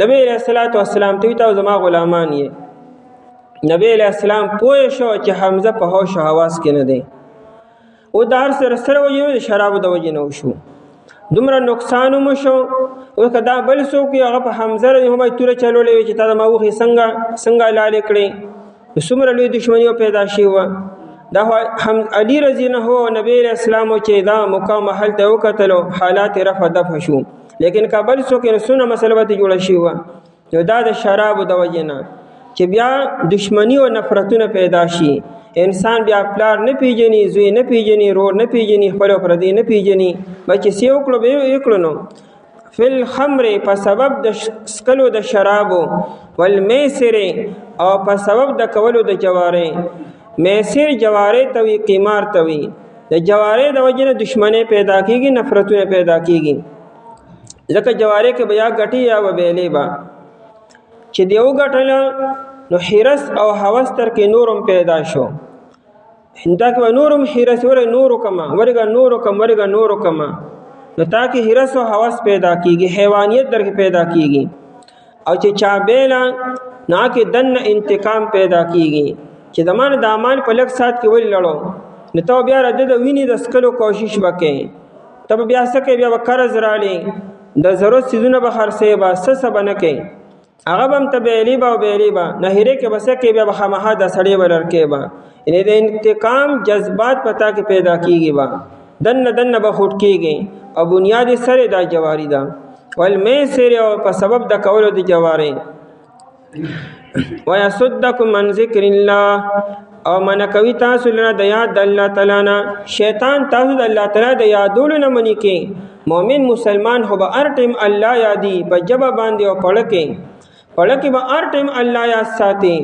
نبی علیہ السلام ته وی تاسو زما غلامان یې. نبی علیہ السلام پوه شو چې حمزه په هوش او حواس کې نه دی. او دا هر سره وجه د شرابو د وجې نه وشو، دومره نقصان مو شو. او که دا بل څوک هغه په حمزه رضی الله عنه توره چلولې وي چې تا د ما اوښې څنګه لالې کړې، نو څومره لوی دښمني پیدا شوې وه. دا علي رضی الله عنه نبی علیہ السلام چې دا مقام محل ته وکتلو، حالات رفع دفع شو. لیکن که بل څوک څونه مسله به جوړه شوې وه. نو دا د شرابو د وجې نه چې بیا دښمني او نفرتونه پیدا شي. انسان بیا پلار نه پیژني، زوی نه پیژني، رور نه پیژني، خپل او پردي نه پیژني. بچې څه وکړو به یې وکړو. نو فل خمر په سبب د سکلو د شرابو، والمیسر او په سبب د کولو د جوارې. میسر جوارې ته وي، قمار ته وي. د جوارې د وجې نه دښمنۍ پیدا کېږي، نفرتونه پیدا کېږي. ځکه جوارې کې به یا ګټي یا به بیلې به چې دی وګټله، نو حرس او هوس تر کې نورم پیدا شو. دا کې نورم حرس ورې نورو کما ورګه نورو کما، نو تا کې حرس او هوس پیدا کیږي، حیوانیت در کې پیدا کیږي. او چې چا بیلا نا کې دن انتقام پیدا کیږي چې دمان د اعمال په لک سات کې ول لړو. نو ته بیا رد د ویني د سکلو کوشش وکې، تب بیا سکه بیا قرض را لې د ضرورت سيزونه به خرڅې با سس بنکې، هغه هم ته بیلی با نه هره کې بس کې بیا خامخا د سړی ولر کې با. یعنی د انتقام جذبات پتا کې پیدا کیږي با، دن به خټ کیږي. او بنیاد سره دا جواری دا والمیسر او په سبب د کولو د جواری. ويصدكم عن ذکر الله او من کوي تاسو لنه د یاد د الله تعالی نه. شیطان تاسو د الله تعالی د یادولو نه منی کې. مؤمن مسلمان هو به هر ټیم الله یادي په جبه باندې او پړکه به هر ټیم الله یاد ساتي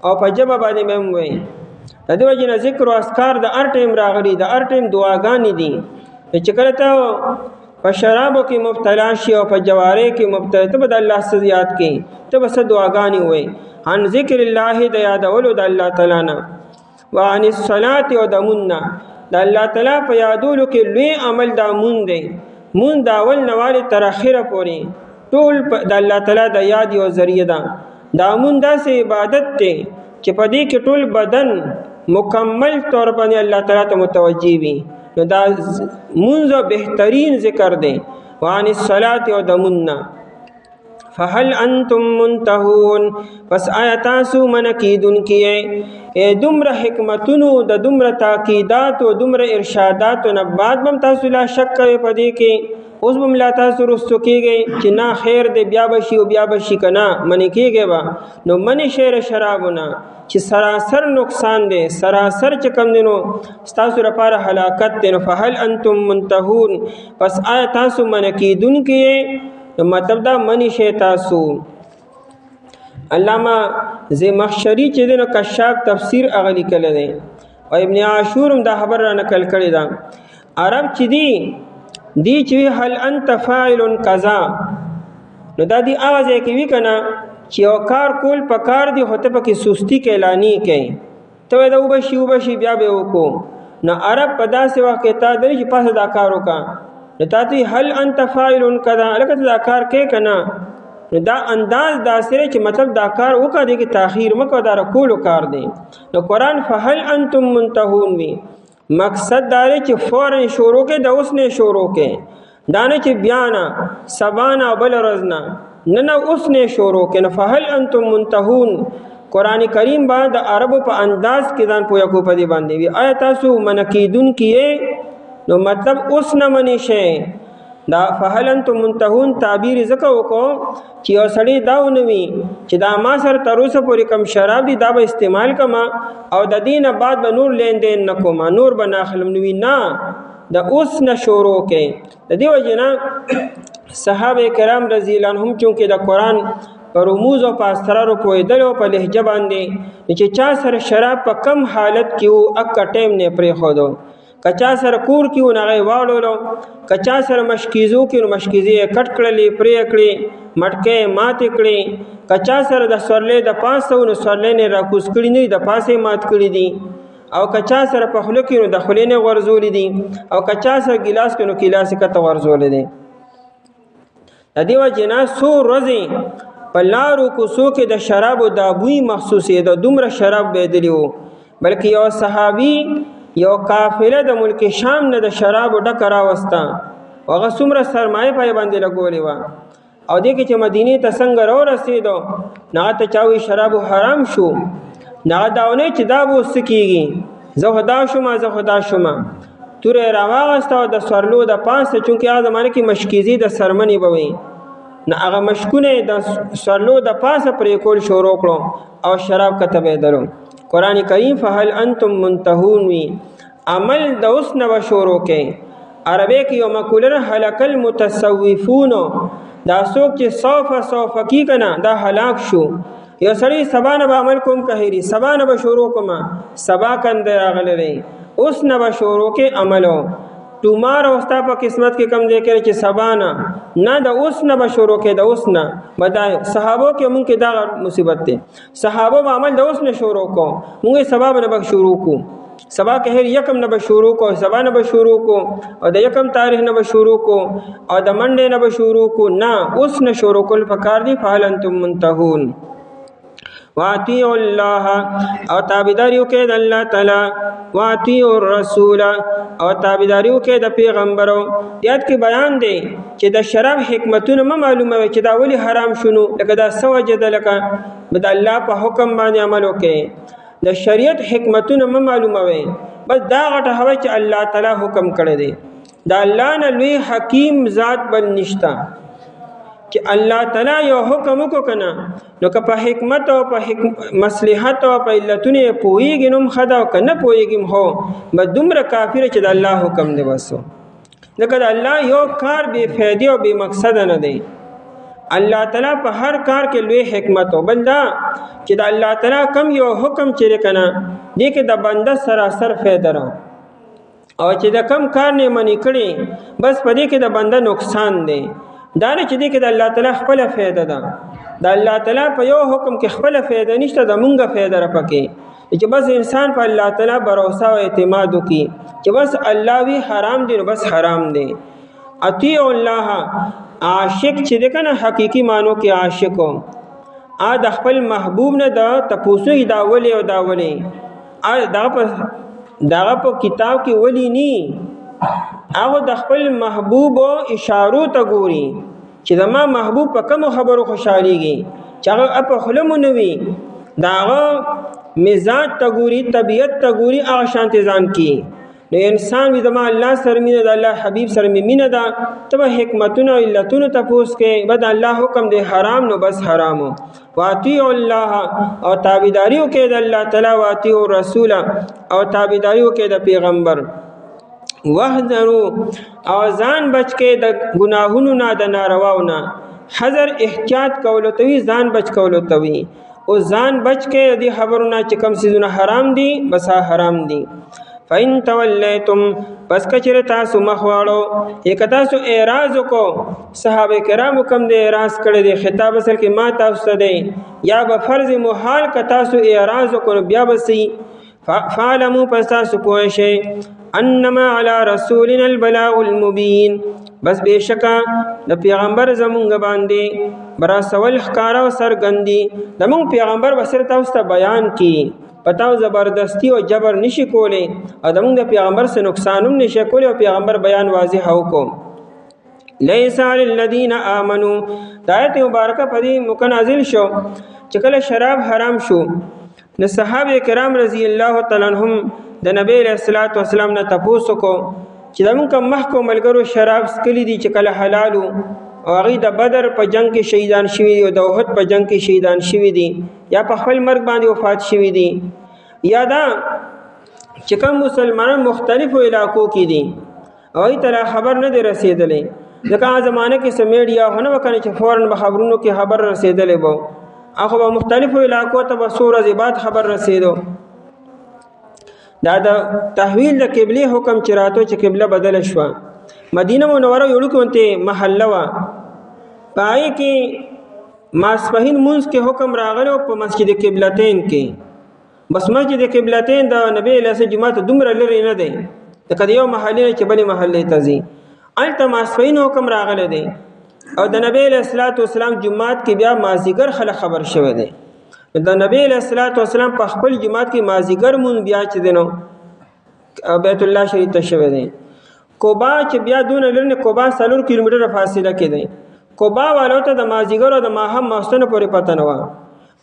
او په جبه باندې مې وي. د دې وجه نه ذکر او اذکار د هر ټیم راغلي، د هر ټیم دعاګانې دي. چې کله ته په شرابو کې مبتلا شي او په جوارې کې مبتلا، ته به د الله څخه یاد کې، ته به څه دعاګانې وي. عن ذکر الله د یادولو د الله تعالی نه، وعن الصلاة او د مون نه. د الله تعالی په یادولو کې لوی عمل دا مون دی. مون دا اول نواله تر اخره پورې ټول د الله تعالی د یاد یو ذریعہ ده. دا مون داسې عبادت دی چې په دې کې ټول بدن مکمل طور باندې الله تعالی ته متوجي وي. نو دا منځ بهترین ذکر دی. وعن الصلاة او د مون نه. فهل انتم منتهون، پس آیا تاسو من کیدون کیه. دومره حکمتونو د دومره تاکیدات او دومره ارشادات نه بعد بم تاسو لا شک کوي پدې کې. اوس به ملا تاسو رستو کېږئ چې نه خیر دی بیا به شي او بیا به شي که نه منې کېږئ به نو منې شی شرابونه چې سراسر نقصان دی سراسر چې کوم دی نو ستاسو لپاره هلاکت دی نو فهل انتم منتهون پس آیا تاسو منع کېدونکي یې نو مطلب دا منې شی تاسو علامه زمخشري چې دی نو کشاف تفسیر هغه لیکلی دی او ابن عاشور هم دا خبر را نقل کړې ده عرب چې دی چې هل انت فاعل کذا نو دا دی هغه ځای کې وي که نه چې یو کار کول په کار دی خو ته پکې سستی کیلانی کوي ته وایې دا وبشي بیا به وکړو نو عرب په داسې وخت کې تا درې چې پاسه دا کار وکړه نو تا ته هل انت فاعل کذا لکه ته دا کار کوې که نه نو دا انداز داسې چې مطلب دا کار وکړه دی کې تاخیر مه کوه دا رکولو کار دی نو قرآن فهل انتم منتهون وي مقصد دا دی چې فوراً شروع کې د اوس نه شروع کې دا نه چې بیا نه سبا نه بل ورځ نه نه اوس نه شروع کې نو فهل انتم منتهون قرآن کریم با د عربو په انداز کې ځان پوهه کو په دې باندې وي آیا تاسو منع کېدونکي یې نو مطلب اوس نه منې شئ دا فهل انتم منتهون تعبیر ځکه وکړو چې یو سړی دا ونه وي چې دا ما سره تر اوسه پورې کم شراب دي دا به استعمال کما او د دې نه بعد به نور لین دین نه کومه نور به نه اخلم نو نه د اوس نه شروع کې د دې وجې نه صحابه کرام رضی الله عنهم چونکې د قرآن په رموز او په اسرارو پوهېدل او په لهجه باندې چې چا سره شراب په کم حالت کې وو اکه ټیم نه پرېښودو کچا سره کور کې و نه هغه واړولو کچا سره مشکیزو کې نو مشکیزې یې کټ کړلې پرې کړې مټکې ماتې کړې کچا سره د سورلې د پاسه نو سورلې نه راکوز کړي نه د پاسه مات کړي دي او کچا سره په خوله کې نو د خولې نه غورځولې دي او کچا سره ګیلاس کې نو ګیلاس یې کته غورځولې دي د دې وجې نه څو ورځې په لارو کوڅو کې د شرابو دا بوی محسوس یې د دومره شراب بهدلي وو بلکې یو صحابي یو قافله د ملک شام نه د شرابو ډکه راوسته هغه څومره سرمایه پای باندې لګولې وه او دې کې چې مدینې ته څنګه راورسېدو نه ته چا وایي شرابو حرام شو نه دا ونه چې دا به اوس څه کېږي زه خو دا شومه زه خو دا شومه توره یې راواغسته او د سورلو د پاسه چونکې هغه زمانه کې مشکیزې د سرمنې به وي نه هغه مشکونه یې د سورلو د پاسه پرې کول شروع کړو او شراب کته بهدلو قرآن کریم فهل انتم منتهون وی عمل د اوس نه شروع کې عربی کې یو مقوله هلک المتصوفون دا څوک چې صوفه کی کنه دا هلاک شو یو سړی سبا نه به عمل کوم کهیری سبا نه به شروع کوم سبا کنده راغلی اوس نه به شروع کې عملو ټومار اوستا په قسمت کې کم دی کړي چې سبا نه د اوس نه به شروع کې د اوس نه بدای صحابو کې مونږ کې دا مصیبت دی صحابو به عمل د اوس نه شروع کو مونږ سبا نه به شروع کو سبا کې هر یکم نه به شروع کو سبا نه به شروع کو او د یکم تاریخ نه به شروع کو او د منډه نه به شروع کو نه اوس نه شروع کول پکار دی فهل انتم منتهون واطیعوا الله او تابعداریو کې د الله تعالی واطیعوا الرسول او تابعداریو کې د پیغمبرو یاد کې بیان دی چې د شراب حکمتونه معلومه وي چې دا ولی حرام شونو لکه دا سوجد لکه بد الله په حکم باندې عمل وکړي د شریعت حکمتونه معلومه وي بس دا غټه هوا چې الله تعالی حکم کړی دی دا الله نه لوی حکیم ذات بل نشتا چې الله تعالی یو حکم وکړه نو که په حکمت او په مصلحت او په علتونه پوهیږي نو خدا او کنه پوهیږي هو بس دومره کافر چې د الله حکم دی وسو ځکه د الله یو کار بے فایده او بے مقصد نه دی الله تعالی په هر کار کې لوی حکمت او بندا چې د الله تعالی کم یو حکم چیرې کنه دې کې د بنده سراسر فایده را او چې د کم کار نه منې کړي بس په دې کې د بنده نقصان دی دا نه چې دې کې د الله تعالی خپل فایده ده د الله تعالی په یو حکم کې خپل فایده نشته د مونږه فایده را پکې چې بس انسان په الله تعالی باور او اعتماد وکي چې بس الله وی حرام دی نو بس حرام دی اطیع الله عاشق چې ده کنه حقیقی معنو کې عاشق ا د خپل محبوب نه دا تپوسو دا ولی او دا ولی ا دا په کتاب کې ولی ني هغه د خپل محبوب او اشارو ته ګوري چې زما محبوب په کوم خبرو خوشاليږي چې هغه په خلمو نوي داغه مزاج ته ګوري طبيعت ته ګوري هغه شانت ځان کی نو انسان وي زما الله سره مینه ده، الله حبیب سره مې مینه ده، ته به حکمتونه او علتونو تپوس کې به د الله حکم دی حرام نو بس حرامو. واطیعوا الله او تابعداري وکړئ د الله تعالی، واطیعوا الرسول او تابعداري وکړئ د پیغمبر. واحذروا او ځان بچ کې د ګناهونو نه د نارواو نه. حذر احتیاط کولو ته وي، ځان بچ کولو ته وي. او ځان بچ کې د خبرونه چې کوم څیزونه حرام دي بس حرام دي. فإن تولیتم پس کچره تاسو مخ واړو، یک تاسو اعراض وکړو، صحابه کرامو کوم د اعراض کړی دی خطاب اصل کې ما تاسو ته دی، یا به فرض محال ک تاسو اعراض وکړو بیا بسی. فعلموا پس تاسو پوه شئ انما علی رسولنا البلاغ المبین، بس بشکا د پیغمبر زمونږ باندې برا سوال ښکارا او سرګندی، زمونږ پیغمبر بسر تاسو ته بیان کی، پتاو زبردستی او جبر نشي کولی، او زمونږ د پیغمبر سره نقصانوم نشي کولی، او پیغمبر بیان واضح وکړو. لیس علی الذین آمنوا، د آیت مبارکه په دې موقع نازل شو چې کله شراب حرام شو، نو صحابه کرام رضی الله تعالی عنهم د نبی علیہ الصلوۃ والسلام نه تاسو کو چې زمونږ کوم مخکو ملګرو شراب سکلی دي چې کله حلالو، او هغه د بدر په جنگ کې شهیدان شوي دي او د احد په جنگ کې شهیدان شوي دي، یا په خپل مرګ باندې وفات شوي دي، یا دا چې کوم مسلمانان مختلفو علاقو کې دي او ای تر خبر نه دی رسیدلې، ځکه زمانه کې سمیډیا هونه وکنه چې فورن به خبرونو کې خبر رسیدلې وو، هغه په مختلفو علاقو ته به څو ورځې بعد خبر رسیدو. دا د تحویل د قبله حکم چې راتو چې قبله بدل شو، مدینه منوره یو لکونته محله وا، پای کې ماسپهین منځ کې حکم راغلو په مسجد قبلتین کې، بس مسجد قبلتین د نبی له سره جمعه دومره لري نه دی، د کدیو محله کې بلې محله ته ځي، الته ماسپهین حکم راغلی دی، او د نبی له صلوات والسلام جمعات کې بیا مازیګر خلک خبر شوه دی، د نبی له صلوات والسلام په خپل جمعات کې مازیګر مون بیا چې دینو بیت الله شریف ته شوه دی. کوبا چې بیا دون لرنه کوبا 3 کیلومتره فاصله کې دی، کوبا والو ته د مازیګر او د ماهم ماستنه پورې پته نه و،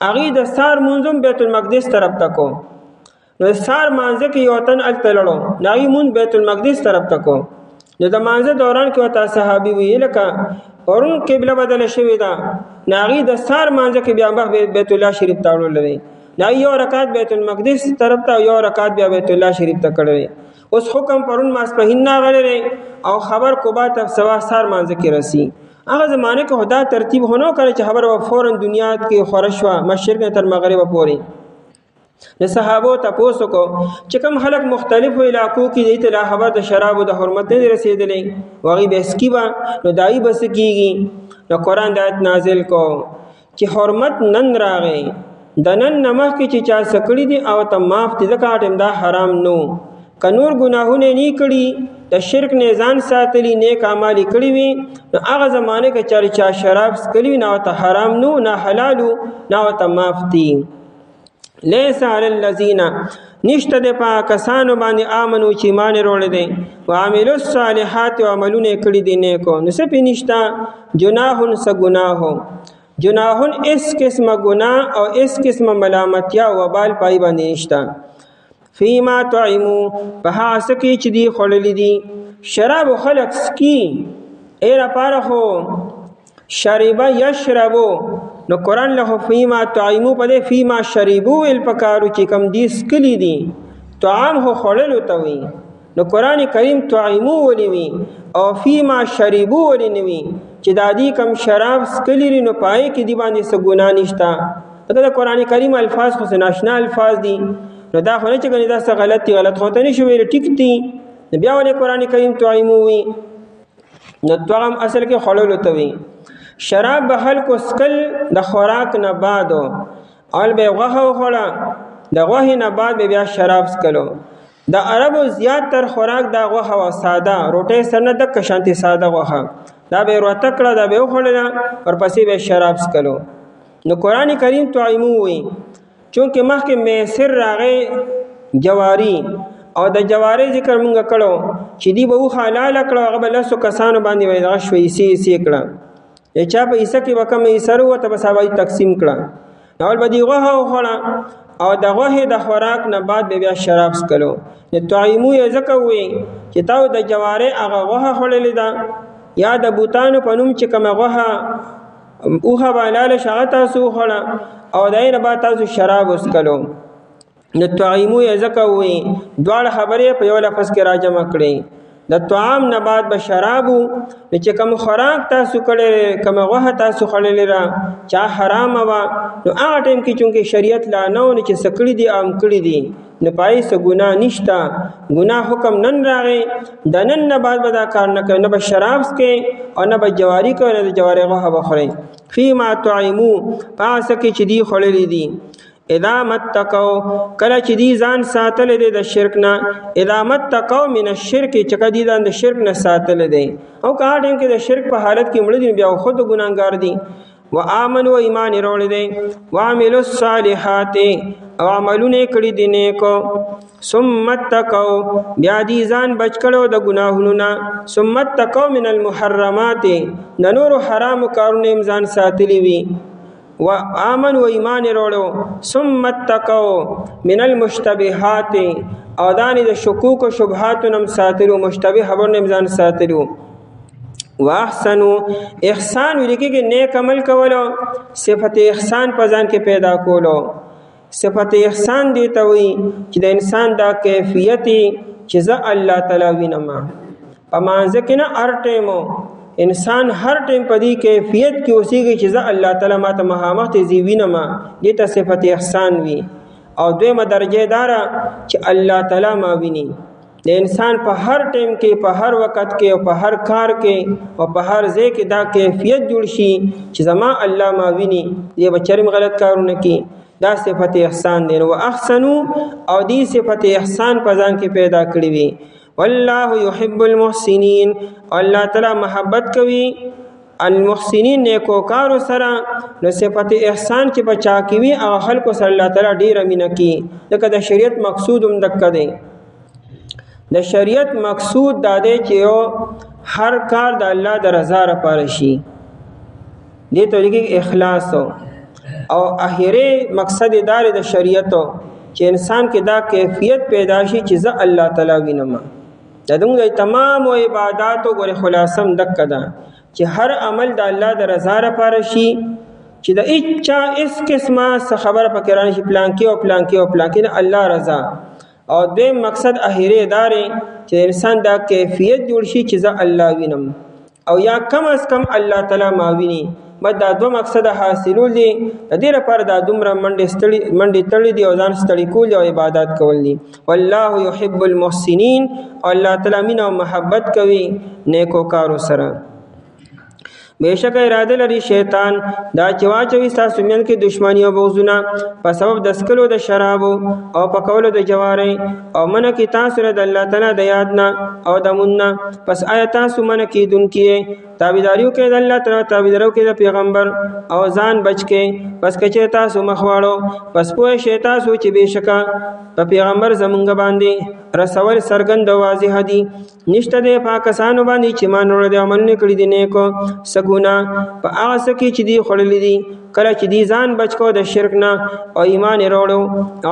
اغه د سار منظم بیت المقدس طرف ته کو، نو سار مانځه کې یو تن ال تلړو ناوی مون بیت المقدس طرف ته کو، نو د مانځه دوران کې وتا صحابي ویل کا اورن قبله بدل شوی دا، ناغي د سار مانځه کې بیا بیت الله شریف ته وړل، نه یو رکعت بیت المقدس طرف ته یو رکعت بیا بیت الله شریف ته کړی. اوس حکم پرون ماسپهین نه غلره او خبر کوبا ته سوا سار مانځه کې رسی، هغه زمانه کې خدا ترتیب هونو کړي چې خبر و فورن دنیا کې خورشوا مشرق نه تر مغرب پورې. د صحابه تاسو کو چې کوم خلک مختلفو علاقو کې دي ته خبر د شراب او د حرمت نه رسیدلې وغي به اسکیبا نو دای بس کیږي. نو قران د آیت نازل کو چې حرمت نن راغی، د نن نمخ کې چې چا سکړی دي او ته معاف دي ځکه دا حرام نو، کنور گناهونه نه کړي، د شرک نه ځان ساتلی، نیک اعمال کړي وي، نو هغه زمانه کې چا شراب سکلی نه ته حرام نو، نه حلالو نه ته معاف دي. لیس علی الذین نشته د پاکستانو باندې امنو چې ایمان وروړي دي او عملوا الصالحات او عملونه کړي دي نیکو، نو څه پینشتا جناحون س گناهو، جناحون اس قسم گناہ او اس قسم ملامتیا او وبال پای باندې نشتا. فیما طعمو په هغه کې چې دی خړلې دي، شراب خلق سکی ایر پاره خو شربا یشربو، نو قرآن له فیما طعمو په دې فیما شربو ول پکارو چې کم دي سکلی دي، طعام هو خړلو ته وي، نو قرآن کریم طعمو ولي وي او فیما شربو ولي نوي چې دادی کم شراب سکلی نو پای کې دی باندې څه ګناه نشتا. دا قرآن کریم الفاظ خو ناشنا الفاظ دي، نو دا خو نه چې کني دا څه غلط خو ته نشو ویل ټیک دي، بیا ولې قرآن کریم طعمو وي، نو طعام اصل کې خړلو ته وي. شراب به خلکو سکل د خوراک نه بعد اول به غوښه وخوړه، د غوښې نه بعد به بیا شراب سکلو. د عربو زیات تر خوراک د غوښه او ساده روټۍ سره نه د کشانتي ساده غوښه دا به ورته کړه، دا به وخوړله ورپسې به شراب سکلو. نو قرآن کریم طعمو وي چونکه مخکې میسر راغی جواری او د جواری ذکر مونږ کړو چې دی به حلال کړو، هغه به لسو کسانو باندې وای دا شوي سی کړه، چا په ایسه کې وکم ایسرو ته بس هوای تقسیم کړه، اول به دی غوښه وخوړه او د غوښې د خوراک نه بعد بیا شراب څښلو. طعیمو یې ځکه وایي چې تاسو د جوارې هغه غوښه خوړلې ده یا د بوتانو په نوم چې کومه غوښه اوښه به حلاله شي هغه تاسو وخوړه او د هغې نه بعد تاسو شراب وڅښلو. نو طعیمو یې ځکه وایي دواړه خبرې په یو لفظ کې راجمع کړئ. د طعام نه بعد به شرابو چې کوم خوراک تاسو کړی کومه غوښه تاسو خوړلې را چا حرامه وه نو هغه ټایم کې چونکې شریعت لا نه و چې څه کړي دي عام کړي دي نو پای څه ګناه نشته. ګناه حکم نن راغی د نن نه بعد به دا کار نه کوي نه به شراب څکئ او نه به جواري کوئ نه د جوارې غوښه به خورئ. فیما طعمو په هغه څه کې چې دوی خوړلي دي. اذا متقو کله چې دی ځان ساتل دي د شرک نه. اذا متقو من الشرک چې کدی ځان د شرک نه ساتل دي او که ټیم کې د شرک په حالت کې مړ دي بیا خود ګناهګار دي. وآمنوا ایمان وروړي دي وعملوا الصالحات او عملونه کړي دي نیکو. ثم اتقو بیا دی ځان بچ کړو د ګناهونو نه. ثم اتقو من المحرمات نور حرام کارونه ځان ساتلی وي. وآمن و ایمان روڑو. ثم اتقو من المشتبهات او دانی د شکوک و شبهات نم ساتلو مشتبه خبر نم ځان ساتلو. واحسنو احسان ولیکي کې نیک عمل کولو صفت احسان په ځان کې پیدا کولو. صفت احسان دی ته وي چې د انسان دا کیفیت چې زه الله تعالی وینم په مانځ کې نه هر ټیمو انسان هر ټیم په دې کیفیت کې اوسېږي چې زه الله تعالی ماته مخامخ ته زی وینم دې ته صفت احسان وي. او دویمه درجه داره چې الله تعالی ما ویني. د انسان په هر ټیم کې په هر وخت کې او په هر کار کې او په هر ځای کې دا کیفیت جوړ شي چې زما الله ما ویني دې بچرم غلط کارونه کې. دا صفت احسان دی. او احسنو او دې صفت احسان په ځان کې پیدا کړی وي. والله يحب المحسنين الله تعالی محبت کوي المحسنین نیکوکارو سره. نو صفت احسان چې بچا کوي هغه خلکو سره الله تعالی ډیره مینه کوي. لکه د شریعت مقصود هم دقه دی. د شریعت مقصود دا دی چې هر کار د الله د رضا لپاره شي. دې ته لګي اخلاص او اخیری مقصد دار د شریعت چې انسان کې دا کیفیت پیدا شي چې زه الله تعالی وینم. د تمام عبادت او غره خلاصم دکه ده چې هر عمل د الله د رضا لپاره شي چې د اچا اس قسمه خبر پکې رانه شي پلان کې او پلان کې او پلان کې الله رضا. او دې مقصد اخیری داري چې انسان دا کیفیت جوړ شي چې زه الله وینم او یا کم از کم الله تعالی ما ویني. بد دا دو مقصد حاصلول دي. د دې لپاره دا دومره منډې تړلې دي او ځان ستړي کول او عبادت کول دي. والله يحب المحسنين الله تعالی مینه او محبت کوي نیکوکارو سره. بیشک اراده لري شیطان دا چې واچوي تاسو مین کې دشمنی او بغضونه په سبب د سکلو د شرابو او په کولو د جواري او من کې تاسو د الله تعالی د یاد نه او د مونږ پس آیا تاسو من کې دن کې تابعداریو کې د الله تعالی تابعدارو کې د پیغمبر او ځان بچ کې پس کچې تاسو مخواړو پس پوه شي تاسو چې بشکا په پیغمبر زمونږ باندې رسول سرګند واضح دي. نشته د پاکستان باندې چې مان ور دي عمل نه کړی دي نیکو سګونا په هغه سکه چې دی خړلې دي کله چې دی ځان بچ کو د شرک نه او ایمان وروړو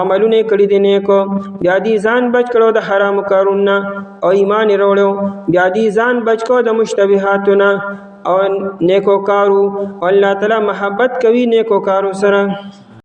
عملونه کړی دي نیکو بیا دی ځان بچ کړو د حرام کارونه او ایمان وروړو بیا دی ځان بچ کو د مشتبهاتونه او نیکو کارو. الله تعالی محبت کوي نیکو کارو سره.